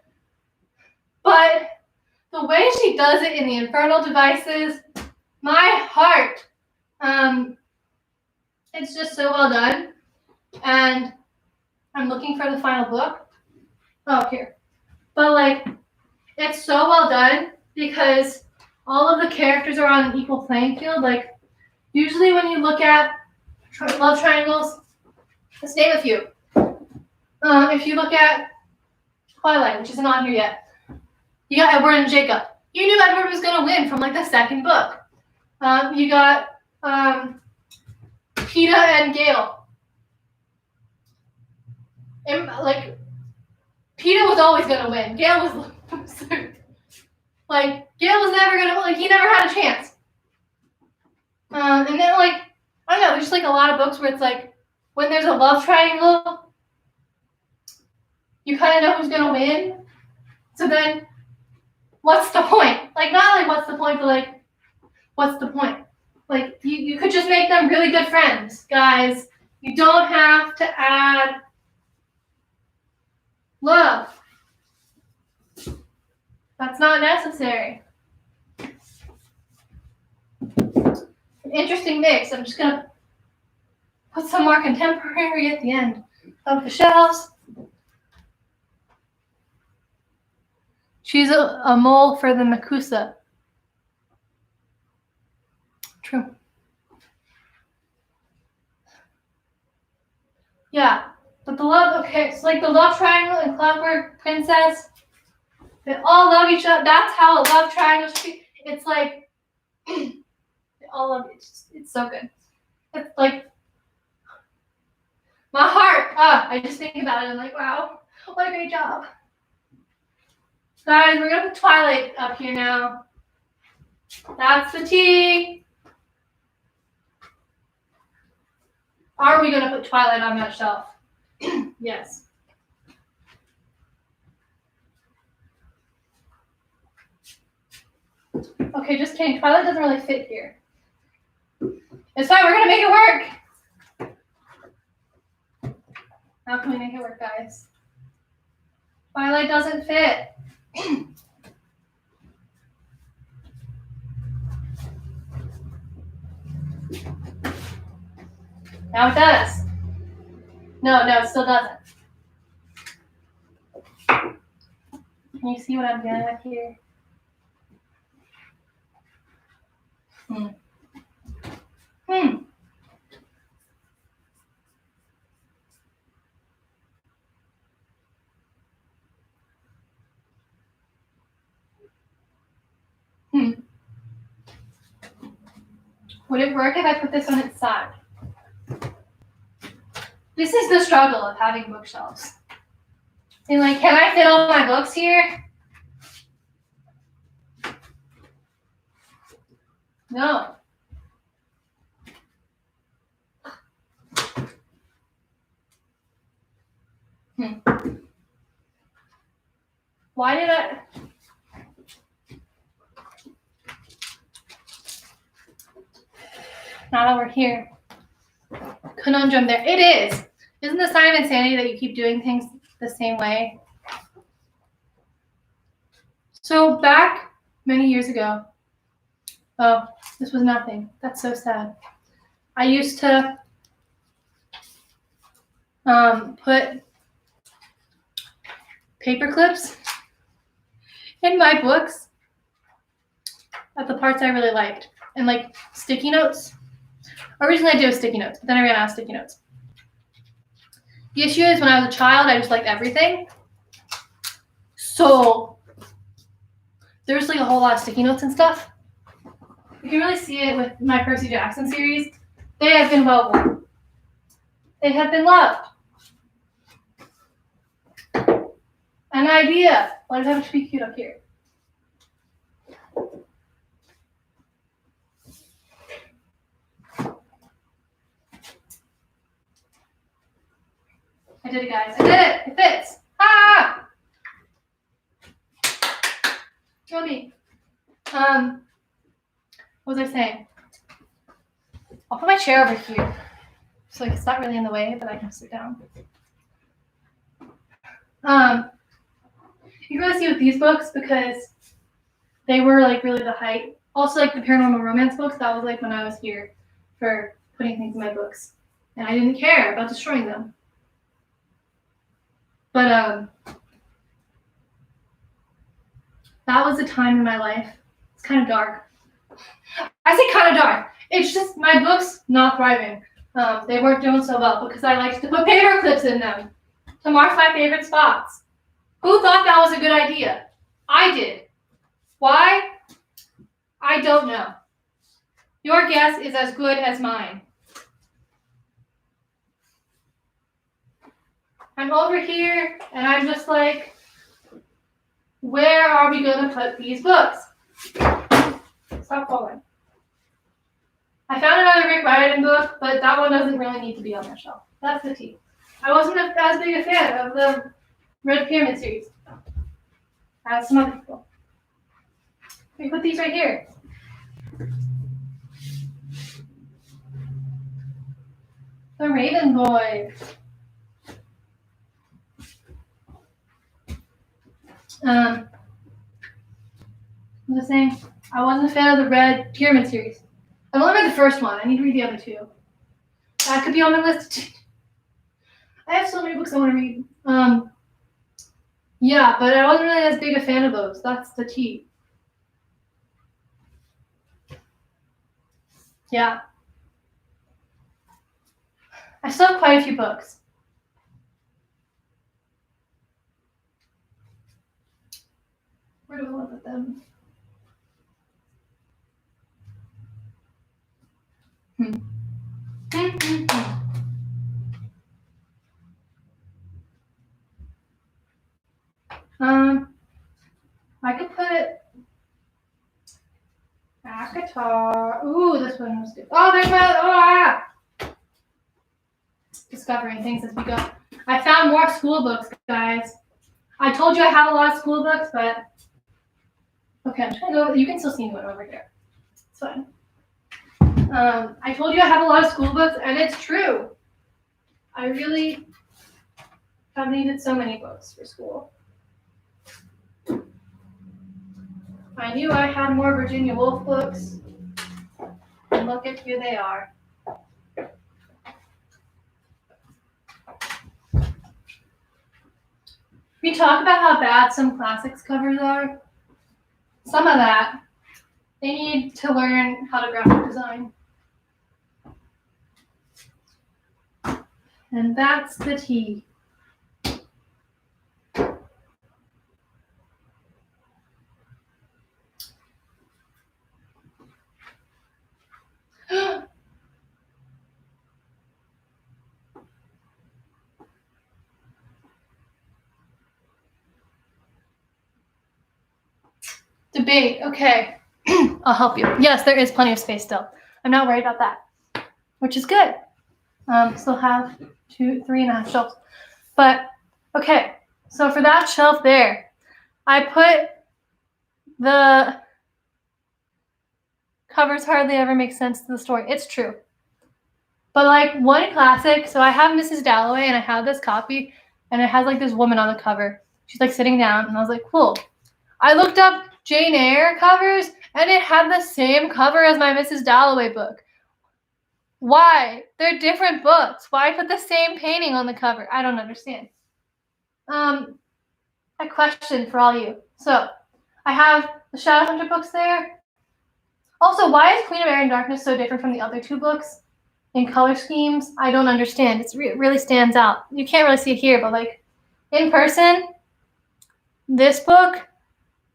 But the way she does it in the Infernal Devices, my heart, it's just so well done. And I'm looking for the final book. Oh, here. But like, it's so well done because all of the characters are on an equal playing field. Like, usually when you look at love triangles, let's name a few. If you look at Twilight, which isn't on here yet, you got Edward and Jacob. You knew Edward was going to win from like the second book. You got Peeta and Gale. And like, Peeta was always going to win. Gale was like, Gale was never going to, like, he never had a chance. And then like, I don't know, there's just like a lot of books where it's like, when there's a love triangle, you kind of know who's going to win. So then, what's the point? Like, not like what's the point, but like, what's the point? Like, you could just make them really good friends, guys. You don't have to add love. That's not necessary. An interesting mix. I'm just going to put some more contemporary at the end of the shelves. She's a mole for the Makusa. True. Yeah, but the love, okay, so like the love triangle in Clockwork Princess, they all love each other. That's how a love triangle should be. It's like, they all love it. It's so good. It's like, my heart, I just think about it and I'm like, wow, what a great job. Guys, we're going to put Twilight up here now. That's the tea. Are we going to put Twilight on that shelf? Yes. Okay, just kidding. Twilight doesn't really fit here. It's fine. We're going to make it work. How can we make it work, guys? Twilight doesn't fit. Now it does. No, it still doesn't. Can you see what I'm getting at here? Would it work if I put this on its side? This is the struggle of having bookshelves. And like, can I fit all my books here? No. Why did I? Now that we're here. Conundrum there. It is. Isn't the sign of insanity that you keep doing things the same way? So back many years ago, oh, this was nothing. That's so sad. I used to put paper clips in my books at the parts I really liked. And like sticky notes. Originally I did with sticky notes, but then I ran out of sticky notes. The issue is when I was a child, I just liked everything. So there's like a whole lot of sticky notes and stuff. You can really see it with my Percy Jackson series. They have been well worn. They have been loved. An idea. Why does it have to be cute up here? I did it, guys. I did it. It fits. Ah! Show me. What was I saying? I'll put my chair over here. So like it's not really in the way, but I can sit down. You can really see with these books because they were like really the height. Also like the paranormal romance books, that was like when I was here for putting things in my books. And I didn't care about destroying them. But that was a time in my life. It's kind of dark. I say kind of dark. It's just my books not thriving. They weren't doing so well because I liked to put paper clips in them to mark my favorite spots. Who thought that was a good idea? I did. Why? I don't know. Your guess is as good as mine. I'm over here and I'm just like, where are we going to put these books? Stop falling. I found another Rick Riordan book, but that one doesn't really need to be on my shelf. That's the tea. I wasn't as big a fan of the Red Pyramid series. As some other people. We put these right here. The Raven Boy. I was saying, I wasn't a fan of the Red Pyramid series. I've only read the first one. I need to read the other two. That could be on my list. I have so many books I want to read. Yeah, but I wasn't really as big a fan of those. That's the tea. Yeah. I still have quite a few books. Where do I want to put them? I could put Akatar. Ooh, this one was good. Oh, there's my discovering things as we go. I found more school books, guys. I told you I have a lot of school books, but okay, I'm trying to go. You can still see one over here. It's fine. I told you I have a lot of school books, and it's true. I really have needed so many books for school. I knew I had more Virginia Woolf books, and look at here they are. We talk about how bad some classics covers are. Some of that, they need to learn how to graphic design. And that's the tea. debate. Okay. I'll help you. Yes, there is plenty of space still. I'm not worried about that, which is good. Still have 3.5 shelves. But, okay. So for that shelf there, I put the covers hardly ever make sense to the story. It's true. But like one classic, so I have Mrs. Dalloway and I have this copy and it has like this woman on the cover. She's like sitting down and I was like, cool. I looked up Jane Eyre covers and it had the same cover as my Mrs. Dalloway book. Why? They're different books. Why put the same painting on the cover? I don't understand. A question for all you. So I have the Shadowhunter books there. Also, why is Queen of Air and Darkness so different from the other two books in color schemes? I don't understand. It really stands out. You can't really see it here, but like in person, this book,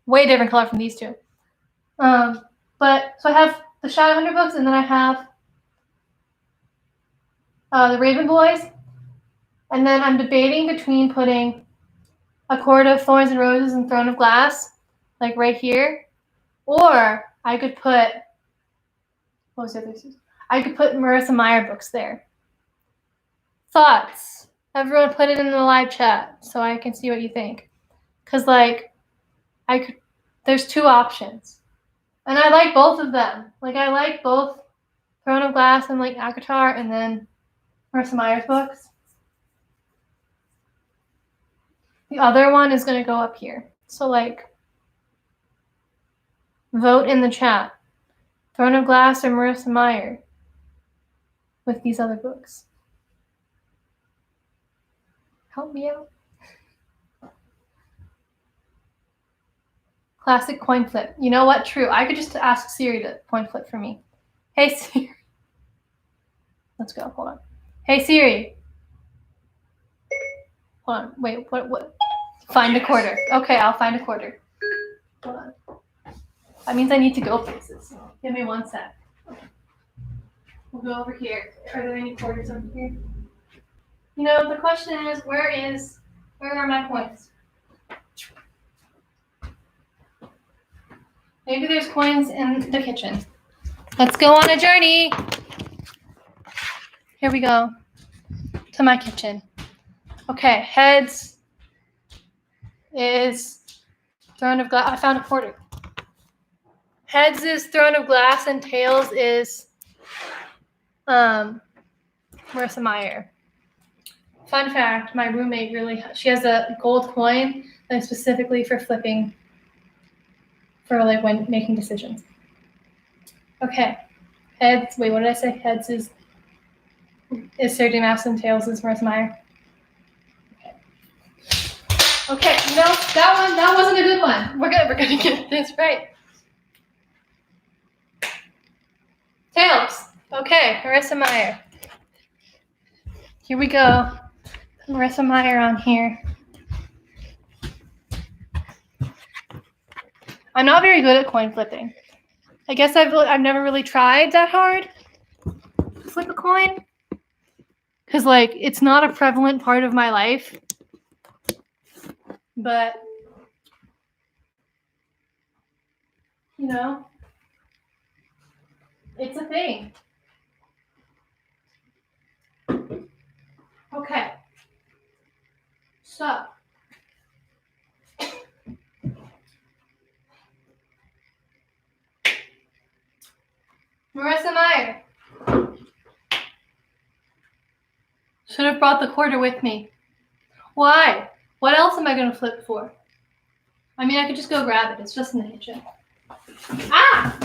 way different color from these two. But so I have the Shadowhunter books, and then I have the Raven Boys, and then I'm debating between putting A Court of Thorns and Roses and Throne of Glass, like right here, or I could put I could put Marissa Meyer books there. Thoughts? Everyone put it in the live chat so I can see what you think. Cause like there's two options. And I like both of them. Like I like both Throne of Glass and like ACOTAR and then Marissa Meyer's books. The other one is gonna go up here. So like vote in the chat. Throne of Glass or Marissa Meyer with these other books. Help me out. Classic coin flip. You know what? True. I could just ask Siri to coin flip for me. Hey Siri. Let's go. Hold on. Hey Siri. Hold on. Wait. What? Find a quarter. Okay, I'll find a quarter. Hold on. That means I need to go places. Give me 1 sec. We'll go over here. Are there any quarters over here? You know, the question is, where are my coins? Maybe there's coins in the kitchen. Let's go on a journey. Here we go. To my kitchen. Okay, heads is Throne of Glass. I found a quarter. Heads is Throne of Glass and tails is Marissa Meyer. Fun fact, my roommate she has a gold coin that is specifically for flipping for like when making decisions. Okay. Heads, wait, what did I say? Heads is Sarah J. Maas and tails is Marissa Meyer. Okay, no, that wasn't a good one. We're gonna get this right. Tails. Okay, Marissa Meyer. Here we go. Marissa Meyer on here. I'm not very good at coin flipping. I guess I've never really tried that hard to flip a coin. Because like it's not a prevalent part of my life. But you know, it's a thing. Okay. So Marissa Meyer. Should have brought the quarter with me. Why? What else am I going to flip for? I mean, I could just go grab it. It's just in the kitchen. Ah!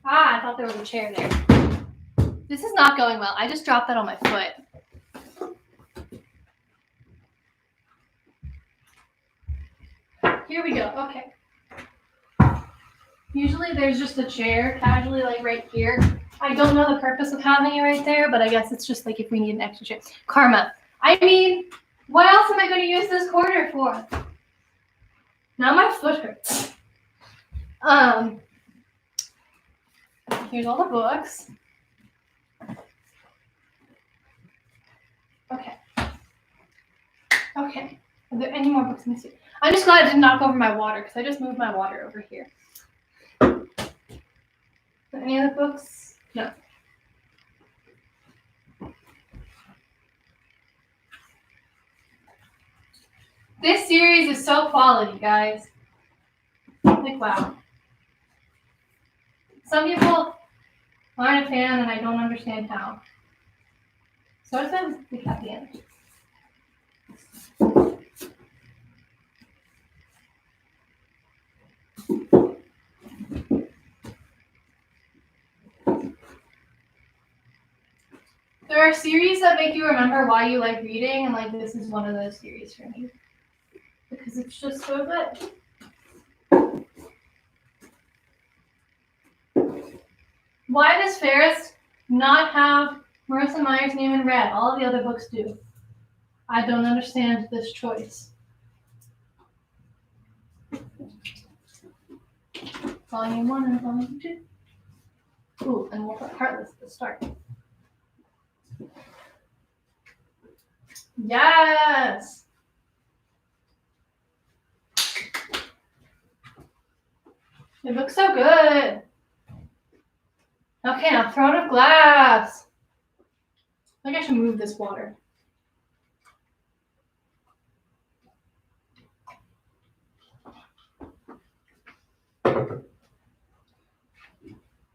I thought there was a chair there. This is not going well. I just dropped that on my foot. Here we go. Okay. Usually there's just a chair casually like right here. I don't know the purpose of having it right there, but I guess it's just like if we need an extra chair. Karma. I mean, what else am I going to use this quarter for? Now my foot hurts. Here's all the books. Okay. Okay. Are there any more books in this series? I'm just glad I didn't knock over my water because I just moved my water over here. Any other books? No. This series is so quality, guys. Like, wow. Some people aren't a fan, and I don't understand how. So it's been the happy end. There are series that make you remember why you like reading, and like this is one of those series for me. Because it's just so good. Why does Ferris not have Marissa Meyer's name in red? All of the other books do. I don't understand this choice. Volume 1 and Volume 2. Ooh, and we'll put Heartless at the start. Yes! It looks so good. Okay, now Throne of Glass. I think I should move this water.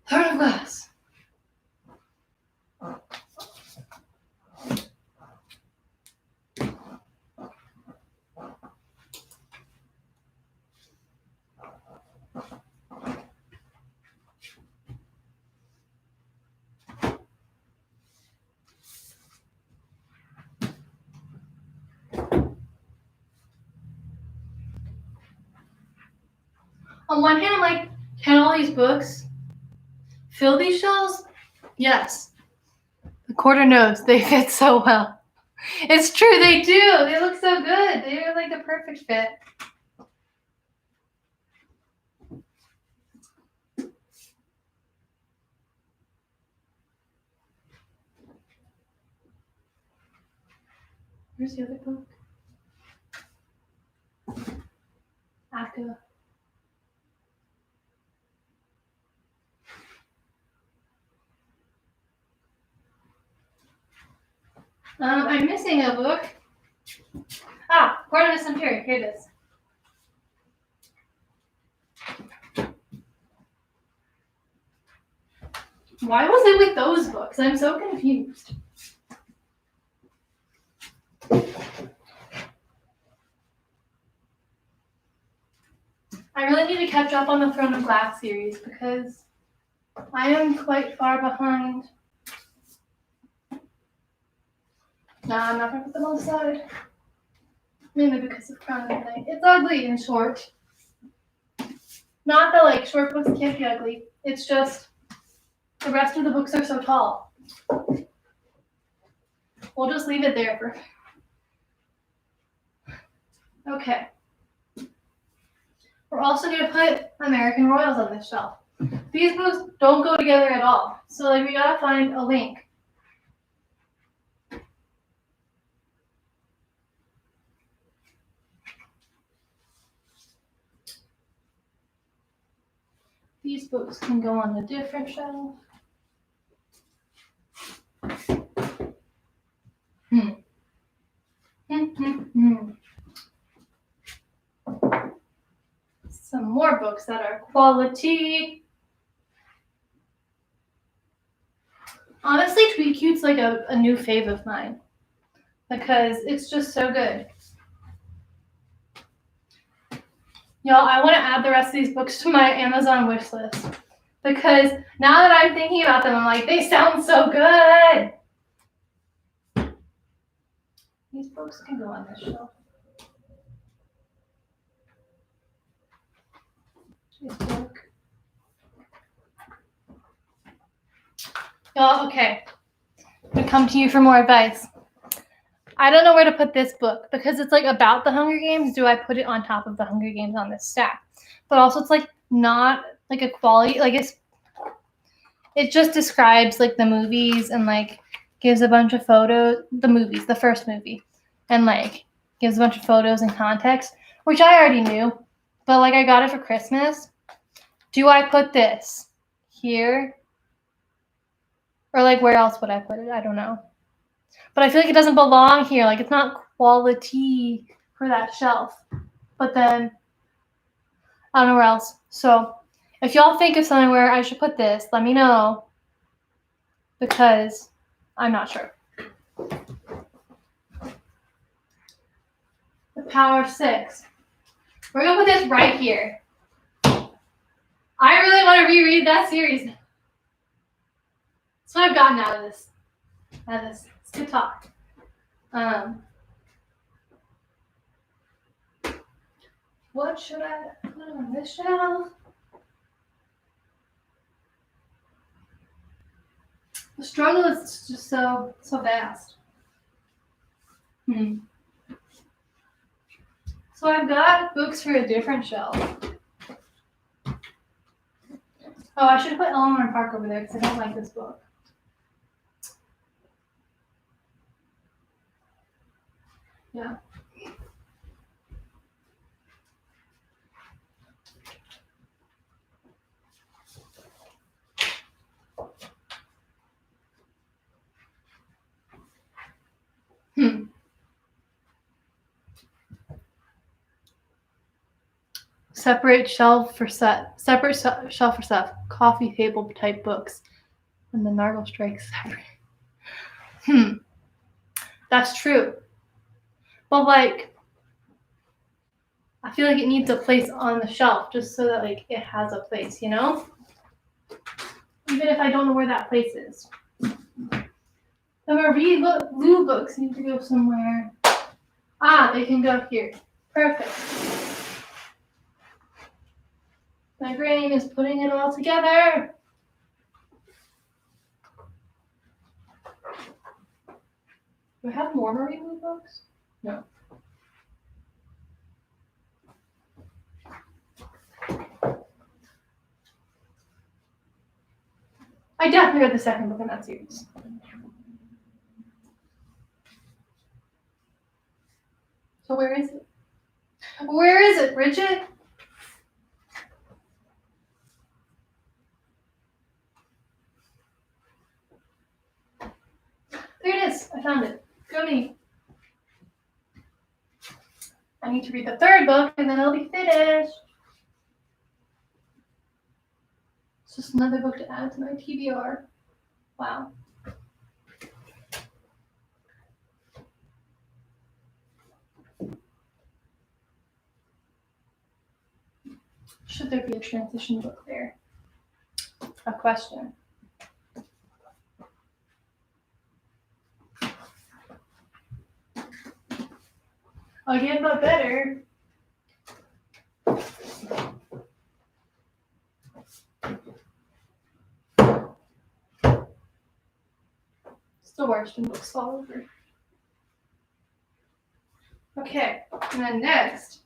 Throne of Glass. On one hand, I'm like, can all these books fill these shelves? Yes. The quarter knows they fit so well. It's true, they do. They look so good. They're like the perfect fit. Where's the other book? Akka. I'm missing a book. Ah, Court of the Centurion. Here it is. Why was it with those books? I'm so confused. I really need to catch up on the Throne of Glass series because I am quite far behind. Nah, I'm not going to put them on the side. Mainly because of Crown of the Night. It's ugly and short. Not that like short books can't be ugly. It's just the rest of the books are so tall. We'll just leave it there for. Okay. We're also going to put American Royals on this shelf. These books don't go together at all. So like we gotta find a link. These books can go on a different shelf. Some more books that are quality. Honestly, Tweet Cute's like a new fave of mine because it's just so good. Y'all, I want to add the rest of these books to my Amazon wish list because now that I'm thinking about them, I'm like, they sound so good. These books can go on this shelf. Y'all, okay. I'm gonna come to you for more advice. I don't know where to put this book because it's like about the Hunger Games. Do I put it on top of the Hunger Games on this stack? But also it's like not like a quality, like it just describes like the movies and like gives a bunch of photos, the movies, the first movie. And like Gives a bunch of photos and context, which I already knew. But like I got it for Christmas. Do I put this here? Or like where else would I put it? I don't know. But I feel like it doesn't belong here. Like it's not quality for that shelf. But then I don't know where else. So if y'all think of something where I should put this, let me know. Because I'm not sure. The Power of Six. We're gonna put this right here. I really want to reread that series. That's what I've gotten out of this. It's good talk. What should I put on this shelf? The struggle is just so vast. So I've got books for a different shelf. Oh, I should put Eleanor Park over there because I don't like this book. Yeah. Separate shelf for stuff. Coffee table type books. And the Nargle strikes. That's true. But like, I feel like it needs a place on the shelf just so that like it has a place, you know? Even if I don't know where that place is. The Marie Lou books need to go somewhere. Ah, they can go here. Perfect. My brain is putting it all together. Do I have more Marie Lou books? No. I definitely read the second book in that series. So where is it? Where is it, Bridget? There it is. I found it. Go me. I need to read the third book and then I'll be finished. It's just another book to add to my TBR. Wow. Should there be a transition book there? A question. Again, but better. Still worse when books fall over. Okay, and then next.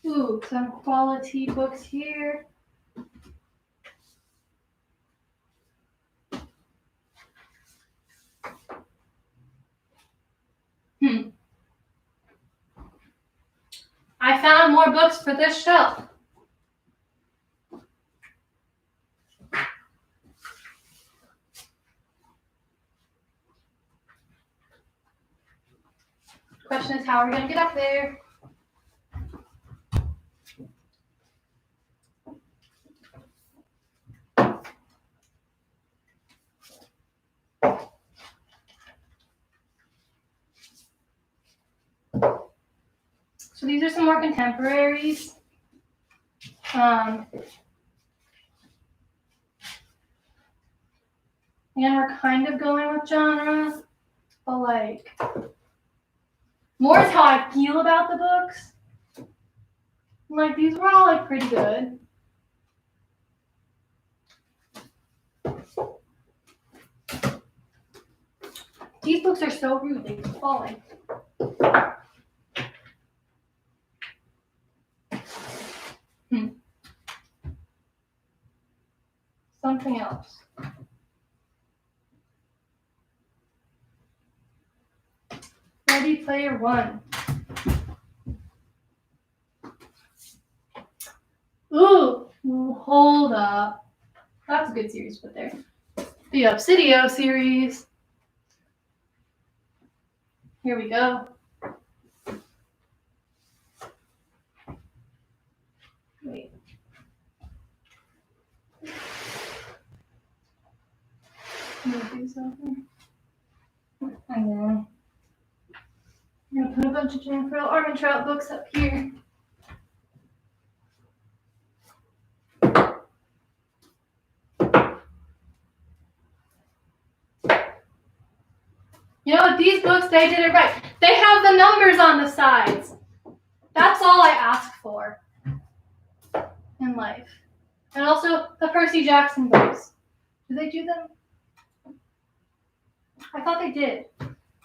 Ooh, some quality books here. I found more books for this shelf. Question is, how are we going to get up there? So these are some more contemporaries. And we're kind of going with genre, but like, more is how I feel about the books. Like, these were all like pretty good. These books are so rude, they keep falling. Something else. Ready Player One. Ooh, hold up. That's a good series to put there. The Obsidio series. Here we go. Wait. Move these over. And then I'm going to put a bunch of Jennifer Armentrout books up here. You know what? These books, they did it right. They have the numbers on the sides. That's all I ask for in life. And also the Percy Jackson books. Do they do them? I thought they did.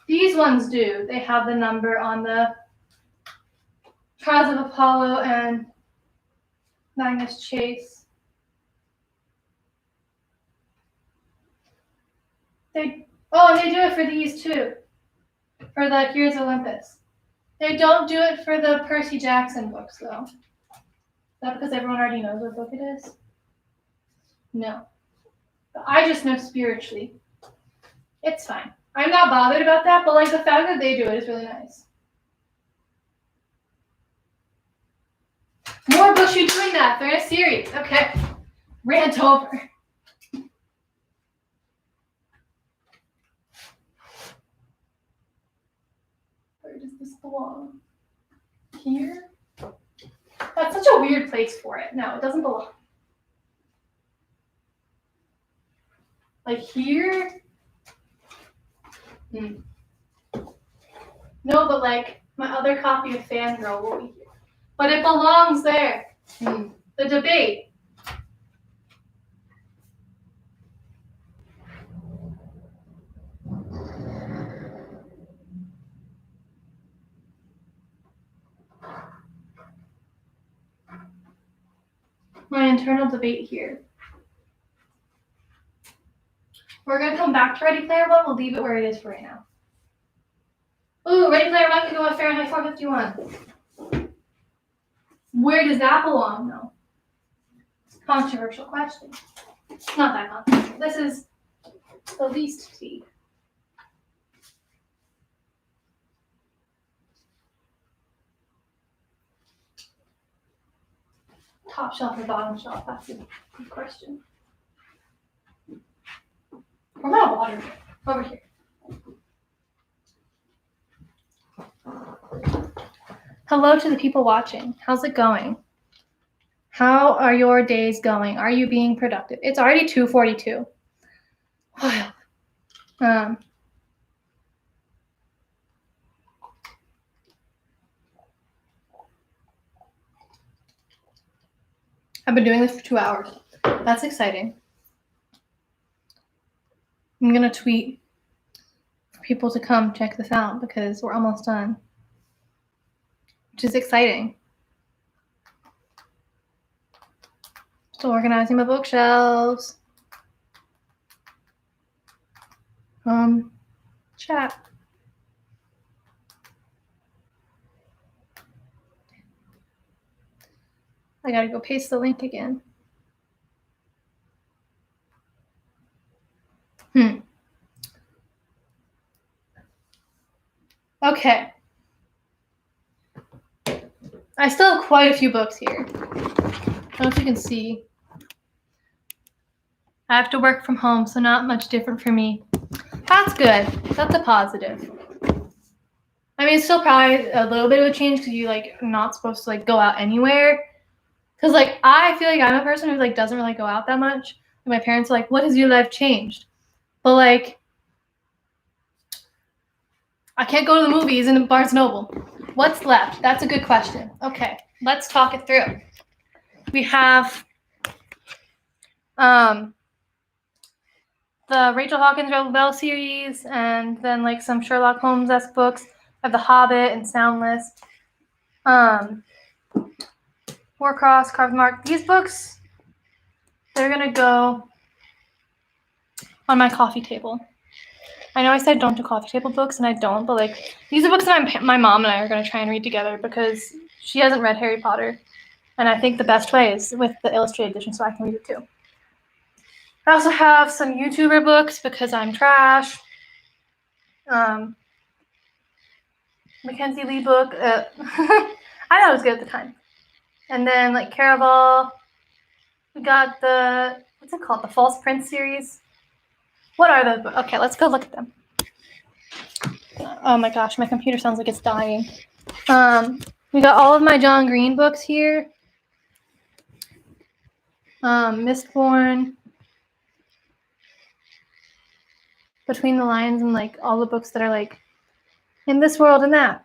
These ones do. They have the number on the Trials of Apollo and Magnus Chase. And they do it for these too. For the Here's Olympus. They don't do it for the Percy Jackson books though. Is that because everyone already knows what book it is? No. But I just know spiritually. It's fine. I'm not bothered about that, but like the fact that they do it is really nice. More books, you doing that. They're in a series. Okay. Rant over. Where does this belong? Here? That's such a weird place for it. No, it doesn't belong. Like here? No, but like my other copy of Fangirl will be here. But it belongs there. The debate. My internal debate here. We're going to come back to Ready Player One. We'll leave it where it is for right now. Ooh, Ready Player One can go with Fahrenheit 451. Where does that belong, though? Controversial question. It's not that controversial. This is the least tea. Top shelf or bottom shelf? That's a good question. Where's my water? Over here. Hello to the people watching. How's it going? How are your days going? Are you being productive? It's already 2:42. Wow. I've been doing this for 2 hours. That's exciting. I'm going to tweet for people to come check this out because we're almost done, which is exciting. Still organizing my bookshelves. Chat. I gotta go paste the link again. Okay. I still have quite a few books here. I don't know if you can see. I have to work from home, so not much different for me. That's good. That's a positive. I mean, it's still probably a little bit of a change because you like are not supposed to like go out anywhere. Because like I feel like I'm a person who like doesn't really go out that much. And my parents are like, "What has your life changed?" But like, I can't go to the movies in Barnes Noble. What's left? That's a good question. Okay, let's talk it through. We have the Rachel Hawkins Rebel Bell series, and then like some Sherlock Holmes-esque books. I have The Hobbit and Soundless. Warcross, Carved Mark. These books, they're gonna go on my coffee table. I know I said don't do coffee table books, and I don't, but like these are books that my mom and I are going to try and read together because she hasn't read Harry Potter, and I think the best way is with the illustrated edition, so I can read it too. I also have some YouTuber books because I'm trash. Mackenzie Lee book. I thought it was good at the time. And then like Caraval. We got the, what's it called? The False Prince series. What are those books? Okay, let's go look at them. Oh my gosh, my computer sounds like it's dying. We got all of my John Green books here. Mistborn. Between the Lines, and like all the books that are like in this world and that.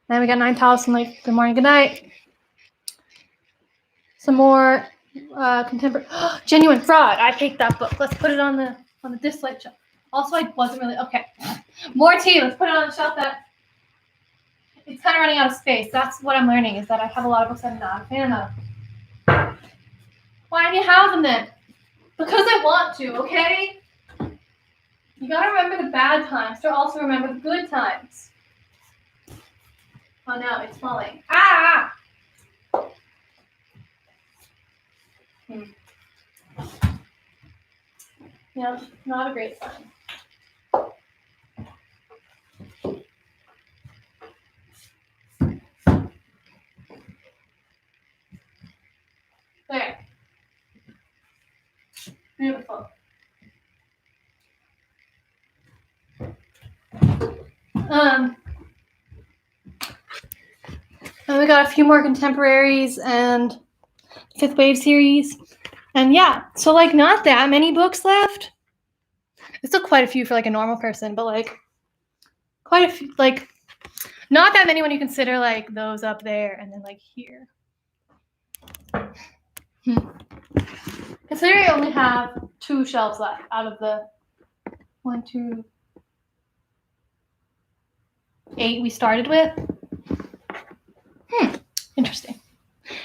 Then we got Ninth House and like Good Morning, Good Night. Some more contemporary. Genuine Fraud. I picked that book. Let's put it on the dislike shelf. Also, I wasn't really okay. More tea. Let's put it on the shelf. That it's kind of running out of space. That's what I'm learning, is that I have a lot of books I'm not a fan of. Why do you have them then? Because I want to. Okay. You gotta remember the bad times to also remember the good times. Oh no, it's falling. Ah! Yeah, not a great sign. There. Beautiful. And we got a few more contemporaries and Fifth Wave series. And yeah, so like not that many books left. It's still quite a few for like a normal person, but like quite a few, like not that many when you consider like those up there and then like here. Considering I only have 2 shelves left out of the 1, 2, 8 we started with. Interesting.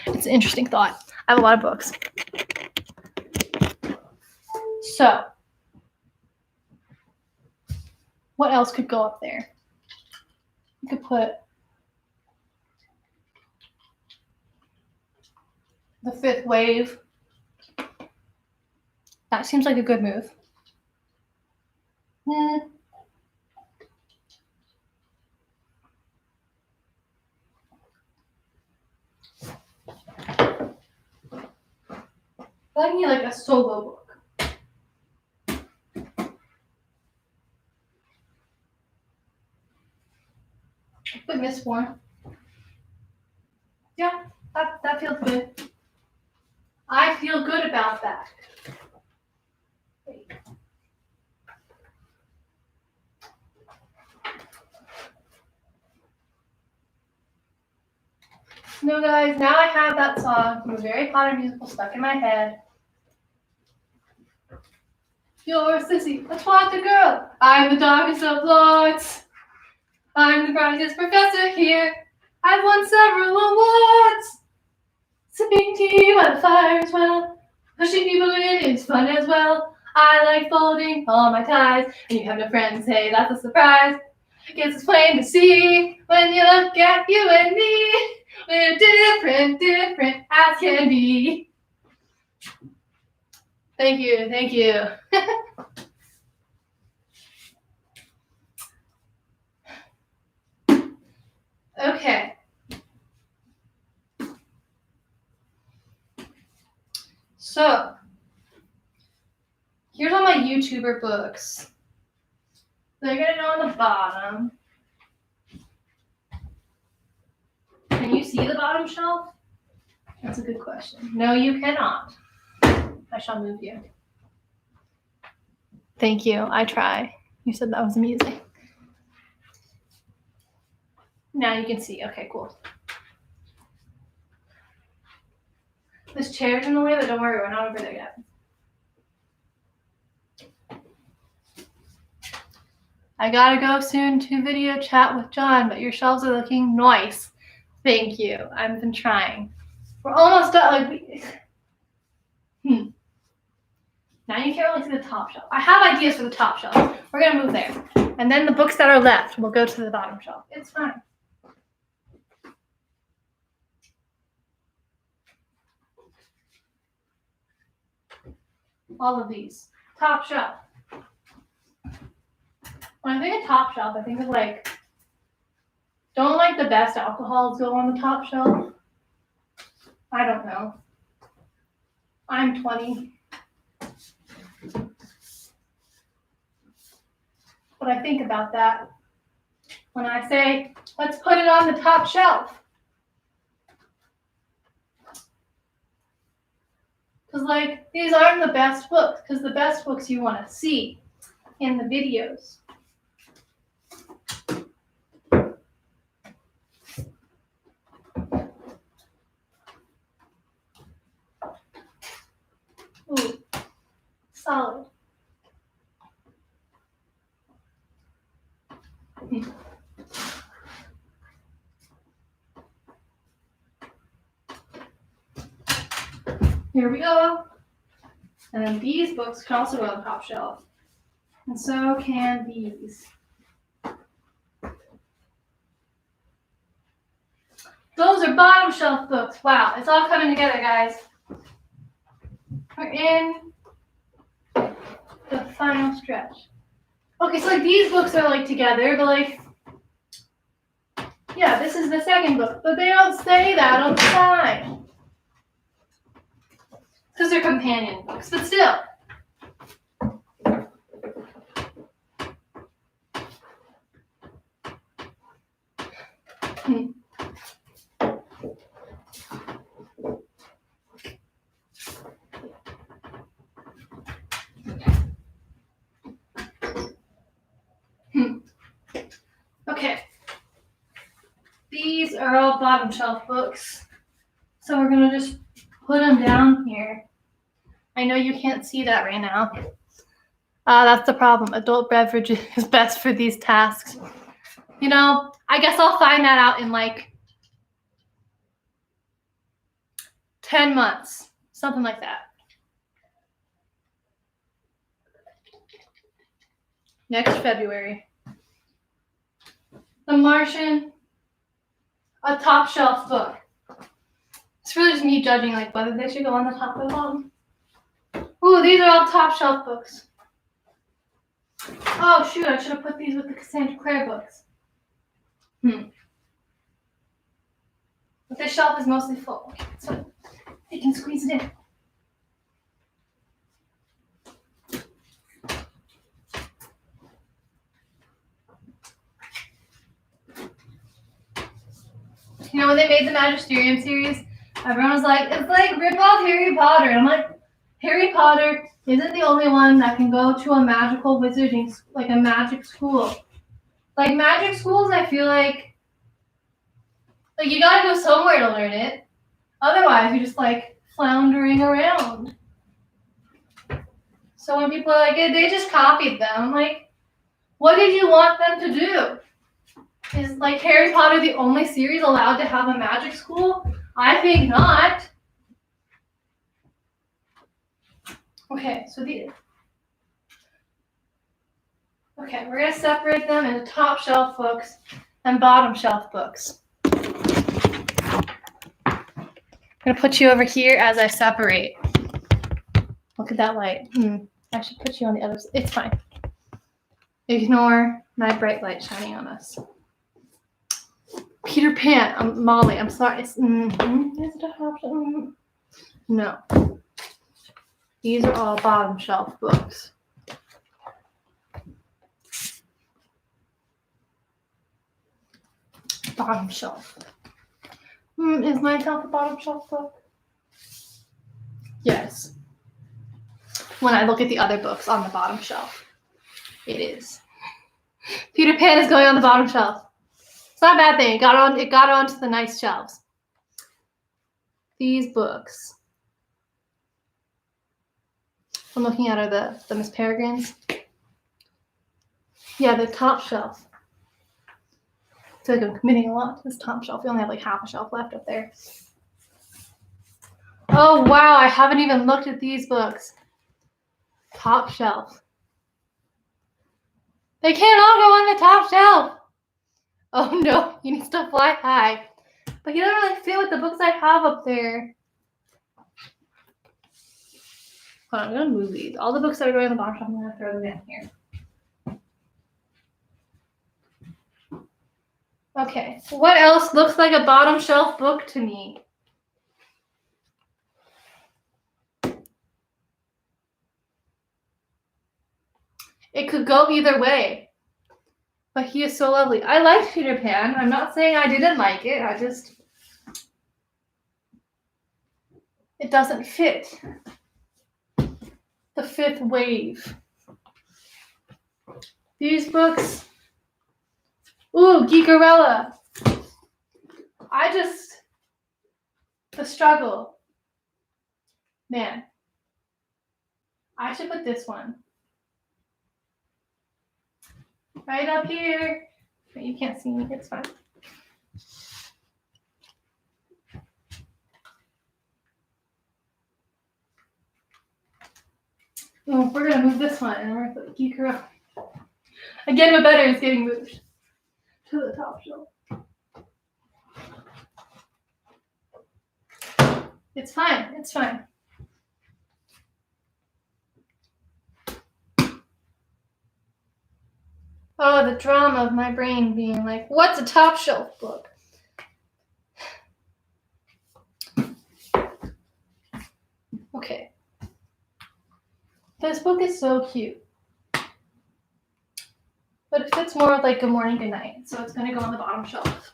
It's an interesting thought. I have a lot of books. So, what else could go up there? You could put the Fifth Wave. That seems like a good move. I need like a solo book. Put Mistborn. Yeah, that feels good. I feel good about that. Wait. No, guys, now I have that song from a Harry Potter musical stuck in my head. You're a sissy, a twat, a girl. I'm the darkest of lords. I'm the brightest professor here. I've won several awards. Sipping tea by the fire as well. Pushing people in is fun as well. I like folding all my ties. And you have no friends, hey, that's a surprise. Guess it's plain to see when you look at you and me. We're different as can be. Thank you. Okay. So, here's all my YouTuber books. They're gonna go on the bottom. Can you see the bottom shelf? That's a good question. No, you cannot. I shall move you. Thank you. I try. You said that was amusing. Now you can see. Okay, cool. This chair's in the way, but don't worry, we're not over there yet. I gotta go soon to video chat with John, but your shelves are looking nice. Thank you. I've been trying. We're almost done. Now you can't really see the top shelf. I have ideas for the top shelf. We're going to move there. And then the books that are left will go to the bottom shelf. It's fine. All of these. Top shelf. When I think of top shelf, I think of like, don't like the best alcohols go on the top shelf? I don't know. I'm 20. But I think about that when I say, let's put it on the top shelf. Because like, these aren't the best books, because the best books you want to see in the videos. Ooh, solid. Here we go. And then these books can also go on the top shelf. And so can these. Those are bottom shelf books. Wow, it's all coming together, guys. We're in the final stretch. Okay, so like these books are like together, but like, yeah, this is the second book, but they don't say that on the side. Because they're companion books, but still. Okay. These are all bottom shelf books. So we're going to just put them down here. I know you can't see that right now. That's the problem. Adult beverage is best for these tasks. You know, I guess I'll find that out in like 10 months. Something like that. Next February. The Martian, a top shelf book. It's really just me judging like whether they should go on the top or the bottom. Ooh, these are all top shelf books. Oh shoot, I should have put these with the Cassandra Clare books. But this shelf is mostly full. Okay, so you can squeeze it in. You know, when they made the Magisterium series, everyone was like, it's like rip off Harry Potter. And I'm like, Harry Potter isn't the only one that can go to a magical wizarding, like a magic school. Like magic schools, I feel like you gotta go somewhere to learn it. Otherwise, you're just like floundering around. So when people are like, they just copied them, I'm like, what did you want them to do? Is like Harry Potter the only series allowed to have a magic school? I think not. Okay, so okay, we're gonna separate them into top shelf books and bottom shelf books. I'm gonna put you over here as I separate. Look at that light. I should put you on the other side. It's fine. Ignore my bright light shining on us. Peter Pan. Molly, I'm sorry. Is it a top shelf? No. These are all bottom shelf books. Bottom shelf. Is myself a bottom shelf book? Yes. When I look at the other books on the bottom shelf, it is. Peter Pan is going on the bottom shelf. It's not a bad thing. It got onto the nice shelves. These books. I'm looking at are the Miss Peregrines. Yeah, the top shelf. I feel like I'm committing a lot to this top shelf. We only have like half a shelf left up there. Oh wow, I haven't even looked at these books. Top shelf. They can't all go on the top shelf. Oh no, he needs to fly high. But he doesn't really fit with the books I have up there. Hold on, I'm gonna move these. All the books that are going on the bottom shelf, I'm gonna throw them in here. Okay, what else looks like a bottom shelf book to me? It could go either way. But he is so lovely. I liked Peter Pan. I'm not saying I didn't like it. It doesn't fit. The fifth wave. These books. Ooh, Geekerella. The struggle. Man. I should put this one right up here. But you can't see me. It's fine. Oh, we're going to move this one, and we're going to put Geekerella. Again, what better is getting moved to the top shelf. It's fine. It's fine. Oh, the drama of my brain being like, what's a top shelf book? Okay. This book is so cute. But it fits more with like Good Morning, Good Night. So it's going to go on the bottom shelf.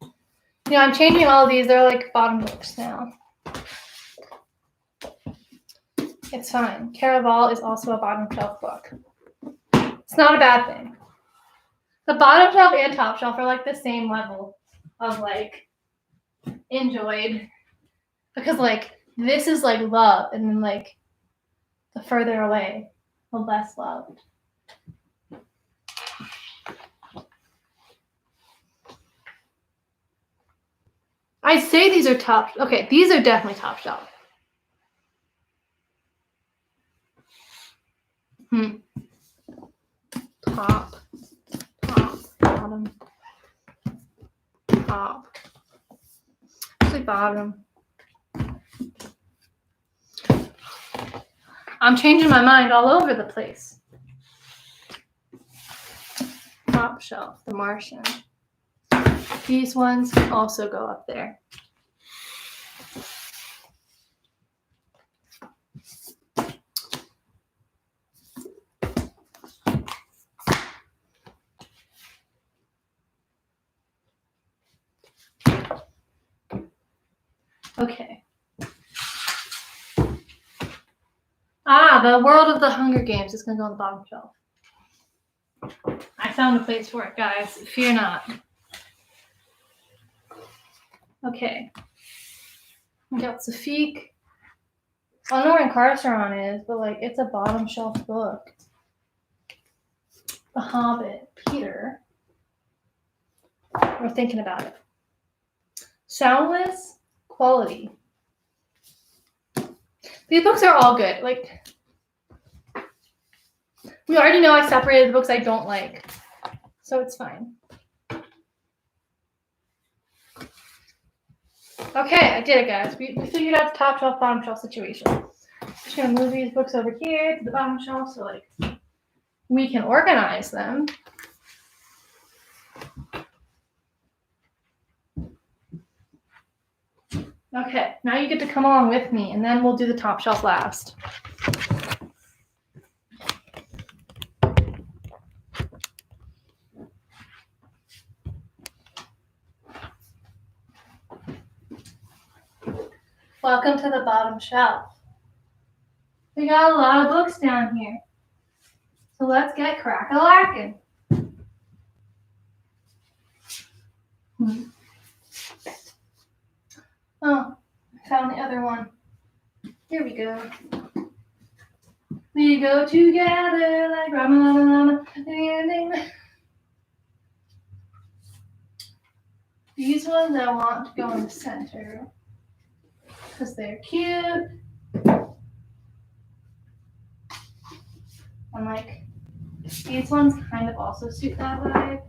You know, I'm changing all of these. They're like bottom books now. It's fine. Caraval is also a bottom shelf book. It's not a bad thing. The bottom shelf and top shelf are like the same level of like enjoyed. Because like this is like love, and then like the further away, the less loved. I say these are top. Okay, these are definitely top shelf. Top, bottom, top. Actually, bottom. I'm changing my mind all over the place. Top shelf, The Martian. These ones can also go up there. Okay. The World of the Hunger Games is going to go on the bottom shelf. I found a place for it, guys. Fear not. Okay. We got Safik. I don't know where Incarceron is, but like it's a bottom shelf book. The Hobbit, Peter. We're thinking about it. Soundless, Quality. These books are all good. Like, we already know I separated the books I don't like, so it's fine. Okay, I did it, guys. We figured out the top shelf, bottom shelf situation. I'm just gonna move these books over here to the bottom shelf so like we can organize them. Okay, now you get to come along with me, and then we'll do the top shelf last. Welcome to the bottom shelf. We got a lot of books down here. So let's get crack-a-lackin'. Oh, I found the other one. Here we go. We go together like Rama. These ones I want to go in the center because they're cute. And like these ones kind of also suit that vibe.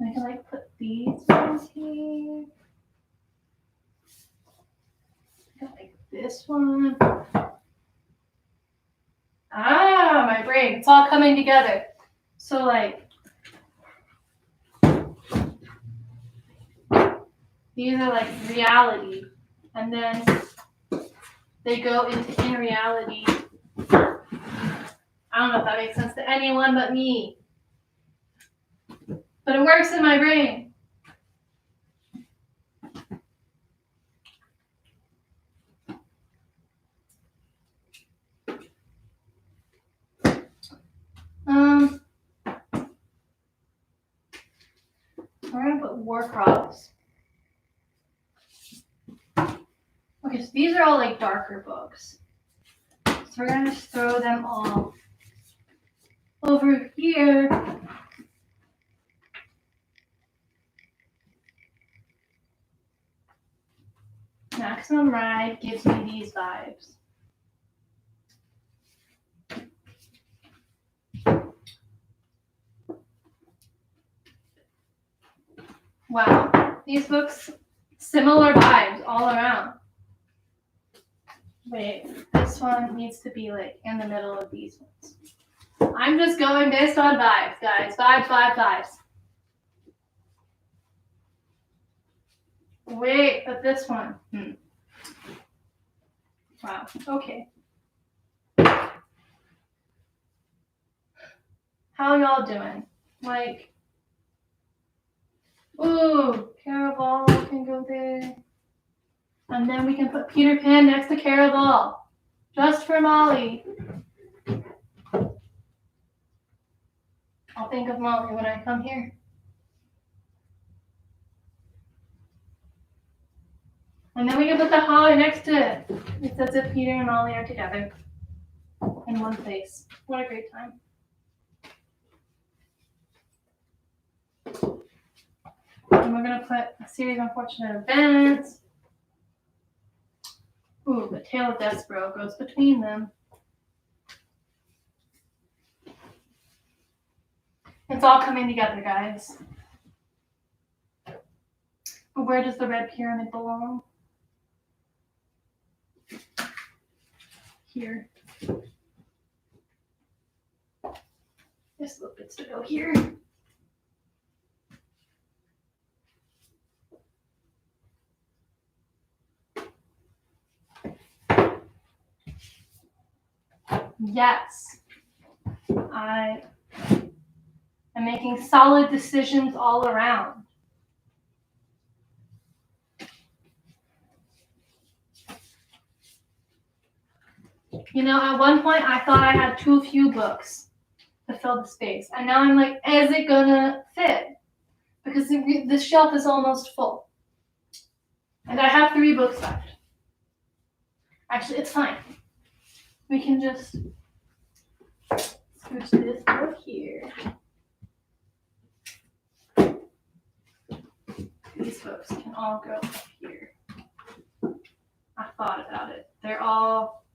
I can like put these ones here. I got like this one. Ah, my brain. It's all coming together. So like these are like reality. And then they go into in reality. I don't know if that makes sense to anyone but me. But it works in my brain. We're gonna put Warcross. Okay, so these are all like darker books. So we're gonna just throw them all over here. Maximum Ride gives me these vibes. Wow, these books, similar vibes all around. Wait, this one needs to be like in the middle of these ones. I'm just going based on vibes, guys. Vibes. Wait, but this one. Wow, okay. How y'all doing? Like, ooh, Caraval can go there. And then we can put Peter Pan next to Caraval. Just for Molly. I'll think of Molly when I come here. And then we can put the Holly next to it. It's as if Peter and Molly are together in one place. What a great time. And we're going to put a series of unfortunate events. Ooh, the Tale of Despero goes between them. It's all coming together, guys. Where does the red pyramid belong? Here. This little bit's to go here. Yes. I am making solid decisions all around. You know, at one point I thought I had too few books to fill the space. And now I'm like, is it gonna fit? Because the shelf is almost full. And I have 3 books left. Actually, it's fine. We can just switch this book here. These books can all go up here. I thought about it. They're all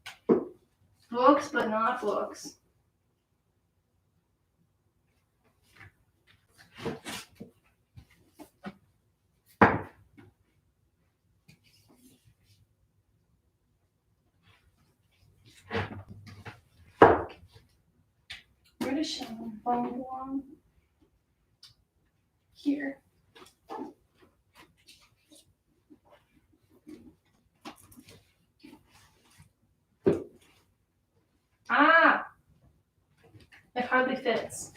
books, but not books. Where does Shannon Bone belong? Here. Ah! It hardly fits.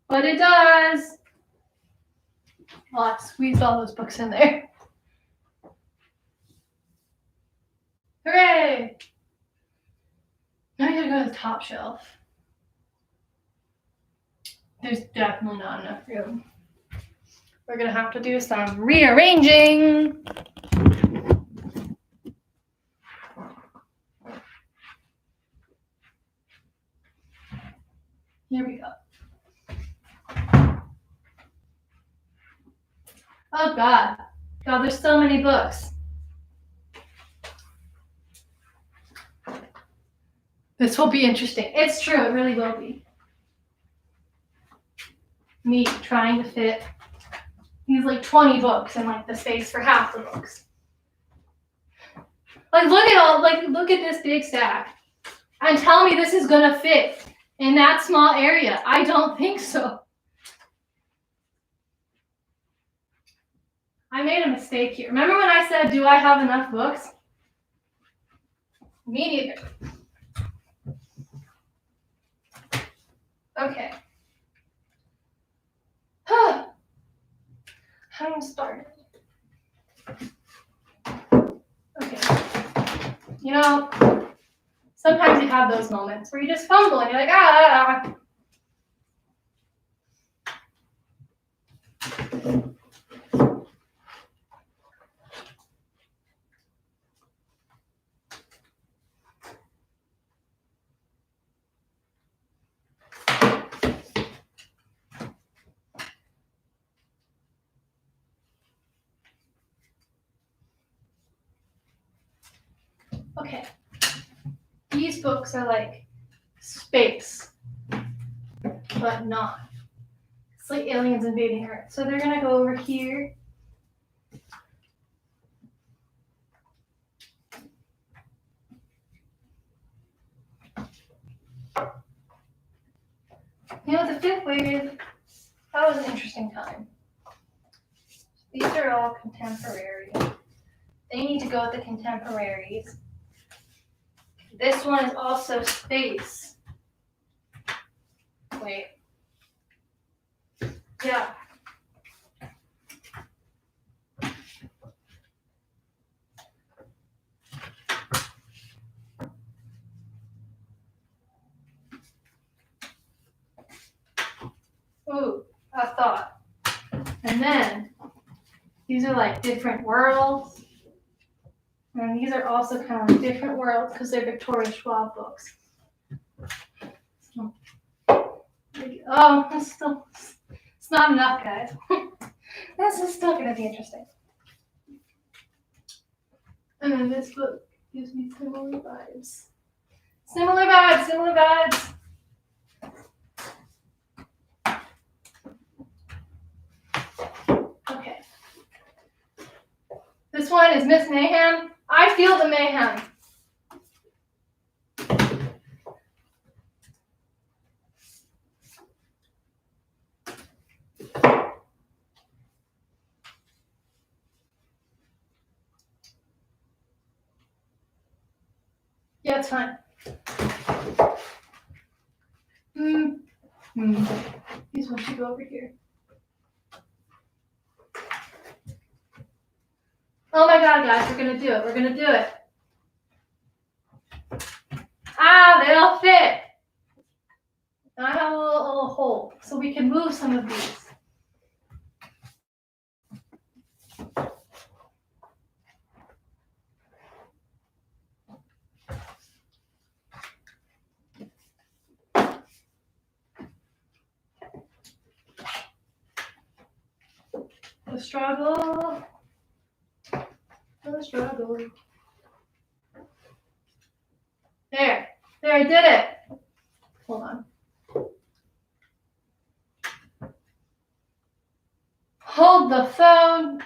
But it does! Well, I've squeezed all those books in there. Hooray! Now I gotta go to the top shelf. There's definitely not enough room. We're gonna have to do some rearranging. Here we go. Oh God, God, there's so many books. This will be interesting. It's true, it really will be. Me trying to fit these like 20 books in like the space for half the books. Like look at this big stack. And tell me this is gonna fit in that small area. I don't think so. I made a mistake here. Remember when I said, do I have enough books? Me neither. Okay. How do start? Okay. You know, sometimes you have those moments where you just fumble and you're like, ah. Okay. These books are like space, but not. It's like aliens invading Earth. So they're gonna go over here. You know, the fifth wave, that was an interesting time. These are all contemporary. They need to go with the contemporaries. This one is also space. Wait. Yeah. Ooh, a thought. And then these are like different worlds. And these are also kind of like different worlds because they're Victoria Schwab books. Oh, it's not enough, guys. This is still going to be interesting. And then this book gives me similar vibes. Similar vibes. Okay. This one is Miss Mayhem. I feel the mayhem. Yeah, it's fine. These ones should go over here. Oh my God, guys, we're gonna do it. We're gonna do it. Ah, they all fit. Now I have a little hole, so we can move some of these. The struggle. There, I did it. Hold on. Hold the phone.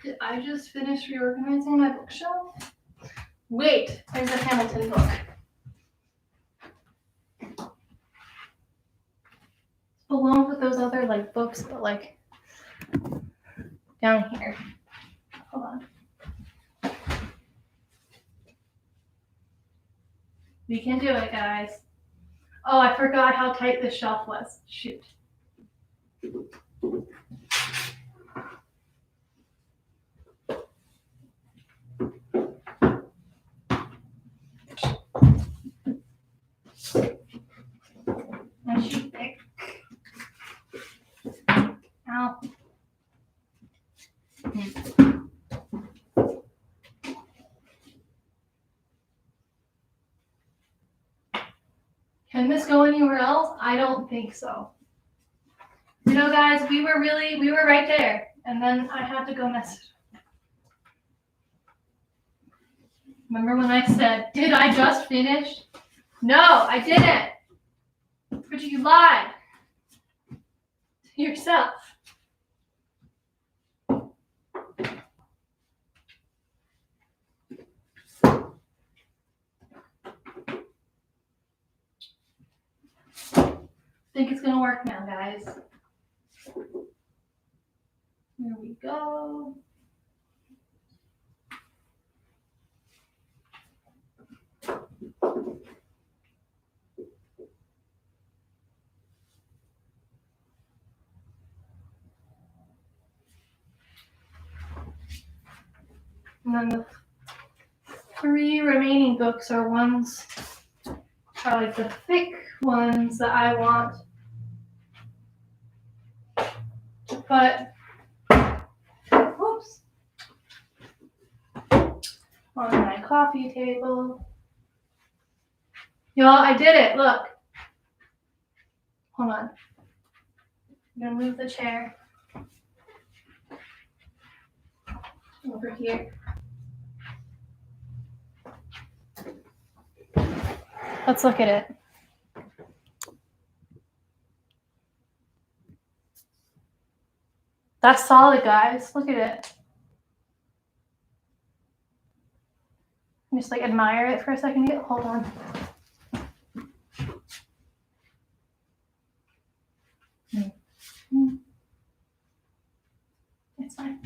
Did I just finish reorganizing my bookshelf? Wait, there's a Hamilton book. Along with those other like books, but like down here. Hold on. We can do it, guys. Oh, I forgot how tight this shelf was. Shoot. My sheet pick. Ow. Can this go anywhere else? I don't think so. You know, guys, we were right there. And then I had to go mess it up. Remember when I said, did I just finish? No, I didn't. But you lied to yourself. I think it's gonna work now, guys. Here we go. And then the 3 remaining books are like the thick ones that I want. But, whoops, on my coffee table. Y'all, I did it, look. Hold on. I'm gonna move the chair over here. Let's look at it. That's solid, guys. Look at it. Just like admire it for a second. Hold on. It's fine.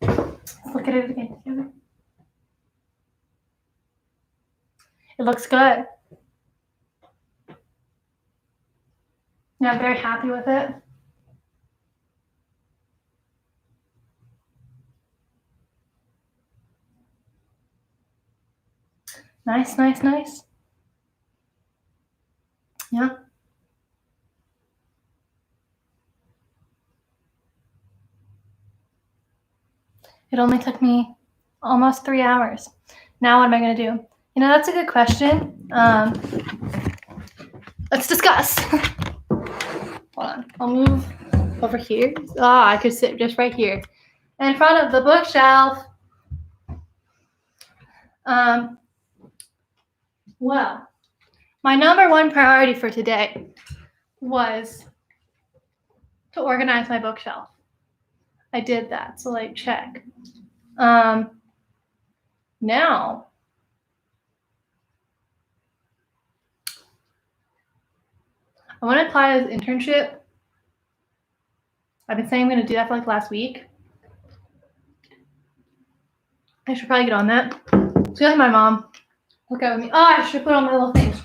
Let's look at it again together. It looks good. Yeah, I'm very happy with it. Nice, nice, nice. Yeah. It only took me almost 3 hours. Now what am I going to do? You know, that's a good question. Let's discuss. Hold on. I'll move over here. I could sit just right here in front of the bookshelf. Well, my number one priority for today was to organize my bookshelf. I did that, so like check. Now, I want to apply this internship. I've been saying I'm going to do that for like last week. I should probably get on that. It's gonna have my mom look at me. Oh, I should put on my little things.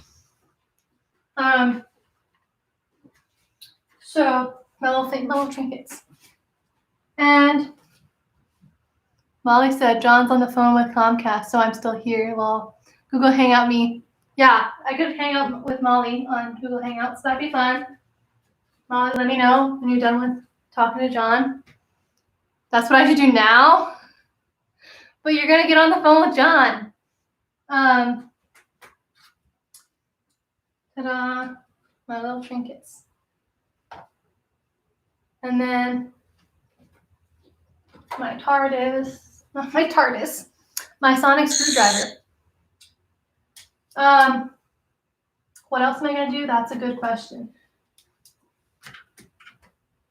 So my little trinkets. And Molly said John's on the phone with Comcast, so I'm still here. Well, Google Hangout me. Yeah, I could hang out with Molly on Google Hangouts. That'd be fun. Molly, let me know when you're done with talking to John. That's what I should do now. But you're gonna get on the phone with John. Ta-da! My little trinkets. And then my sonic screwdriver. What else am I gonna do? That's a good question.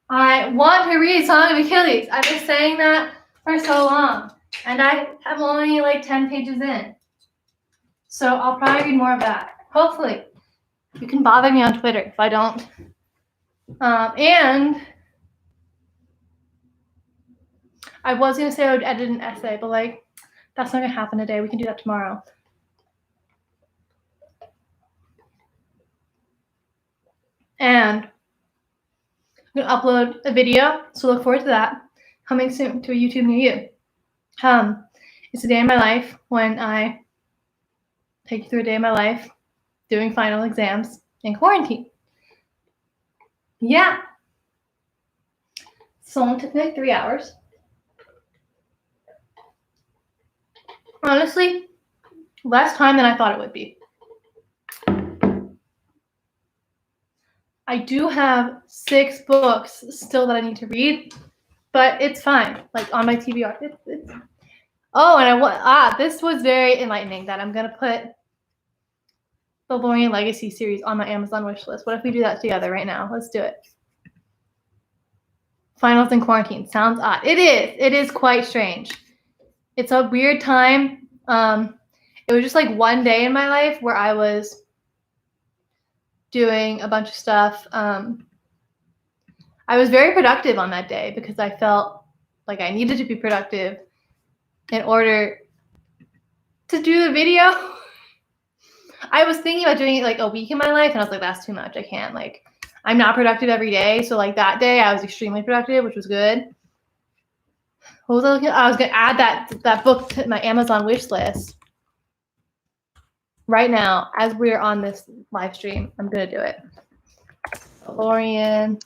I want to read Song of Achilles. I've been saying that for so long, and I am only like 10 pages in. So I'll probably read more of that. Hopefully. You can bother me on Twitter if I don't. And I was going to say I would edit an essay, but like, that's not going to happen today. We can do that tomorrow. And I'm going to upload a video, so look forward to that. Coming soon to a YouTube near you. It's a day in my life when I take you through a day in my life doing final exams in quarantine. Yeah. So it took me like 3 hours. Honestly, less time than I thought it would be. I do have 6 books still that I need to read, but it's fine. Like on my TBR. Oh, and this was very enlightening that I'm gonna put the Lorien Legacy series on my Amazon wish list. What if we do that together right now? Let's do it. Finals in quarantine. Sounds odd. It is. It is quite strange. It's a weird time. It was just like one day in my life where I was doing a bunch of stuff. I was very productive on that day because I felt like I needed to be productive in order to do the video. I was thinking about doing it like a week in my life, and I was like, that's too much. I can't. Like, I'm not productive every day. So like that day, I was extremely productive, which was good. What was I looking at? I was gonna add that book to my Amazon wish list. Right now, as we're on this live stream, I'm gonna do it. The Lorien.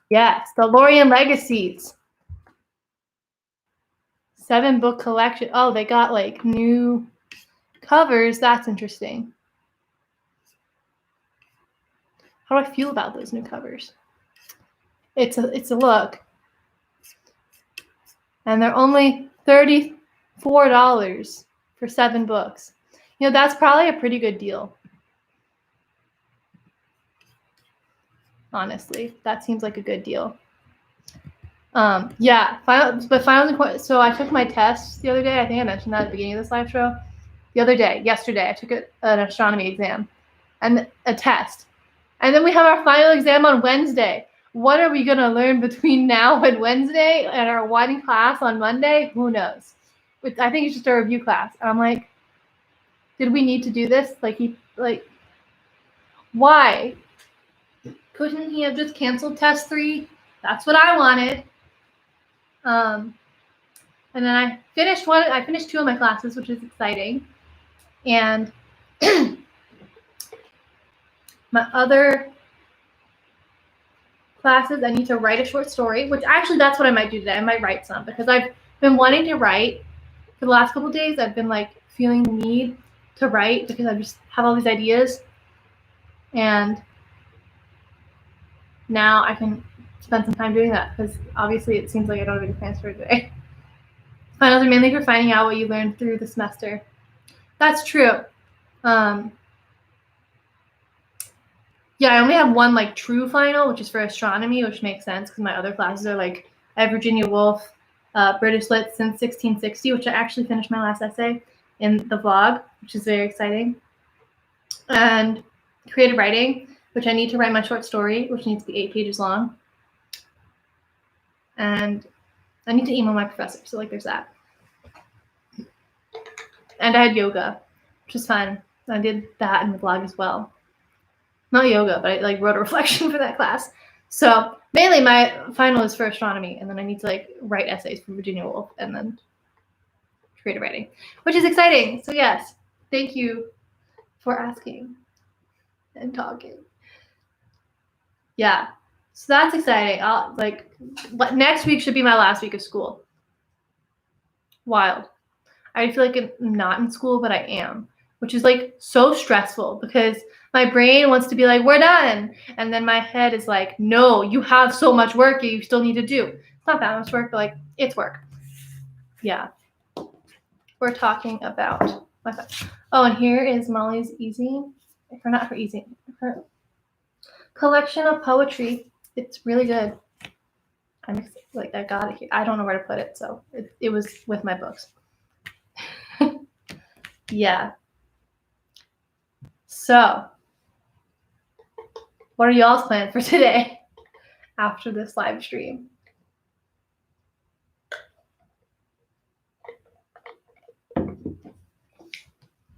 Yes, the Lorien Legacies. 7-book collection. Oh, they got like new covers. That's interesting. How do I feel about those new covers? It's a look. And they're only $34 for 7 books. You know, that's probably a pretty good deal. Honestly, that seems like a good deal. Yeah, so I took my test the other day. I think I mentioned that at the beginning of this live show. Yesterday, I took an astronomy exam and a test. And then we have our final exam on Wednesday. What are we going to learn between now and Wednesday and our one class on Monday? Who knows? I think it's just a review class. And I'm like, did we need to do this? Why? Couldn't he have just canceled test 3? That's what I wanted. And then I finished 2 of my classes, which is exciting. And my other classes, I need to write a short story, which actually that's what I might do today. I might write some because I've been wanting to write for the last couple of days. I've been like feeling the need to write because I just have all these ideas. And now I can spend some time doing that because obviously it seems like I don't have any plans for today. Finals are mainly for finding out what you learned through the semester. That's true. Yeah, I only have one like true final, which is for astronomy, which makes sense because my other classes are like I have Virginia Woolf, British Lit since 1660, which I actually finished my last essay in the vlog, which is very exciting. And creative writing, which I need to write my short story, which needs to be 8 pages long. And I need to email my professor, so like there's that. And I had yoga, which is fun. I did that in the vlog as well. Not yoga, but I like wrote a reflection for that class. So mainly my final is for astronomy, and then I need to like write essays for Virginia Woolf and then creative writing, which is exciting. So yes, thank you for asking and talking. Yeah, so that's exciting. Next week should be my last week of school. Wild. I feel like I'm not in school, but I am, which is like so stressful because my brain wants to be like, we're done. And then my head is like, no, you have so much work you still need to do. It's not that much work, but like it's work. Yeah. We're talking about my phone. Oh, and here is Molly's her collection of poetry. It's really good. I'm like, I got it here. I don't know where to put it, so it was with my books. Yeah. So, what are y'all's plans for today after this live stream?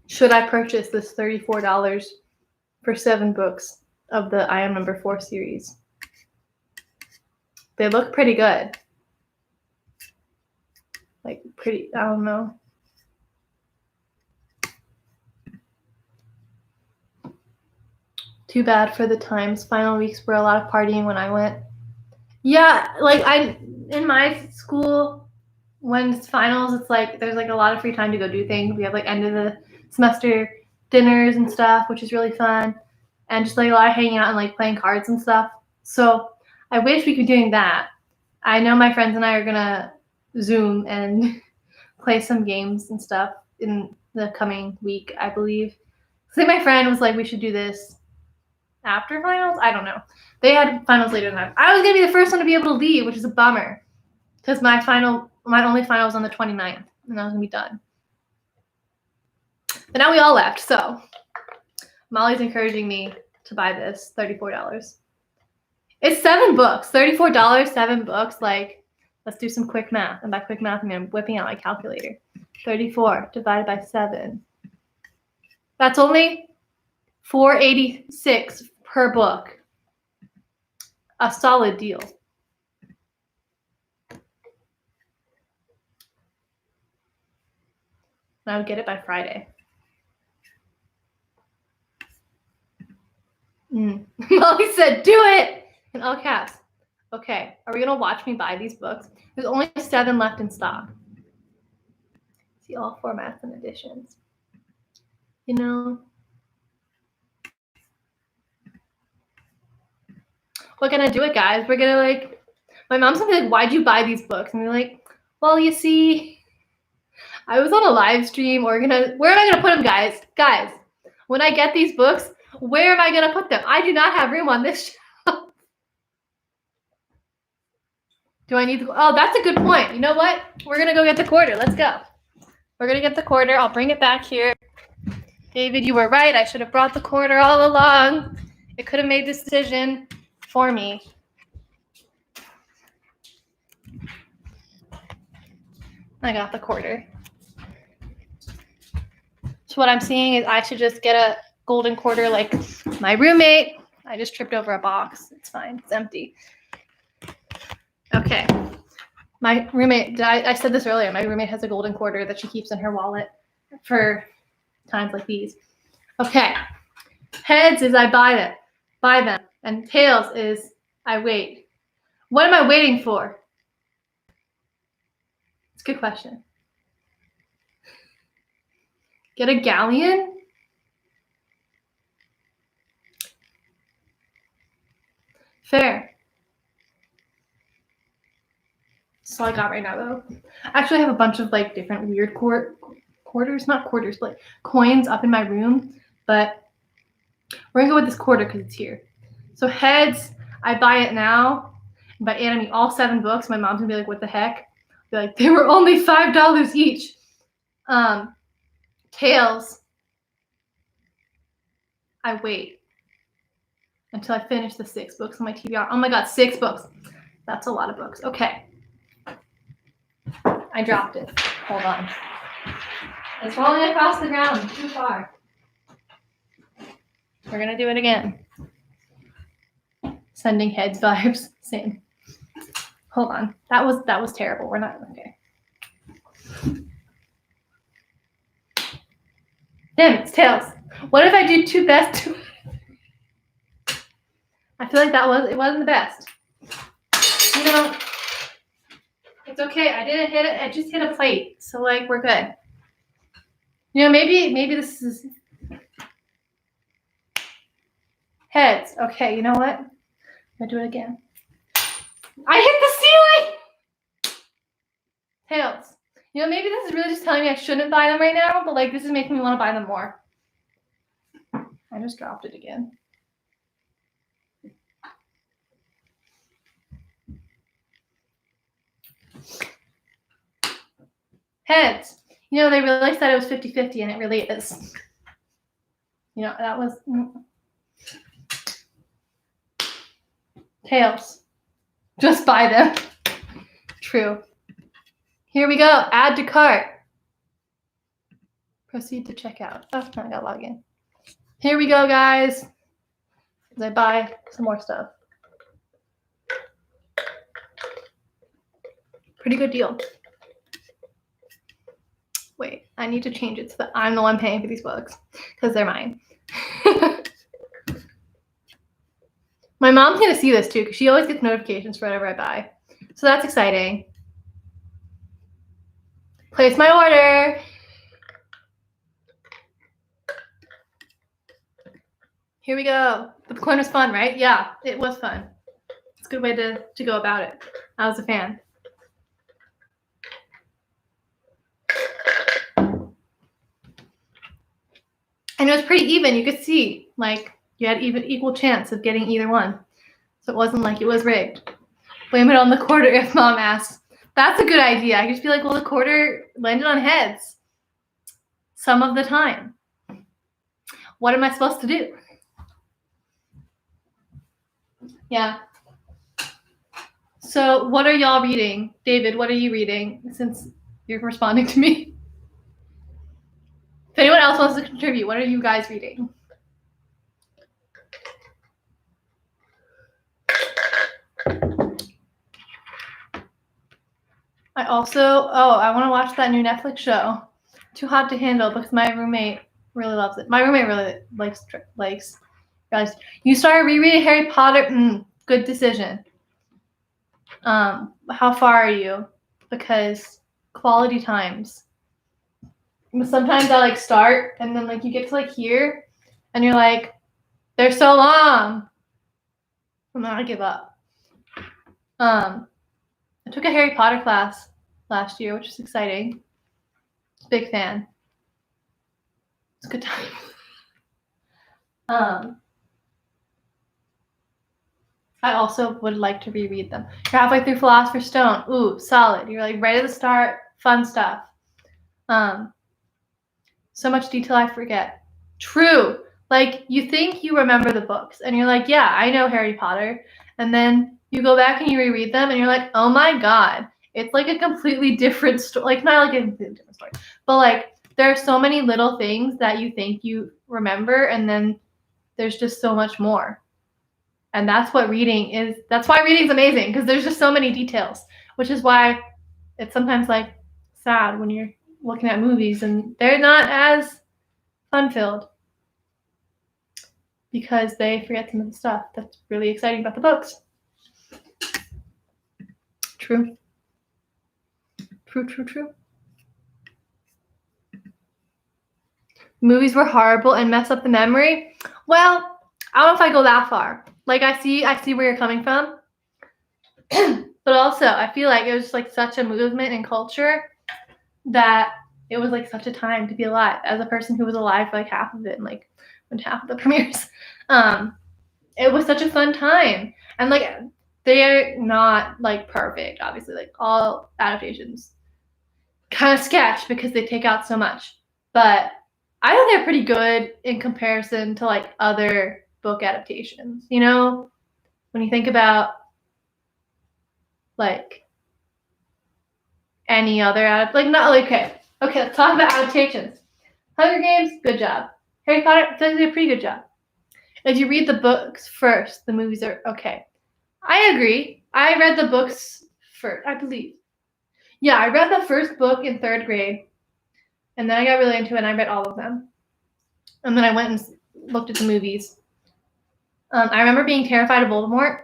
Should I purchase this $34 for 7 books of the I Am Number 4 series? They look pretty good. Like pretty, I don't know. Too bad for the times. Final weeks were a lot of partying when I went. Yeah, like in my school, when it's finals, it's like there's like a lot of free time to go do things. We have like end of the semester dinners and stuff, which is really fun. and just like a lot of hanging out and like playing cards and stuff. So I wish we could be doing that. I know my friends and I are gonna Zoom and play some games and stuff in the coming week, I believe. I think my friend was like, we should do this after finals. I don't know. They had finals later than I was gonna be the first one to be able to leave, which is a bummer, because my only final was on the 29th, and I was gonna be done. But now we all left, so Molly's encouraging me to buy this $34. It's 7 books, $34, 7 books. Like, let's do some quick math. And by quick math, I mean I'm whipping out my calculator. 34 divided by 7. That's only $4.86 per book. A solid deal. And I would get it by Friday. Molly said, do it! In all caps. Okay, are we going to watch me buy these books? There's only 7 left in stock. See all formats and editions. You know, we're going to do it, guys. We're going to like, my mom's going to be like, why'd you buy these books? And we're like, well, you see, I was on a live stream organized. Where am I going to put them, guys? Guys, when I get these books, where am I going to put them? I do not have room on this shelf. Do I need to? Oh, that's a good point. You know what? We're going to go get the quarter. Let's go. We're going to get the quarter. I'll bring it back here. David, you were right. I should have brought the quarter all along. It could have made this decision for me. I got the quarter. So what I'm seeing is I should just get a golden quarter like my roommate. I just tripped over a box. It's fine. It's empty. Okay. My roommate, I said this earlier, my roommate has a golden quarter that she keeps in her wallet for times like these. Okay. Heads is I buy them. And tails is I wait. What am I waiting for? It's a good question. Get a galleon? Fair. That's all I got right now, though. I actually have a bunch of like different weird quarters, not quarters, but coins up in my room. But we're gonna go with this quarter because it's here. So heads, I buy it now. And by animating all 7 books, my mom's gonna be like, "What the heck?" Be like, "They were only $5 each." Tails, I wait until I finish the 6 books on my TBR. Oh my god, 6 books. That's a lot of books. Okay. I dropped it. Hold on. It's falling across the ground too far. We're gonna do it again. Sending heads vibes. Same. Hold on. That was terrible. We're not okay. Damn, it's tails. What if I do 2 best? I feel like it wasn't the best. You know, it's okay. I didn't hit it. I just hit a plate. So like we're good. You know, maybe this is heads. Okay, you know what? I'm gonna do it again. I hit the ceiling! Tails. You know, maybe this is really just telling me I shouldn't buy them right now, but like this is making me want to buy them more. I just dropped it again. Heads. You know, they really said it was 50-50 and it really is. You know, that was tails. Just buy them. True. Here we go. Add to cart. Proceed to checkout. Oh, I gotta log in. Here we go, guys. As I buy some more stuff. Pretty good deal. Wait, I need to change it so that I'm the one paying for these books because they're mine. My mom's gonna see this too because she always gets notifications for whatever I buy. So that's exciting. Place my order. Here we go. The coin was fun, right? Yeah, it was fun. It's a good way to go about it. I was a fan. And it was pretty even. You could see, like, you had equal chance of getting either one. So it wasn't like it was rigged. Blame it on the quarter if mom asks. That's a good idea. I could just be like, well, the quarter landed on heads some of the time. What am I supposed to do? Yeah. So what are y'all reading? David, what are you reading since you're responding to me? If anyone else wants to contribute, what are you guys reading? I want to watch that new Netflix show, Too Hot to Handle, because my roommate really loves it. My roommate really likes guys. You started rereading Harry Potter. Good decision. How far are you? Because quality times. Sometimes I like start and then like you get to like here and you're like, they're so long. And then I give up. I took a Harry Potter class last year, which is exciting. Big fan. It's a good time. I also would like to reread them. You're halfway through Philosopher's Stone. Ooh, solid. You're like right at the start. Fun stuff. So much detail I forget. True. Like you think you remember the books and you're like, yeah, I know Harry Potter. And then you go back and you reread them and you're like, oh my God, it's like a completely different story. Like not like a completely different story, but like there are so many little things that you think you remember and then there's just so much more. And that's what reading is. That's why reading is amazing because there's just so many details, which is why it's sometimes like sad when you're looking at movies and they're not as fun-filled because they forget some of the stuff that's really exciting about the books. True. Movies were horrible and mess up the memory. Well, I don't know if I go that far. Like I see where you're coming from. But also I feel like it was just like such a movement in culture that it was like such a time to be alive as a person who was alive for like half of it and like went to half of the premieres. It was such a fun time. And like they're not like perfect, obviously, like all adaptations kind of sketch because they take out so much. But I think they're pretty good in comparison to like other book adaptations, you know? When you think about like any other like not like okay, let's talk about adaptations. Hunger Games, good job. Harry Potter, I feel like they did a pretty good job. If you read the books first, the movies are okay. I agree. I read the books first, I believe. Yeah, I read the first book in 3rd grade, and then I got really into it, and I read all of them. And then I went and looked at the movies. I remember being terrified of Voldemort.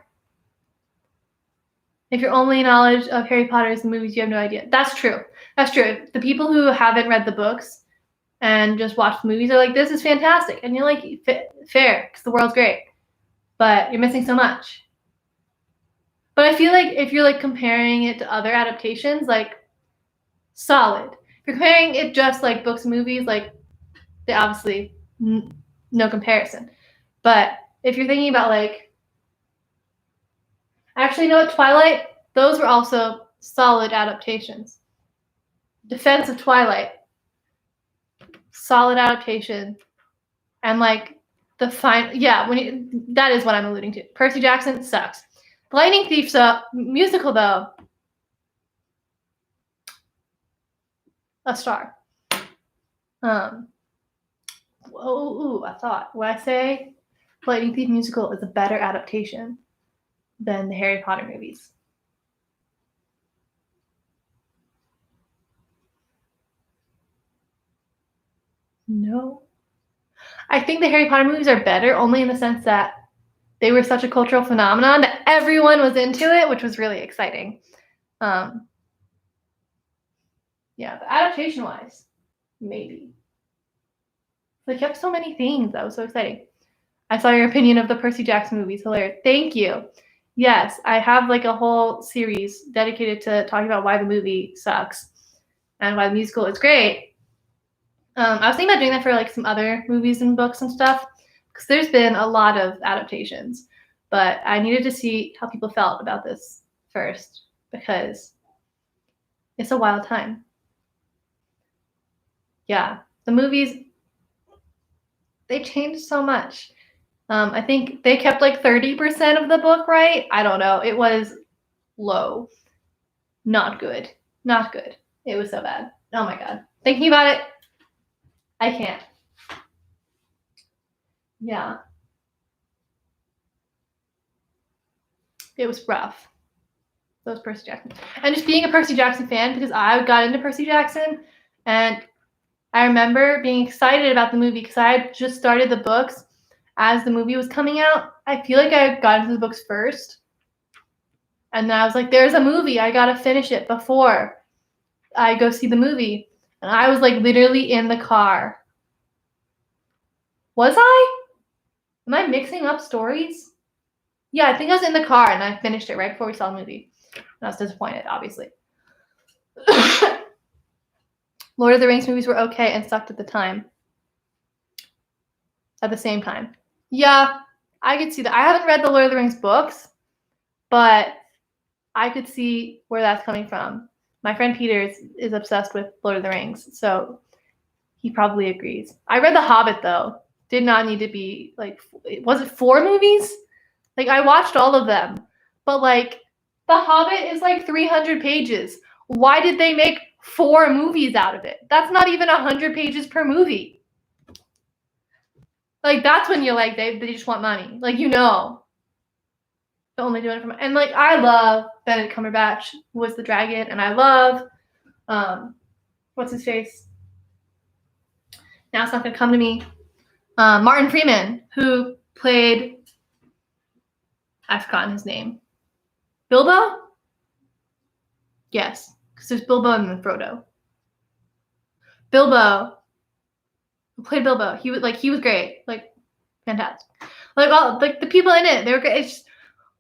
If your only knowledge of Harry Potter is the movies, you have no idea. That's true. That's true. The people who haven't read the books and just watch the movies are like, this is fantastic. And you're like, fair, because the world's great. But you're missing so much. But I feel like if you're like comparing it to other adaptations, like solid. If you're comparing it just like books and movies, like they obviously no comparison. But if you're thinking about like, actually, you know what, Twilight, those were also solid adaptations. Defense of Twilight, solid adaptation. And like the that is what I'm alluding to. Percy Jackson sucks. The Lightning Thief musical though, a star. I thought when I say Lightning Thief musical is a better adaptation than the Harry Potter movies. No. I think the Harry Potter movies are better only in the sense that they were such a cultural phenomenon that everyone was into it, which was really exciting. Yeah, but adaptation-wise, maybe. They kept so many things. That was so exciting. I saw your opinion of the Percy Jackson movies. Hilarious. Thank you. Yes, I have like a whole series dedicated to talking about why the movie sucks and why the musical is great. I was thinking about doing that for like some other movies and books and stuff because there's been a lot of adaptations, but I needed to see how people felt about this first because it's a wild time. Yeah, the movies, they changed so much. I think they kept like 30% of the book right. I don't know. It was low. Not good. Not good. It was so bad. Oh my God. Thinking about it, I can't. Yeah. It was rough. Those Percy Jackson. And just being a Percy Jackson fan, because I got into Percy Jackson, and I remember being excited about the movie because I had just started the books as the movie was coming out. I feel like I got into the books first. And then I was like, there's a movie. I got to finish it before I go see the movie. And I was like literally in the car. Was I? Am I mixing up stories? Yeah, I think I was in the car and I finished it right before we saw the movie. And I was disappointed, obviously. Lord of the Rings movies were okay and sucked at the time. At the same time. Yeah, I could see that. I haven't read the Lord of the Rings books, but I could see where that's coming from. My friend Peter is obsessed with Lord of the Rings, so he probably agrees. I read The Hobbit, though. Did not need to be, like, was it 4 movies? Like, I watched all of them. But, like, The Hobbit is, like, 300 pages. Why did they make 4 movies out of it? That's not even 100 pages per movie. Like, that's when you're like, they just want money. Like, you know. They're only doing it for and, like, I love Benedict Cumberbatch, who was the dragon, and I love, what's his face? Now it's not going to come to me. Martin Freeman, who played, I've forgotten his name. Bilbo? Yes, because there's Bilbo and then Frodo. Bilbo, who played Bilbo, he was great, like fantastic. Like all like the people in it, they were great. It's just,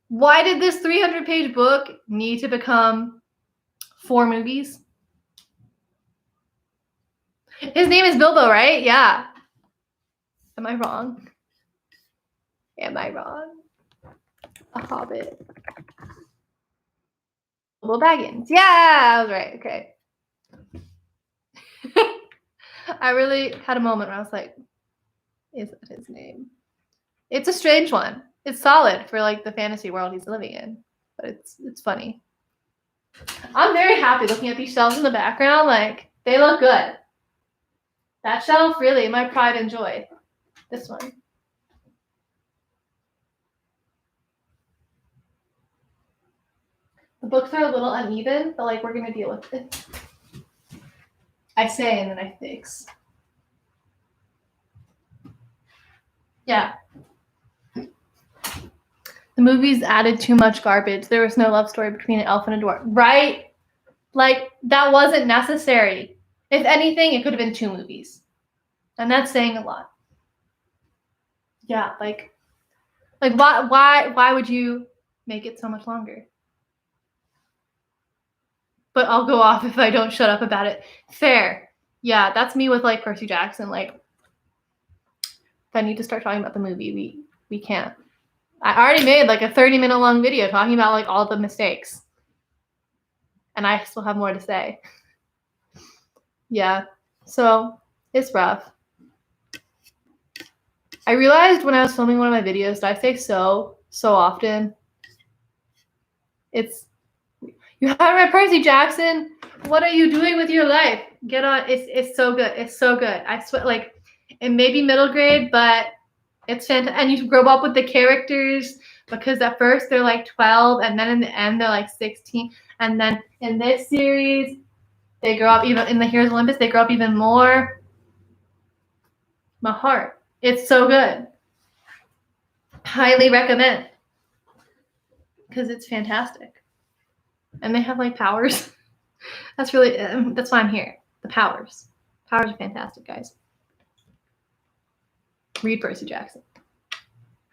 why did this 300-page book need to become 4 movies? His name is Bilbo, right? Yeah. Am I wrong? Am I wrong? A Hobbit. Bilbo Baggins. Yeah, I was right. Okay. I really had a moment where I was like, is that his name? It's a strange one. It's solid for like the fantasy world he's living in, but it's funny. I'm very happy looking at these shelves in the background. Like, they look good. That shelf, really, my pride and joy. This one. The books are a little uneven, but like we're gonna deal with it. I say and then I fix. Yeah. The movies added too much garbage. There was no love story between an elf and a dwarf. Right? Like, that wasn't necessary. If anything, it could have been 2 movies. And that's saying a lot. Yeah, like why would you make it so much longer? But I'll go off if I don't shut up about it. Fair. Yeah, that's me with like Percy Jackson. Like, if I need to start talking about the movie, we can't. I already made like a 30-minute long video talking about like all the mistakes. And I still have more to say. Yeah. So it's rough. I realized when I was filming one of my videos, that I say so often. It's, you haven't read Percy Jackson? What are you doing with your life? Get on. It's so good. It's so good. I swear, like, it may be middle grade, but it's fantastic. And you grow up with the characters because at first they're like 12 and then in the end they're like 16. And then in this series, they grow up even in the Heroes Olympus, they grow up even more. My heart. It's so good. Highly recommend. Because it's fantastic. And they have like powers. That's really, that's why I'm here. The powers. Powers are fantastic, guys. Read Percy Jackson.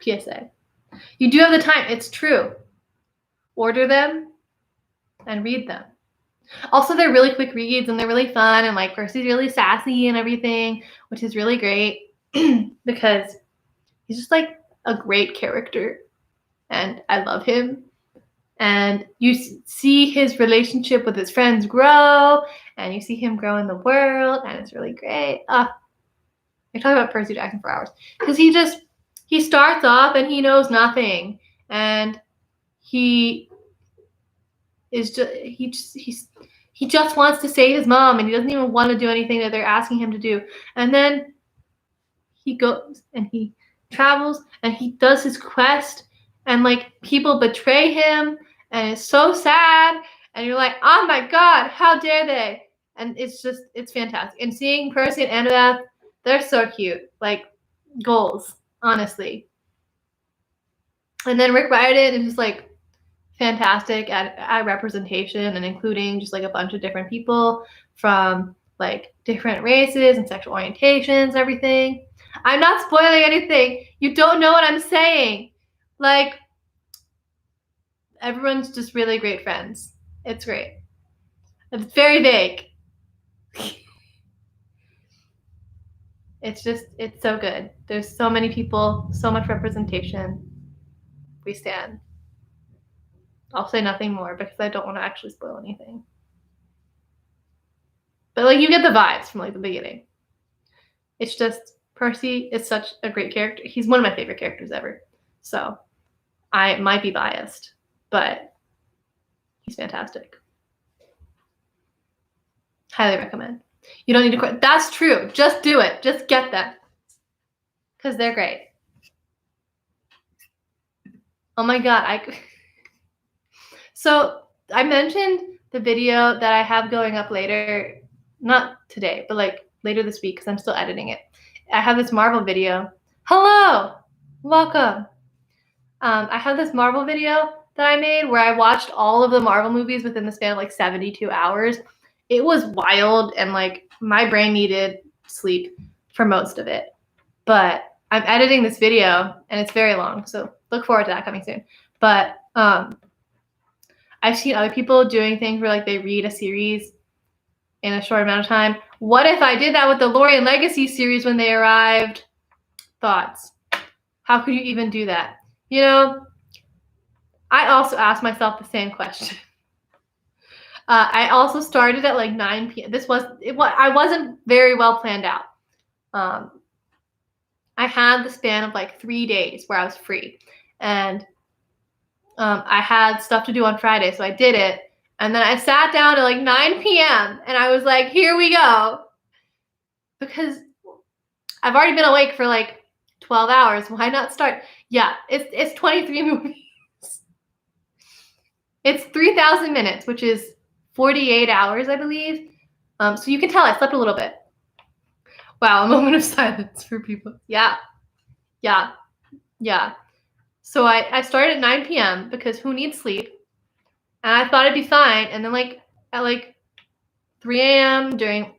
PSA. You do have the time. It's true. Order them and read them. Also, they're really quick reads and they're really fun, and like Percy's really sassy and everything, which is really great because he's just like a great character and I love him. And you see his relationship with his friends grow, and you see him grow in the world, and it's really great. I talk about Percy Jackson for hours because he starts off and he knows nothing, and he is just he just wants to save his mom, and he doesn't even want to do anything that they're asking him to do. And then he goes and he travels and he does his quest, and like people betray him, and it's so sad, and you're like, oh my god, how dare they? And it's fantastic. And seeing Percy and Annabeth, they're so cute, like goals, honestly. And then Rick Riordan is just like fantastic at representation and including just like a bunch of different people from like different races and sexual orientations, everything. I'm not spoiling anything. You don't know what I'm saying. Like, everyone's just really great friends. It's great. It's very vague. It's so good. There's so many people, so much representation. We stand. I'll say nothing more because I don't want to actually spoil anything. But like, you get the vibes from like the beginning. It's just, Percy is such a great character. He's one of my favorite characters ever. So I might be biased, but he's fantastic. Highly recommend. You don't need to quit. That's true. Just do it. Just get them. Because they're great. Oh my god. So I mentioned the video that I have going up later. Not today, but like later this week because I'm still editing it. I have this Marvel video. Hello! Welcome. I have this Marvel video that I made where I watched all of the Marvel movies within the span of like 72 hours. It was wild, and like my brain needed sleep for most of it. But I'm editing this video and it's very long, so look forward to that coming soon. But I've seen other people doing things where like they read a series in a short amount of time. What if I did that with the Lorien Legacy series when they arrived? Thoughts? How could you even do that? You know, I also asked myself the same question. I also started at like 9 p.m. I wasn't very well planned out. I had the span of like 3 days where I was free, and I had stuff to do on Friday, so I did it. And then I sat down at like 9 p.m. and I was like, here we go. Because I've already been awake for like 12 hours. Why not start? Yeah, it's 23 movies. It's 3,000 minutes, which is 48 hours, I believe. So you can tell I slept a little bit. Wow, a moment of silence for people. Yeah. So I started at 9 p.m. because who needs sleep? And I thought it'd be fine. And then like at like 3 a.m. during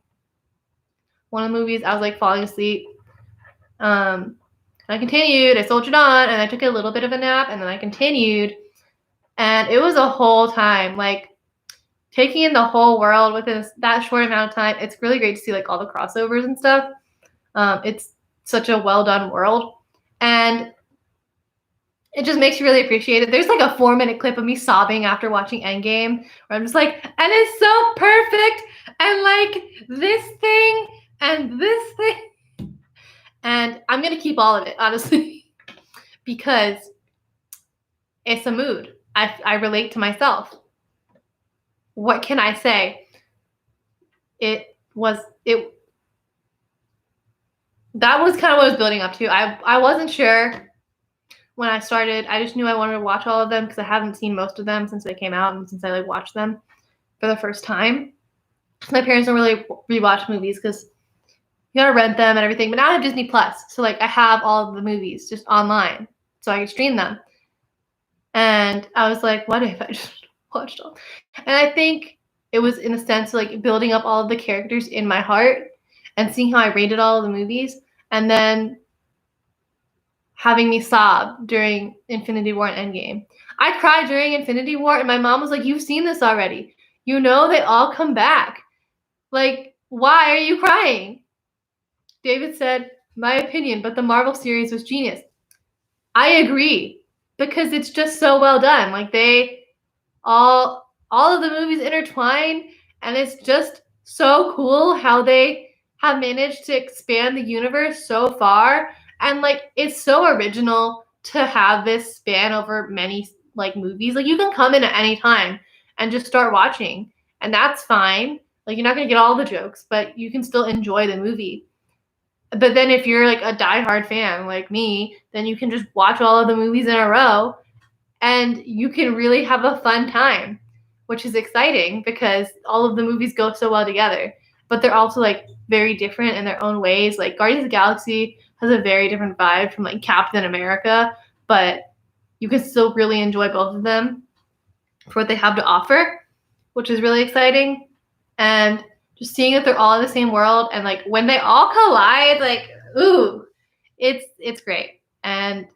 one of the movies, I was like falling asleep. And I continued. I soldiered on, and I took a little bit of a nap, and then I continued. And it was a whole time, like taking in the whole world within that short amount of time. It's really great to see like all the crossovers and stuff. It's such a well done world, and it just makes you really appreciate it. There's like a 4-minute clip of me sobbing after watching Endgame, where I'm just like, and it's so perfect, and like this thing and this thing, and I'm gonna keep all of it, honestly, because it's a mood. I relate to myself. What can I say? That was kind of what I was building up to. I wasn't sure when I started. I just knew I wanted to watch all of them because I haven't seen most of them since they came out and since I like watched them for the first time. My parents don't really rewatch movies because you gotta rent them and everything. But now I have Disney Plus, so like I have all of the movies just online, so I can stream them. And I was like, what if I just watched all? And I think it was in a sense like building up all of the characters in my heart and seeing how I rated all of the movies, and then having me sob during Infinity War and Endgame. I cried during Infinity War, and my mom was like, "You've seen this already. You know they all come back. Like, why are you crying?" David said, "My opinion, but the Marvel series was genius." I agree, because it's just so well done. Like, they all of the movies intertwine, and it's just so cool how they have managed to expand the universe so far. And like, it's so original to have this span over many like movies. Like, you can come in at any time and just start watching, and that's fine. Like, you're not going to get all the jokes, but you can still enjoy the movie. But then if you're like a diehard fan like me, then you can just watch all of the movies in a row, and you can really have a fun time, which is exciting because all of the movies go so well together. But they're also like very different in their own ways. Like, Guardians of the Galaxy has a very different vibe from like Captain America, but you can still really enjoy both of them for what they have to offer, which is really exciting. And just seeing that they're all in the same world, and like when they all collide, like, ooh, it's great. And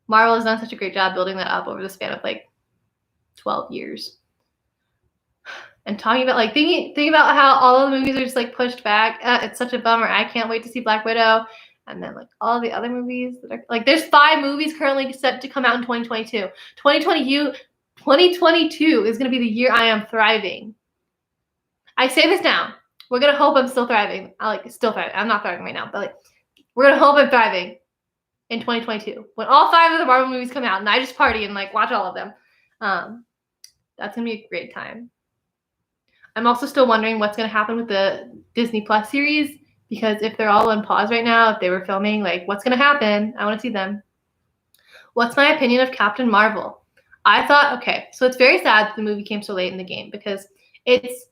Marvel has done such a great job building that up over the span of like 12 years. And talking about like thinking about how all of the movies are just like pushed back. It's such a bummer. I can't wait to see Black Widow. And then like all the other movies that are like, there's 5 movies currently set to come out in 2022. 2022 is going to be the year I am thriving. I say this now. We're going to hope I'm still thriving. Still thriving. I'm not thriving right now, but like, we're going to hope I'm thriving in 2022 when all 5 of the Marvel movies come out and I just party and like watch all of them. That's going to be a great time. I'm also still wondering what's going to happen with the Disney Plus series, because if they're all on pause right now, if they were filming, like, what's going to happen? I want to see them. What's my opinion of Captain Marvel? I thought, okay, so it's very sad that the movie came so late in the game, because it's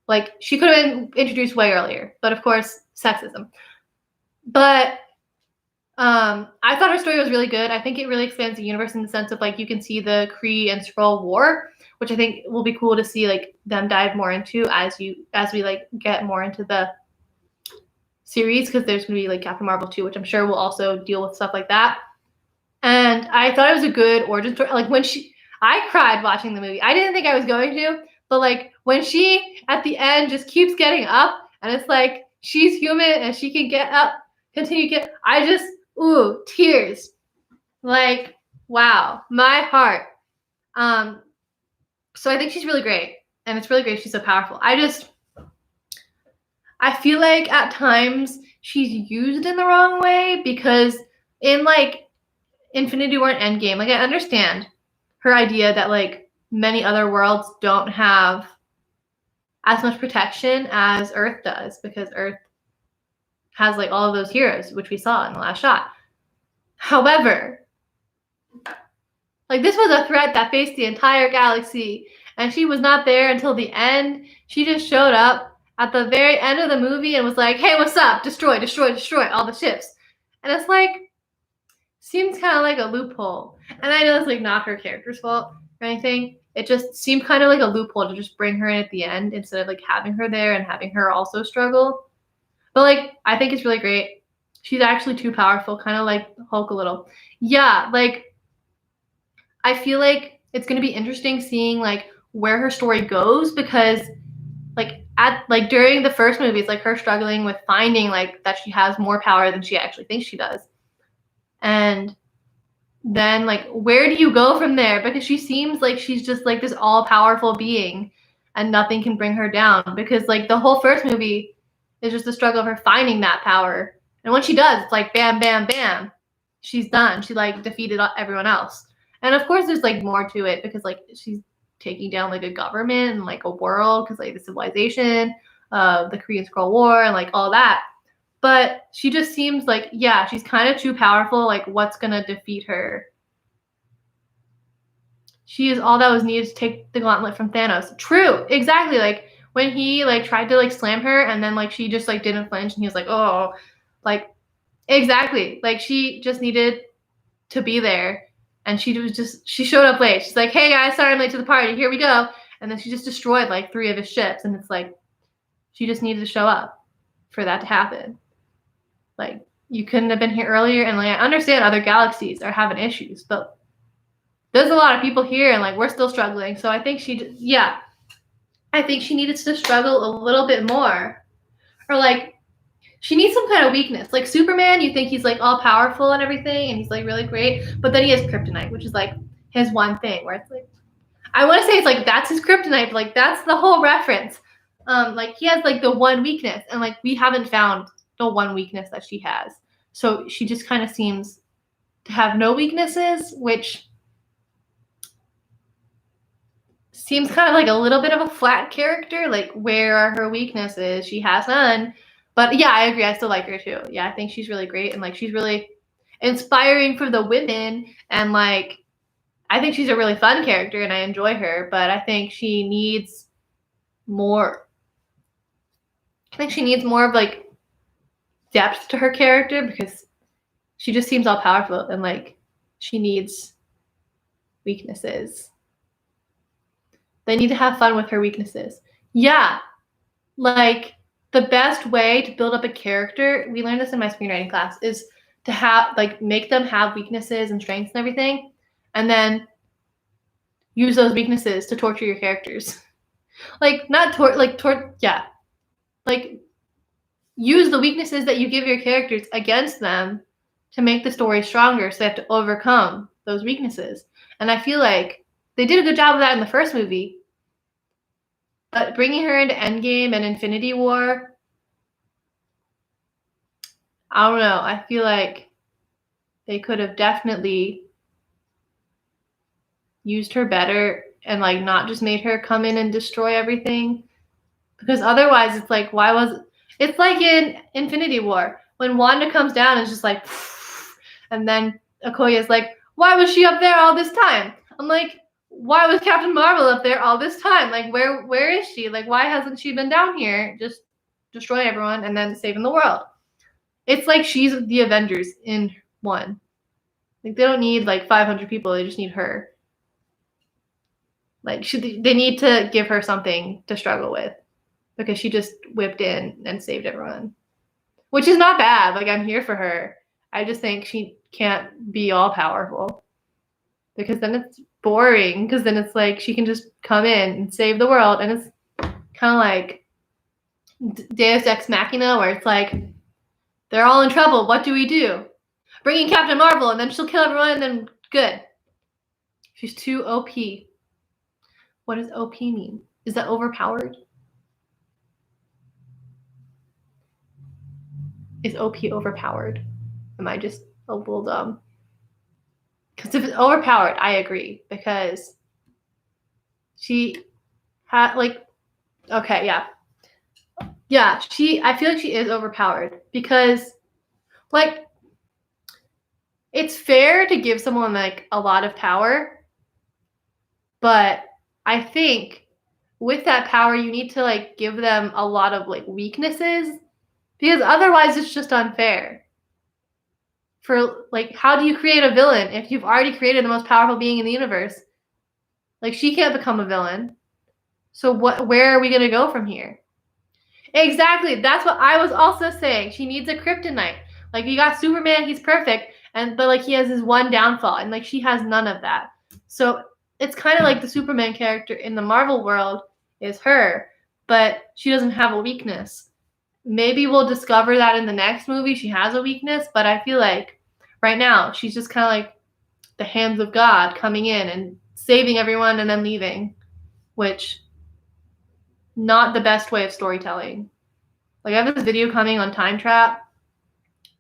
like, she could have been introduced way earlier, but of course, sexism. But I thought her story was really good. I think it really expands the universe in the sense of like, you can see the Kree and Skrull war, which I think will be cool to see like them dive more into as we like get more into the series, because there's gonna be like Captain Marvel 2, which I'm sure will also deal with stuff like that. And I thought it was a good origin story. Like, I cried watching the movie. I didn't think I was going to, but like when she at the end just keeps getting up, and it's like she's human and she can get up, I just, ooh, tears. Like, wow, my heart. So I think she's really great, and it's really great she's so powerful. I feel like at times she's used in the wrong way, because in like Infinity War and Endgame, like, I understand her idea that like many other worlds don't have as much protection as Earth does, because Earth has like all of those heroes, which we saw in the last shot. However, like, this was a threat that faced the entire galaxy, and she was not there until the end. She just showed up at the very end of the movie and was like, "Hey, what's up? Destroy all the ships." And it's like, seems kind of like a loophole. And I know it's like not her character's fault or anything. It just seemed kind of like a loophole to just bring her in at the end instead of like having her there and having her also struggle. But like, I think it's really great. She's actually too powerful, kind of like Hulk a little. Yeah, like, I feel like it's going to be interesting seeing like where her story goes, because like during the first movie, it's like her struggling with finding like that she has more power than she actually thinks she does. And then like, where do you go from there? Because she seems like she's just like this all powerful being and nothing can bring her down, because like the whole first movie is just the struggle of her finding that power. And when she does, it's like bam, bam, bam, she's done. She like defeated everyone else. And of course there's like more to it, because like she's taking down like a government and like a world, because like the civilization of the Korean Skrull War and like all that. But she just seems like, yeah, she's kind of too powerful. Like, what's gonna defeat her? She is all that was needed to take the gauntlet from Thanos. True, exactly. Like when he like tried to like slam her, and then like she just like didn't flinch, and he was like, oh, like, exactly. Like, she just needed to be there. And she showed up late. She's like, "Hey guys, sorry I'm late to the party. Here we go." And then she just destroyed like 3 of his ships. And it's like, she just needed to show up for that to happen. Like, you couldn't have been here earlier. And like, I understand other galaxies are having issues, but there's a lot of people here and like, we're still struggling. So I think I think she needed to struggle a little bit more. Or like, she needs some kind of weakness. Like Superman, you think he's like all powerful and everything, and he's like really great, but then he has kryptonite, which is like his one thing where it's like, I want to say it's like that's his kryptonite, but like that's the whole reference. Like he has like the one weakness, and like we haven't found the one weakness that she has. So she just kind of seems to have no weaknesses, which seems kind of like a little bit of a flat character. Like, where are her weaknesses? She has none. But yeah, I agree. I still like her too. Yeah, I think she's really great, and like she's really inspiring for the women, and like I think she's a really fun character and I enjoy her, but I think she needs more. I think she needs more of like depth to her character, because she just seems all powerful and like she needs weaknesses. They need to have fun with her weaknesses. Yeah, like the best way to build up a character, we learned this in my screenwriting class, is to have like make them have weaknesses and strengths and everything, and then use those weaknesses to torture your characters. Like not yeah. Like use the weaknesses that you give your characters against them to make the story stronger, so they have to overcome those weaknesses. And I feel like they did a good job of that in the first movie. But bringing her into Endgame and Infinity War, I don't know. I feel like they could have definitely used her better and like not just made her come in and destroy everything. Because otherwise it's like, it's like in Infinity War when Wanda comes down and it's just like, and then Okoye's like, why was she up there all this time? I'm like, why was Captain Marvel up there all this time? Like, where is she? Like, why hasn't she been down here? Just destroy everyone and then saving the world. It's like she's the Avengers in one. Like, they don't need like 500 people. They just need her. Like, they need to give her something to struggle with, because she just whipped in and saved everyone, which is not bad. Like, I'm here for her. I just think she can't be all powerful, because then it's boring, because then it's like she can just come in and save the world, and it's kind of like Deus Ex Machina, where it's like they're all in trouble. What do we do? Bring in Captain Marvel, and then she'll kill everyone, and then good. She's too OP. What does OP mean? Is that overpowered? Is OP overpowered? Am I just a little dumb? Because if it's overpowered, I agree. Because she had like, okay, yeah. Yeah, I feel like she is overpowered, because like it's fair to give someone like a lot of power, but I think with that power you need to like give them a lot of like weaknesses, because otherwise it's just unfair. For like, how do you create a villain if you've already created the most powerful being in the universe? Like, she can't become a villain. So where are we going to go from here? Exactly. That's what I was also saying. She needs a kryptonite. Like, you got Superman, he's perfect, but like he has his one downfall, and like she has none of that. So it's kind of like the Superman character in the Marvel world is her, but she doesn't have a weakness. Maybe we'll discover that in the next movie she has a weakness, but I feel like right now she's just kind of like the hands of God coming in and saving everyone and then leaving, which not the best way of storytelling. Like, I have this video coming on Time Trap.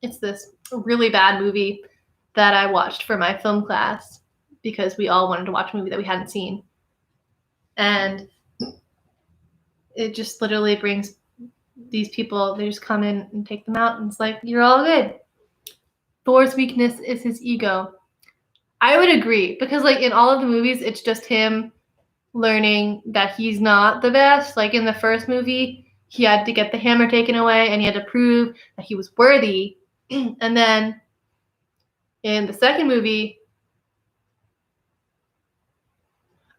It's this really bad movie that I watched for my film class because we all wanted to watch a movie that we hadn't seen. And it just literally brings these people, they just come in and take them out, and it's like, you're all good. Thor's weakness is his ego. I would agree, because like in all of the movies, it's just him learning that he's not the best. Like in the first movie, he had to get the hammer taken away and he had to prove that he was worthy. And then in the second movie,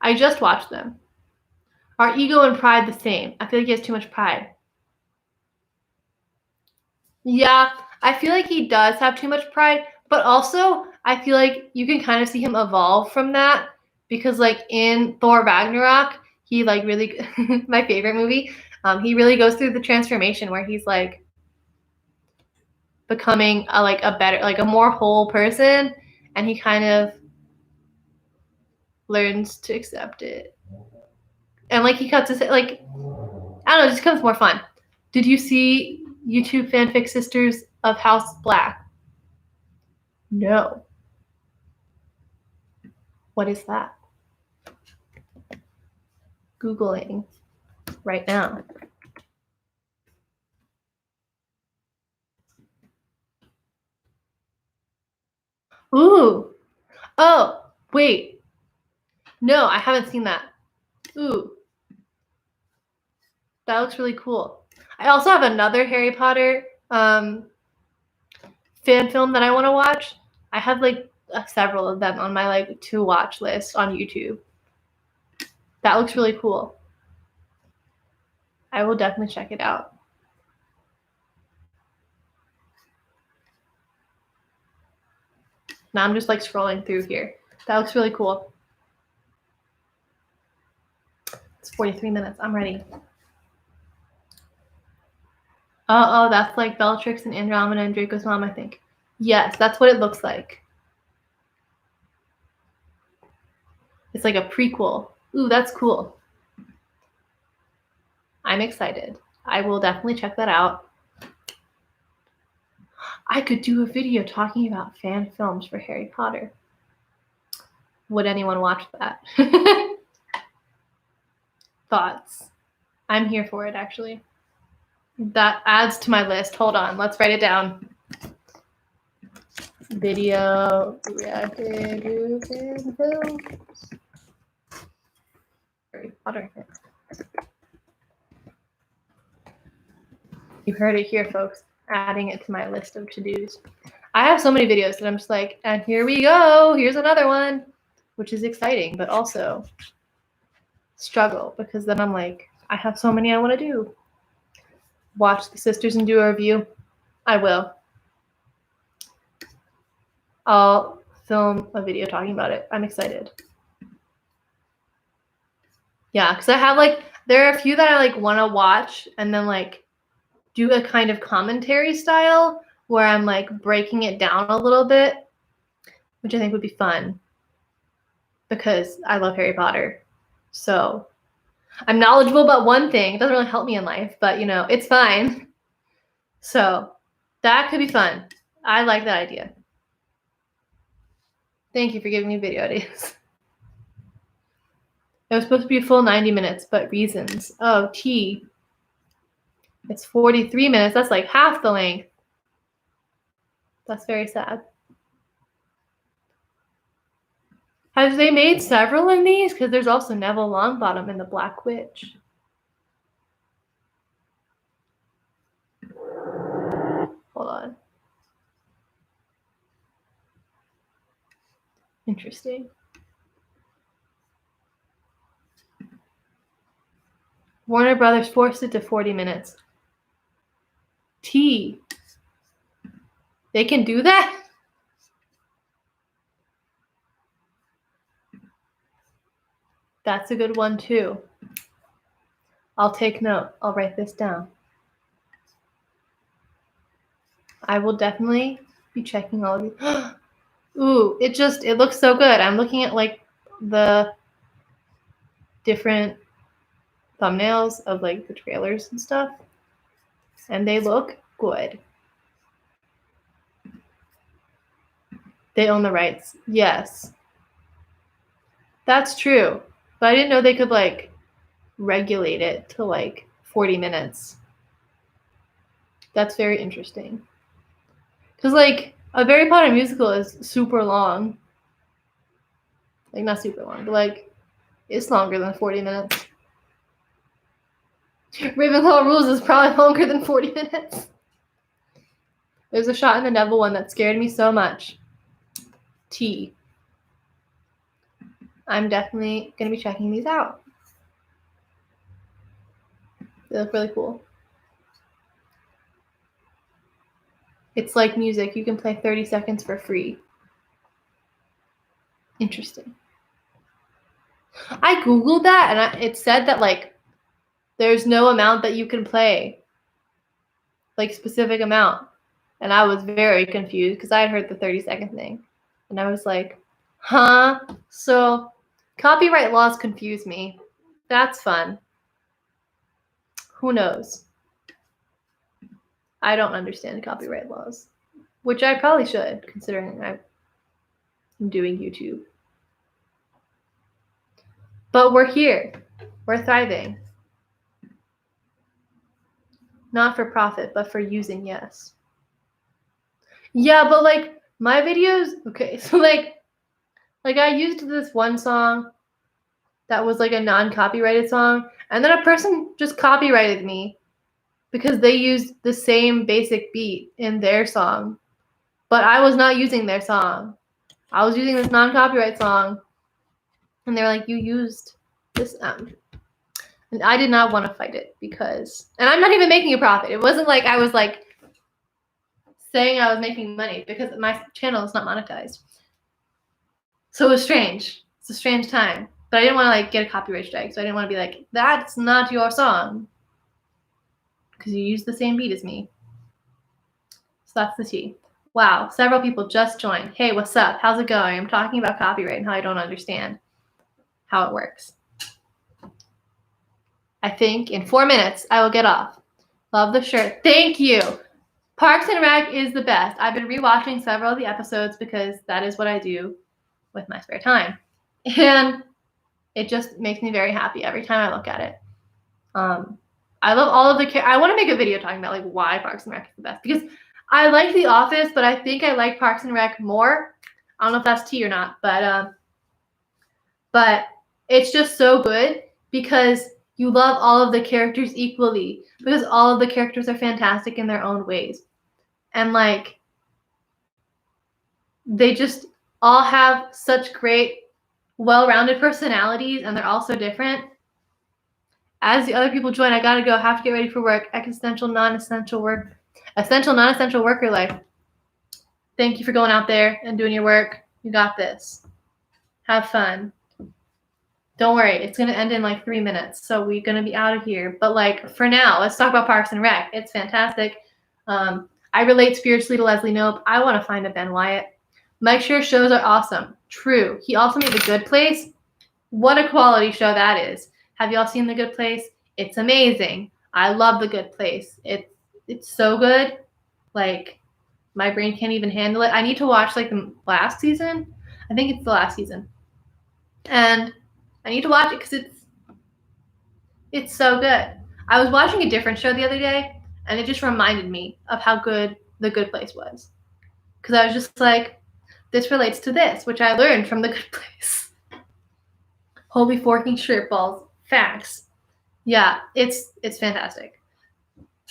I just watched them. Are ego and pride the same? I feel like he has too much pride. Yeah, I feel like he does have too much pride, but also I feel like you can kind of see him evolve from that because like in Thor Ragnarok, he like really my favorite movie, he really goes through the transformation where he's like becoming a better, like a more whole person, and he kind of learns to accept it. And like he cuts his, like, I don't know, it just becomes more fun. Did you see YouTube fanfic sisters of House Black? No. What is that? Googling right now. Ooh. Oh, wait. No, I haven't seen that. Ooh. That looks really cool. I also have another Harry Potter fan film that I want to watch. I have like several of them on my like to watch list on YouTube. That looks really cool. I will definitely check it out. Now I'm just like scrolling through here. That looks really cool. It's 43 minutes. I'm ready. Oh, that's like Bellatrix and Andromeda and Draco's mom, I think. Yes, that's what it looks like. It's like a prequel. Ooh, that's cool. I'm excited. I will definitely check that out. I could do a video talking about fan films for Harry Potter. Would anyone watch that? Thoughts? I'm here for it, actually. That adds to my list. Hold on. Let's write it down. Video reacted to fan films. Harry Potter. You heard it here, folks. Adding it to my list of to-dos. I have so many videos that I'm just like, and here we go. Here's another one, which is exciting, but also struggle because then I'm like, I have so many I want to do. Watch the sisters and do a review. I will. I'll film a video talking about it. I'm excited. Yeah, because I have like, there are a few that I like want to watch and then like do a kind of commentary style where I'm like breaking it down a little bit, which I think would be fun because I love Harry Potter. So I'm knowledgeable about one thing. It doesn't really help me in life, but you know, it's fine. So that could be fun. I like that idea. Thank you for giving me video ideas. It was supposed to be a full 90 minutes, but reasons. Oh, T. It's 43 minutes. That's like half the length. That's very sad. Have they made several in these? Because there's also Neville Longbottom in The Black Witch. Hold on. Interesting. Warner Brothers forced it to 40 minutes. T. They can do that? That's a good one too. I'll take note. I'll write this down. I will definitely be checking all of these. Ooh, it looks so good. I'm looking at like the different thumbnails of like the trailers and stuff, and they look good. They own the rights. Yes. That's true. But I didn't know they could like regulate it to like 40 minutes. That's very interesting. Because like a Harry Potter musical is super long. Like not super long, but like it's longer than 40 minutes. Ravenclaw Rules is probably longer than 40 minutes. There's a shot in the Neville one that scared me so much. T. I'm definitely going to be checking these out. They look really cool. It's like music. You can play 30 seconds for free. Interesting. I Googled that and it said that like there's no amount that you can play. Like specific amount. And I was very confused because I had heard the 30-second thing. And I was like, huh? So copyright laws confuse me. That's fun. Who knows? I don't understand copyright laws, which I probably should, considering I'm doing YouTube. But we're here. We're thriving. Not for profit, but for using, yes. Yeah, but like my videos, okay, so like I used this one song that was like a non-copyrighted song, and then a person just copyrighted me because they used the same basic beat in their song, but I was not using their song. I was using this non-copyright song, and they're like, you used this and I did not want to fight it because, and I'm not even making a profit. It wasn't like I was like saying I was making money because my channel is not monetized. So it was strange. It's a strange time. But I didn't want to like get a copyright strike. So I didn't want to be like, that's not your song. Because you used the same beat as me. So that's the tea. Wow, several people just joined. Hey, what's up? How's it going? I'm talking about copyright and how I don't understand how it works. I think in 4 minutes I will get off. Love the shirt. Thank you. Parks and Rec is the best. I've been rewatching several of the episodes because that is what I do with my spare time. And it just makes me very happy every time I look at it. I love all of the I want to make a video talking about like why Parks and Rec is the best because I like The Office, but I think I like Parks and Rec more. I don't know if that's tea or not, but it's just so good because you love all of the characters equally because all of the characters are fantastic in their own ways. And like they just all have such great well-rounded personalities and they're all so different. As the other people join, I gotta go. Have to get ready for work. Existential, non-essential work. Essential, non-essential worker life. Thank you for going out there and doing your work. You got this. Have fun. Don't worry. It's going to end in like 3 minutes. So we're going to be out of here. But like for now, let's talk about Parks and Rec. It's fantastic. I relate spiritually to Leslie Knope. I want to find a Ben Wyatt. Mike Schur's shows are awesome. True. He also made The Good Place. What a quality show that is. Have y'all seen The Good Place? It's amazing. I love The Good Place. It's so good. Like, my brain can't even handle it. I need to watch, like, the last season. I think it's the last season. And I need to watch it because it's so good. I was watching a different show the other day, and it just reminded me of how good The Good Place was. Because I was just like, this relates to this, which I learned from The Good Place. Holy forking shirt balls. Facts. Yeah, it's fantastic.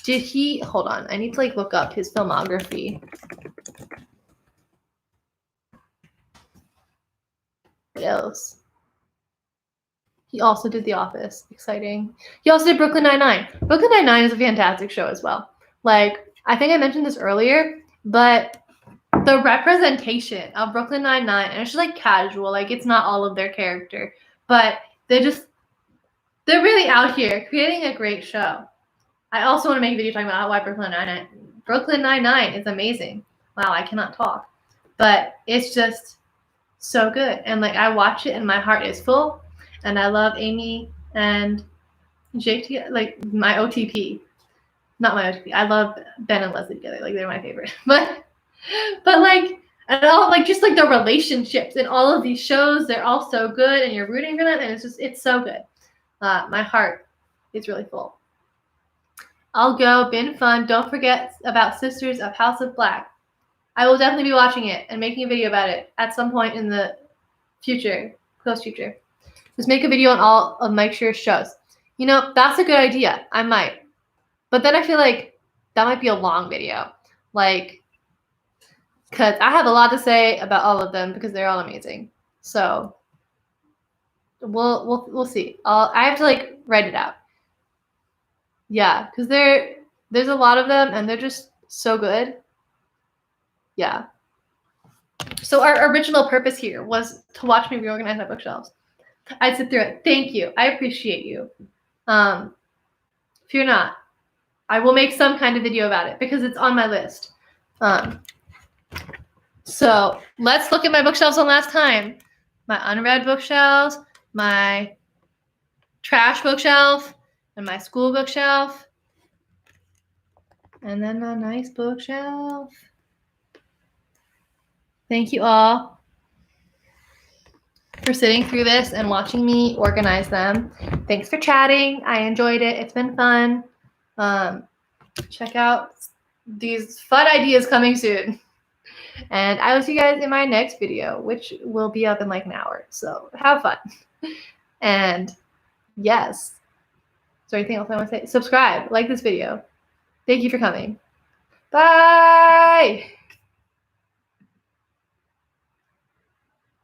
Did he hold on? I need to like look up his filmography. What else? He also did The Office. Exciting. He also did Brooklyn Nine-Nine. Brooklyn Nine-Nine is a fantastic show as well. Like, I think I mentioned this earlier, but the representation of Brooklyn Nine-Nine, and it's just like casual, like it's not all of their character, but they're really out here creating a great show. I also want to make a video talking about why Brooklyn Nine-Nine is amazing. Wow, I cannot talk. But it's just so good. And like I watch it and my heart is full. And I love Amy and Jake together, like my OTP. Not my OTP. I love Ben and Leslie together. Like they're my favorite. But like and all like just like the relationships in all of these shows, they're all so good and you're rooting for them and it's so good. My heart is really full. I'll go. Been fun. Don't forget about Sisters of House of Black. I will definitely be watching it and making a video about it at some point in the future, close future. Just make a video on all of Mike Schur's shows. You know, that's a good idea. I might. But then I feel like that might be a long video. Like, because I have a lot to say about all of them because they're all amazing. So we'll see. I have to like write it out. Yeah, because there's a lot of them and they're just so good. yeah. So our original purpose here was to watch me reorganize my bookshelves. I'd sit through it. Thank you. I appreciate you. Fear not. I will make some kind of video about it because it's on my list. So let's look at my bookshelves one last time. My unread bookshelves, my trash bookshelf, and my school bookshelf. And then a nice bookshelf. Thank you all for sitting through this and watching me organize them. Thanks for chatting. I enjoyed it. It's been fun. Check out these fun ideas coming soon. And I will see you guys in my next video, which will be up in like an hour. So have fun. And yes. Is there anything else I want to say? Subscribe. Like this video. Thank you for coming. Bye.